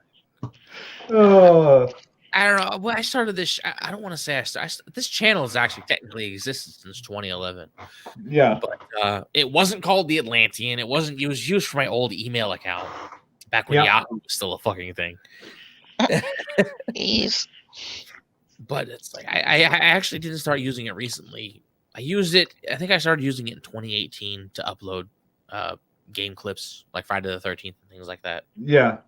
Oh. I don't know. Well, I started this. I don't want to say this channel has actually technically existed since 2011. Yeah. But it wasn't called the Atlantean. It wasn't. It was used for my old email account back when Yahoo was still a fucking thing. Jeez. But it's like I actually didn't start using it recently. I used it. I think I started using it in 2018 to upload game clips like Friday the 13th and things like that. Yeah.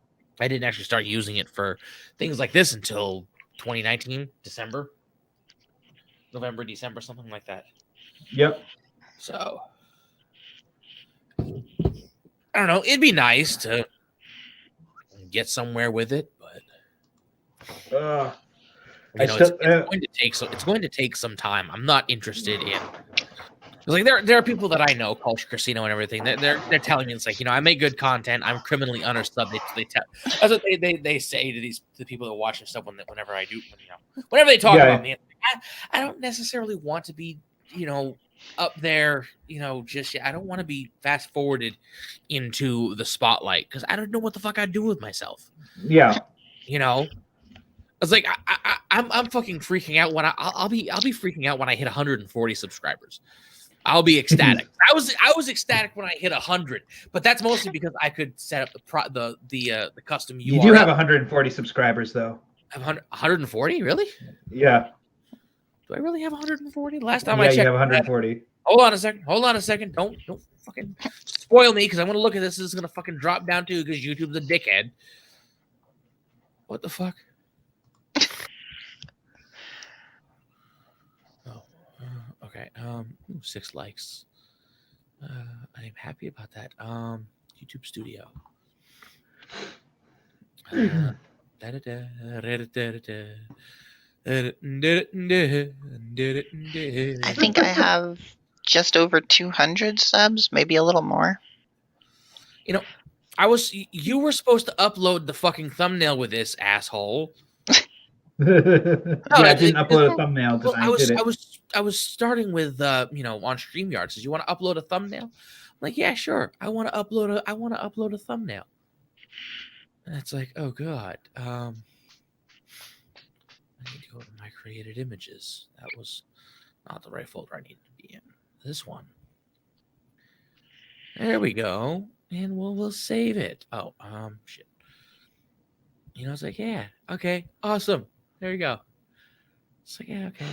I didn't actually start using it for things like this until 2019, November, December, something like that. Yep. So I don't know. It'd be nice to get somewhere with it, but it's going to take some time. I'm not interested in. Like there are people that I know, Culture Casino and everything. They're telling me it's like, you know, I make good content. I'm criminally undersubbed. That's what they say to the people that watch and stuff whenever I do, whenever they talk about me. I don't necessarily want to be, you know, up there, you know, just I don't want to be fast forwarded into the spotlight because I don't know what the fuck I'd do with myself. Yeah, you know. It's like I'm fucking freaking out when I'll be freaking out when I hit 140 subscribers. I'll be ecstatic. I was ecstatic when I hit 100, but that's mostly because I could set up the custom URL. You do have 140 subscribers though. I have 140, really? Yeah. Do I really have 140? Last time I checked, you have 140. Hold on a second. Don't fucking spoil me because I'm gonna look at this. This is gonna fucking drop down too because YouTube's a dickhead. What the fuck? Okay. 6 likes. I am happy about that. YouTube Studio. I think I have just over 200 subs, maybe a little more. You know, you were supposed to upload the fucking thumbnail with this, asshole. I didn't upload a thumbnail because I was starting with you know, on StreamYard. Says, you want to upload a thumbnail? I'm like, yeah, sure. I want to upload a thumbnail. And it's like, oh God. I need to go to my created images. That was not the right folder I needed to be in. This one. There we go. And we'll save it. Oh, shit. You know, it's like, yeah, okay, awesome. There you go. It's like, yeah, okay.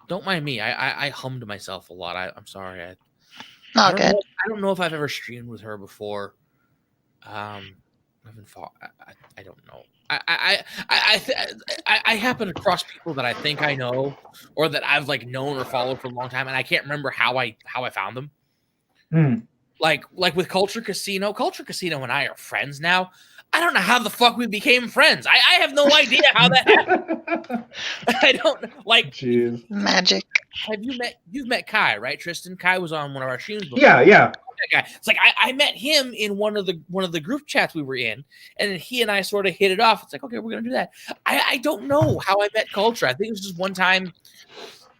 Don't mind me. I hummed myself a lot. I'm sorry. I don't know if I've ever streamed with her before. I don't know. I happen across people that I think I know, or that I've like known or followed for a long time, and I can't remember how I found them. like with Culture Casino and I are friends now. I don't know how the fuck we became friends. I have no idea how that happened. I don't like. Jeez. Magic. You've met Kai, right, Tristan? Kai was on one of our streams before. Yeah. That guy. It's like I met him in one of the group chats we were in, and then he and I sort of hit it off. It's like, okay, we're gonna do that. I don't know how I met Culture. I think it was just one time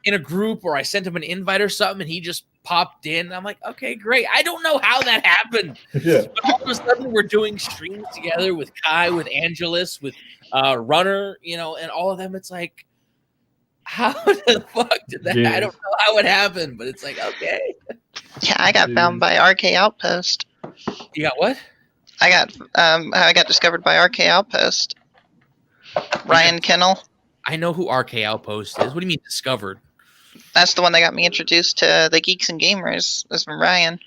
in a group, or I sent him an invite or something, and he just popped in. I'm like, okay, great. I don't know how that happened. Yeah. But all of a sudden, we're doing streams together with Kai, with Angelus, with Runner, and all of them. It's like, how the fuck did that? Jeez. I don't know how it happened, but it's like, okay. Yeah, I got found by RK Outpost. You got what? I got discovered by RK Outpost. Ryan Kennel. I know who RK Outpost is. What do you mean discovered? That's the one that got me introduced to the Geeks and Gamers. That's from Ryan.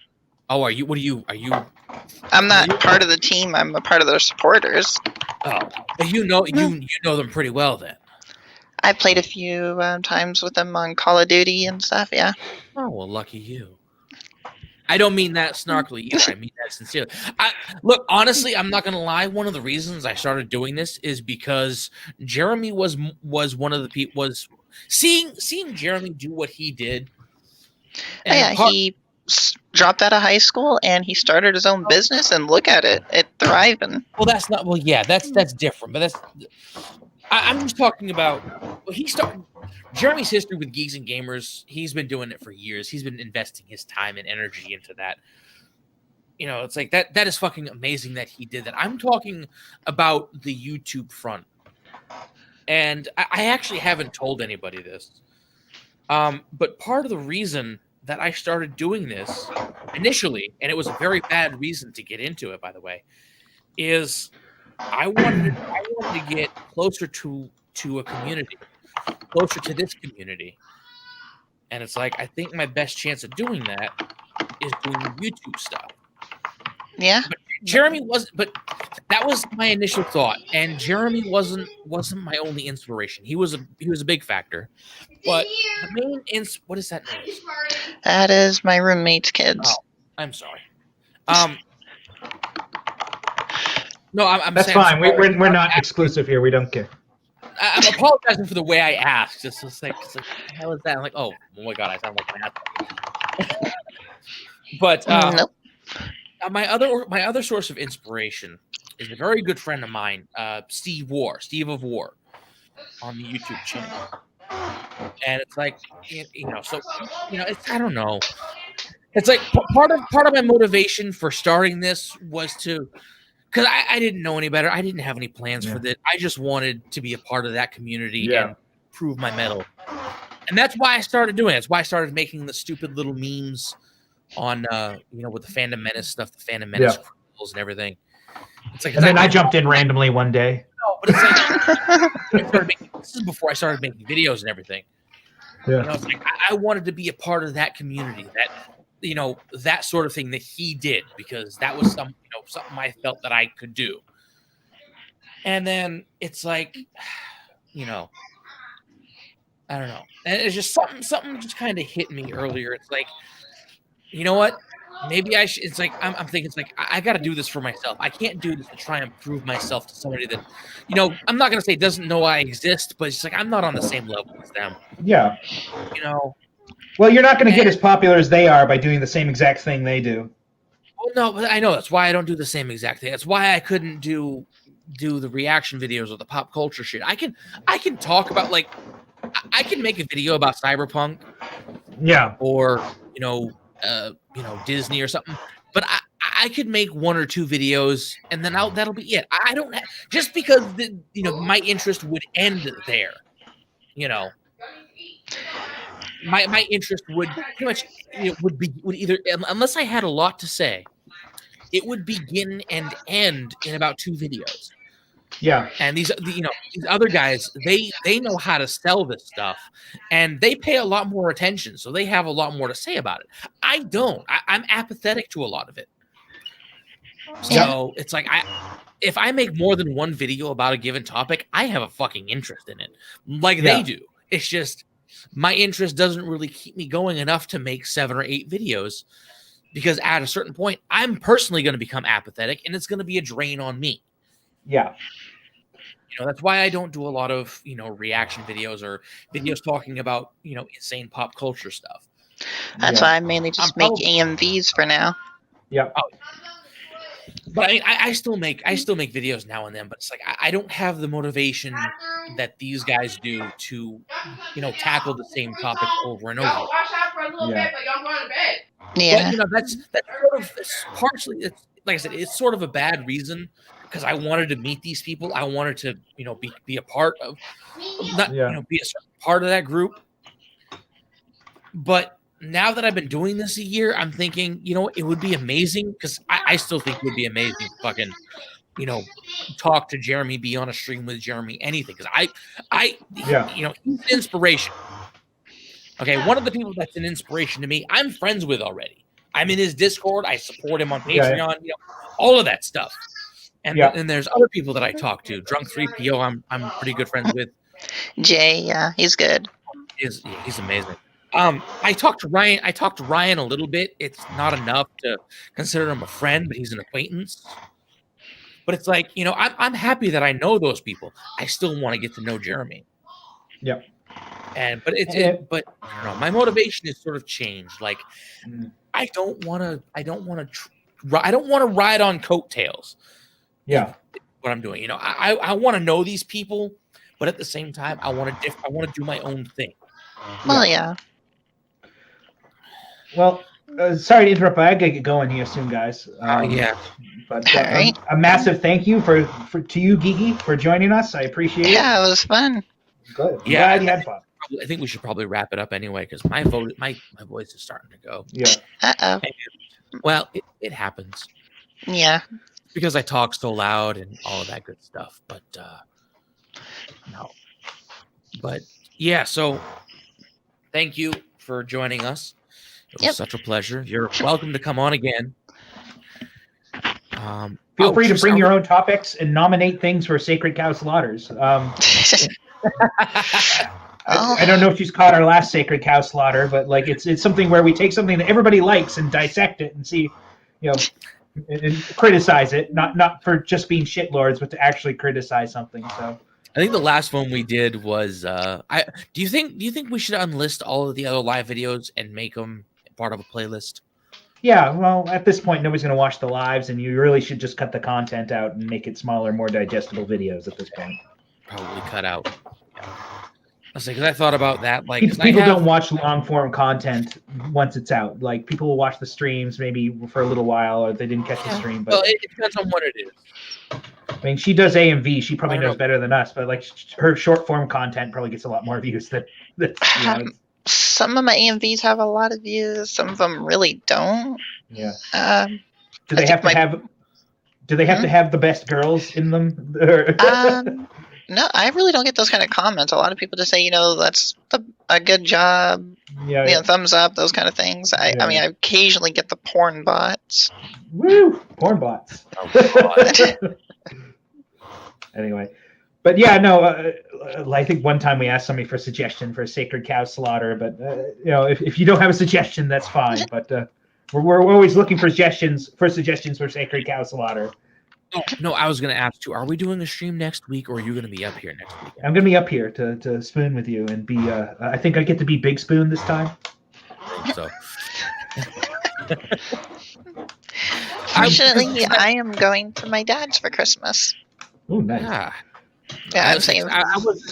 Oh, are you? I'm not part of the team. I'm a part of their supporters. Oh, you know them pretty well then. I played a few times with them on Call of Duty and stuff. Yeah. Oh well, lucky you. I don't mean that snarkily either. I mean that sincerely. Look, honestly, I'm not gonna lie. One of the reasons I started doing this is because Jeremy was one of the people. Was seeing Jeremy do what he did. And he dropped out of high school and he started his own business, and look at it, it's thriving. Well, that's not. Well, yeah, that's different. But I'm just talking about. Well, he started. Jeremy's history with Geeks and Gamers, he's been doing it for years. He's been investing his time and energy into that. It's like that is fucking amazing that he did that. I'm talking about the YouTube front. And I actually haven't told anybody this. But part of the reason that I started doing this initially, and it was a very bad reason to get into it, by the way, is I wanted to get closer to a community. Closer to this community. And it's like, I think my best chance of doing that is doing YouTube stuff. Yeah. But Jeremy but that was my initial thought. And Jeremy wasn't my only inspiration. He was a big factor. But the main what is that noise? That is my roommate's kids. Oh, I'm sorry. No, I'm That's saying, fine. We're not exclusive here. We don't care. I'm apologizing for the way I asked. It's just like, what the hell is that? I'm like, oh my god, I sound like an asshole. But Nope. my other source of inspiration is a very good friend of mine, Steve of War, on the YouTube channel. And it's like, I don't know. It's like part of my motivation for starting this was to. Because I didn't know any better. I didn't have any plans for this. I just wanted to be a part of that community and prove my mettle. And that's why I started doing it. That's why I started making the stupid little memes on, with the Phantom Menace stuff, the Phantom Menace criminals and everything. It's like, and then I jumped in randomly one day. No, but it's like, this is before I started making videos and everything. Yeah. It's like I wanted to be a part of that community, that sort of thing that he did, because that was something I felt that I could do. And then it's like, I don't know. And it's just something just kind of hit me earlier. It's like, you know what? Maybe I should. It's like I'm thinking. It's like I got to do this for myself. I can't do this to try and prove myself to somebody that, I'm not gonna say doesn't know I exist, but it's like I'm not on the same level as them. Yeah. Well, you're not going to get as popular as they are by doing the same exact thing they do. Well, no, but I know that's why I don't do the same exact thing. That's why I couldn't do the reaction videos or the pop culture shit. I can talk about, like, I can make a video about CyberPunk. Yeah. Or Disney or something. But I could make one or two videos and then that'll be it. I don't just because my interest would end there. My interest would pretty much would either, unless I had a lot to say, it would begin and end in about 2 videos. Yeah. And these other guys, they know how to sell this stuff, and they pay a lot more attention, so they have a lot more to say about it. I don't. I'm apathetic to a lot of it. So it's like if I make more than one video about a given topic, I have a fucking interest in it, like they do. It's just my interest doesn't really keep me going enough to make 7 or 8 videos. because at a certain point, I'm personally going to become apathetic, and it's going to be a drain on me. Yeah. That's why I don't do a lot of reaction videos or videos talking about insane pop culture stuff. That's why I mainly just make AMVs for now. Yeah. But I still make videos now and then, but it's like I don't have the motivation that these guys do to tackle the same topics over and over. Yeah. But, that's sort of partially. It's like I said, it's sort of a bad reason because I wanted to meet these people. I wanted to be a part of be a certain part of that group. But now that I've been doing this a year, I'm thinking, it would be amazing because I still think it would be amazing to fucking, talk to Jeremy, be on a stream with Jeremy, anything. Because he's an inspiration. Okay, one of the people that's an inspiration to me, I'm friends with already. I'm in his Discord. I support him on Patreon. All of that stuff. And and there's other people that I talk to. Drunk 3PO, I'm pretty good friends with. Jay, yeah, he's good. He's amazing. I talked to Ryan a little bit. It's not enough to consider him a friend, but he's an acquaintance. But it's like, I'm happy that I know those people. I still want to get to know Jeremy. Yep. But I don't know. My motivation is sort of changed. Like, I don't want to ride on coattails. Yeah. What I'm doing, I want to know these people, but at the same time, I want to do my own thing. Well, yeah. Well, sorry to interrupt, but I gotta get going here soon, guys. But right. A massive thank you to you, Geeky, for joining us. I appreciate it. Yeah, it was fun. Good. Yeah, glad you had fun. I think we should probably wrap it up anyway because my voice is starting to go. Yeah. Uh-oh. Well, it happens. Yeah. Because I talk so loud and all of that good stuff. But no. But yeah, so thank you for joining us. It was such a pleasure. You're welcome to come on again. Feel free to bring your own topics and nominate things for Sacred Cow Slaughters. I don't know if she's caught our last Sacred Cow Slaughter, but like it's something where we take something that everybody likes and dissect it and see, and criticize it, not for just being shitlords, but to actually criticize something. So I think the last one we did was do you think we should unlist all of the other live videos and make them part of a playlist? Yeah, well, at this point, nobody's going to watch the lives, and you really should just cut the content out and make it smaller, more digestible videos at this point. Probably cut out. Because I thought about that. Like, people don't watch long-form content once it's out. Like, people will watch the streams maybe for a little while, or they didn't catch the stream. But well, it depends on what it is. I mean, she does AMV. She probably knows better than us, but like her short-form content probably gets a lot more views than some of my AMVs have a lot of views. Some of them really don't. Yeah. Do they have to have the best girls in them? No, I really don't get those kind of comments. A lot of people just say, that's a good job. Yeah. Thumbs up, those kind of things. I mean, I occasionally get the porn bots. Woo! Porn bots. Anyway. But yeah, no, I think one time we asked somebody for a suggestion for a Sacred Cow Slaughter, but if you don't have a suggestion, that's fine. But we're always looking for suggestions for Sacred Cow Slaughter. No, I was going to ask you, are we doing a stream next week, or are you going to be up here next week? I'm going to be up here to spoon with you and be. I think I get to be Big Spoon this time. So. Fortunately, I am going to my dad's for Christmas. Oh, nice. Yeah, I'm saying,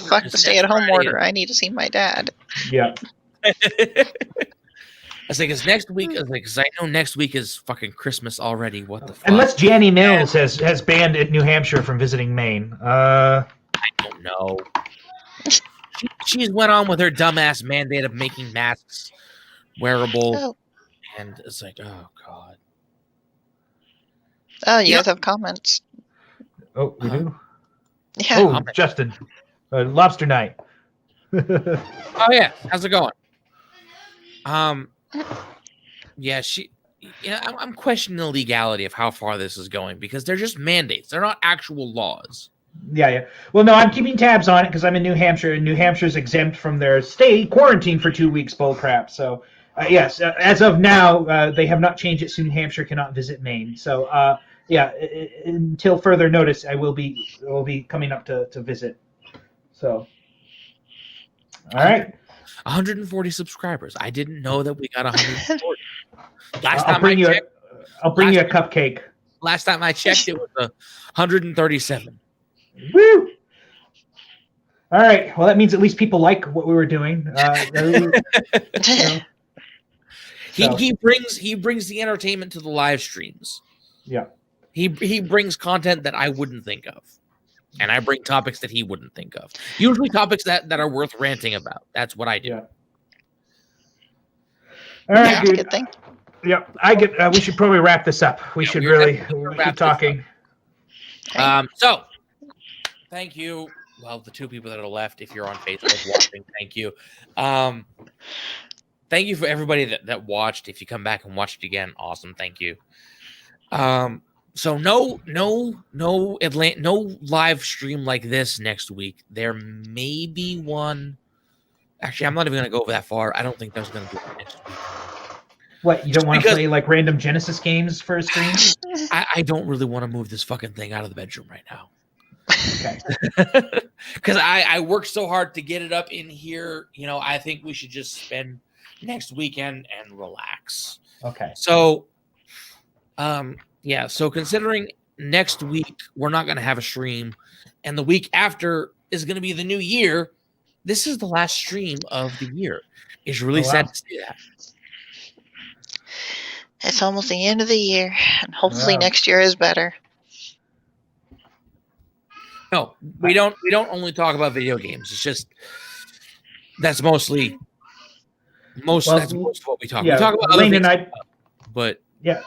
fuck the stay-at-home order. I need to see my dad. Yeah. I was like, it's next week. I was like, because I know next week is fucking Christmas already. What the fuck? Unless Janny Mills has banned New Hampshire from visiting Maine. I don't know. She's went on with her dumbass mandate of making masks wearable, and it's like, oh god. Oh, you guys have comments. Oh, we do. Yeah. Oh, Justin, Lobster Night. Oh yeah, how's it going? Yeah, I'm questioning the legality of how far this is going because they're just mandates. They're not actual laws. Yeah. Well, no, I'm keeping tabs on it because I'm in New Hampshire, and New Hampshire's exempt from their stay quarantine for 2 weeks bull crap. So Yes, as of now, they have not changed it, so New Hampshire cannot visit Maine. So, yeah, until further notice, I will be coming up to visit. So, all right. 140 subscribers. I didn't know that we got 140. I'll bring you a cupcake. Last time I checked, it was 137. Woo! All right. Well, that means at least people like what we were doing. He brings the entertainment to the live streams. Yeah. He brings content that I wouldn't think of. And I bring topics that he wouldn't think of. Usually topics that are worth ranting about. That's what I do. Yeah. All right, dude. Good thing. Yeah, we should probably wrap this up. We should keep talking. So, thank you. Well, the two people that are left, if you're on Facebook watching, thank you. Thank you for everybody that watched. If you come back and watch it again, awesome. Thank you. So no live stream like this next week. There may be one. Actually, I'm not even going to go that far. I don't think there's going to be one next week. What, you don't want to play like random Genesis games for a stream? I don't really want to move this fucking thing out of the bedroom right now. Okay. Because I worked so hard to get it up in here. You know, I think we should just spend next weekend and relax. Okay. So, yeah. So considering next week we're not going to have a stream, and the week after is going to be the new year, this is the last stream of the year. It's really sad to see that. It's almost the end of the year, and hopefully next year is better. No, we don't only talk about video games. It's just that's mostly most of what we talk. Yeah, we talk about Lane other and I, but yeah.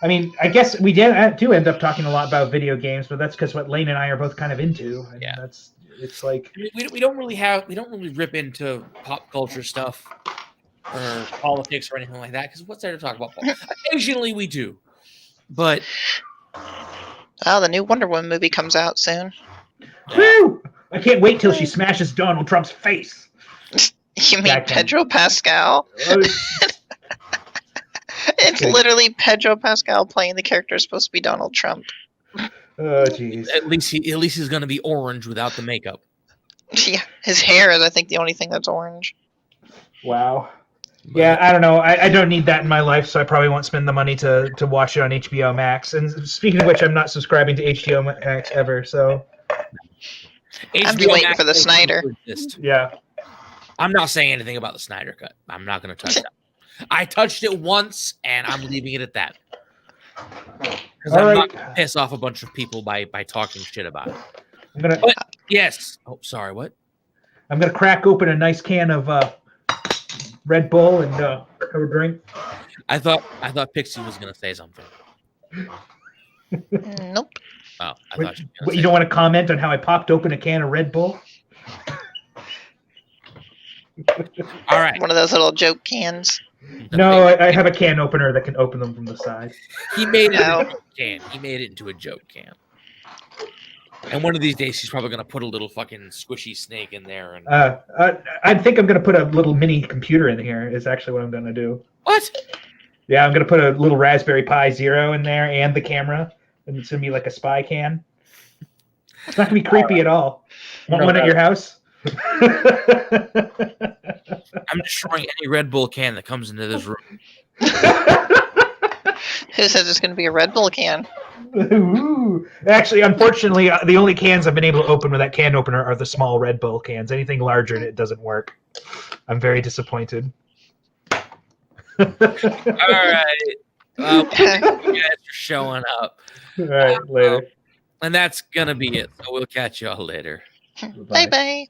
I mean, I guess we do end up talking a lot about video games, but that's because what Lane and I are both kind of into. And yeah, it's like we don't really rip into pop culture stuff or politics or anything like that, because what's there to talk about? Occasionally we do, but the new Wonder Woman movie comes out soon. Woo! I can't wait till she smashes Donald Trump's face. You mean Pedro Pascal? It's literally Pedro Pascal playing the character supposed to be Donald Trump. Oh, jeez. At least he's going to be orange without the makeup. Yeah, his hair is, I think, the only thing that's orange. Wow. Yeah, I don't know. I don't need that in my life, so I probably won't spend the money to watch it on HBO Max. And speaking of which, I'm not subscribing to HBO Max ever, so... I'm just waiting for the Snyder. Yeah. I'm not saying anything about the Snyder Cut. I'm not going to touch that. I touched it once, and I'm leaving it at that. Because I'm not going to piss off a bunch of people by talking shit about it. Yes. Oh, sorry, what? I'm going to crack open a nice can of Red Bull and have a drink. I thought Pixie was going to say something. Nope. Oh, you don't want to comment on how I popped open a can of Red Bull? All right. One of those little joke cans. No, I have a can opener that can open them from the side. He made it into a joke can. He made it into a joke can. And one of these days, he's probably going to put a little fucking squishy snake in there. And I think I'm going to put a little mini computer in here is actually what I'm going to do. What? Yeah, I'm going to put a little Raspberry Pi Zero in there and the camera. And it's going to be like a spy can. It's not going to be creepy at all. Want one at your house? I'm destroying any Red Bull can that comes into this room. Who says it's going to be a Red Bull can? Ooh. Actually, unfortunately, the only cans I've been able to open with that can opener are the small Red Bull cans. Anything larger, it doesn't work. I'm very disappointed. All right. Thank you guys for showing up. All right, later. And that's going to be it. So we'll catch y'all later. Bye-bye.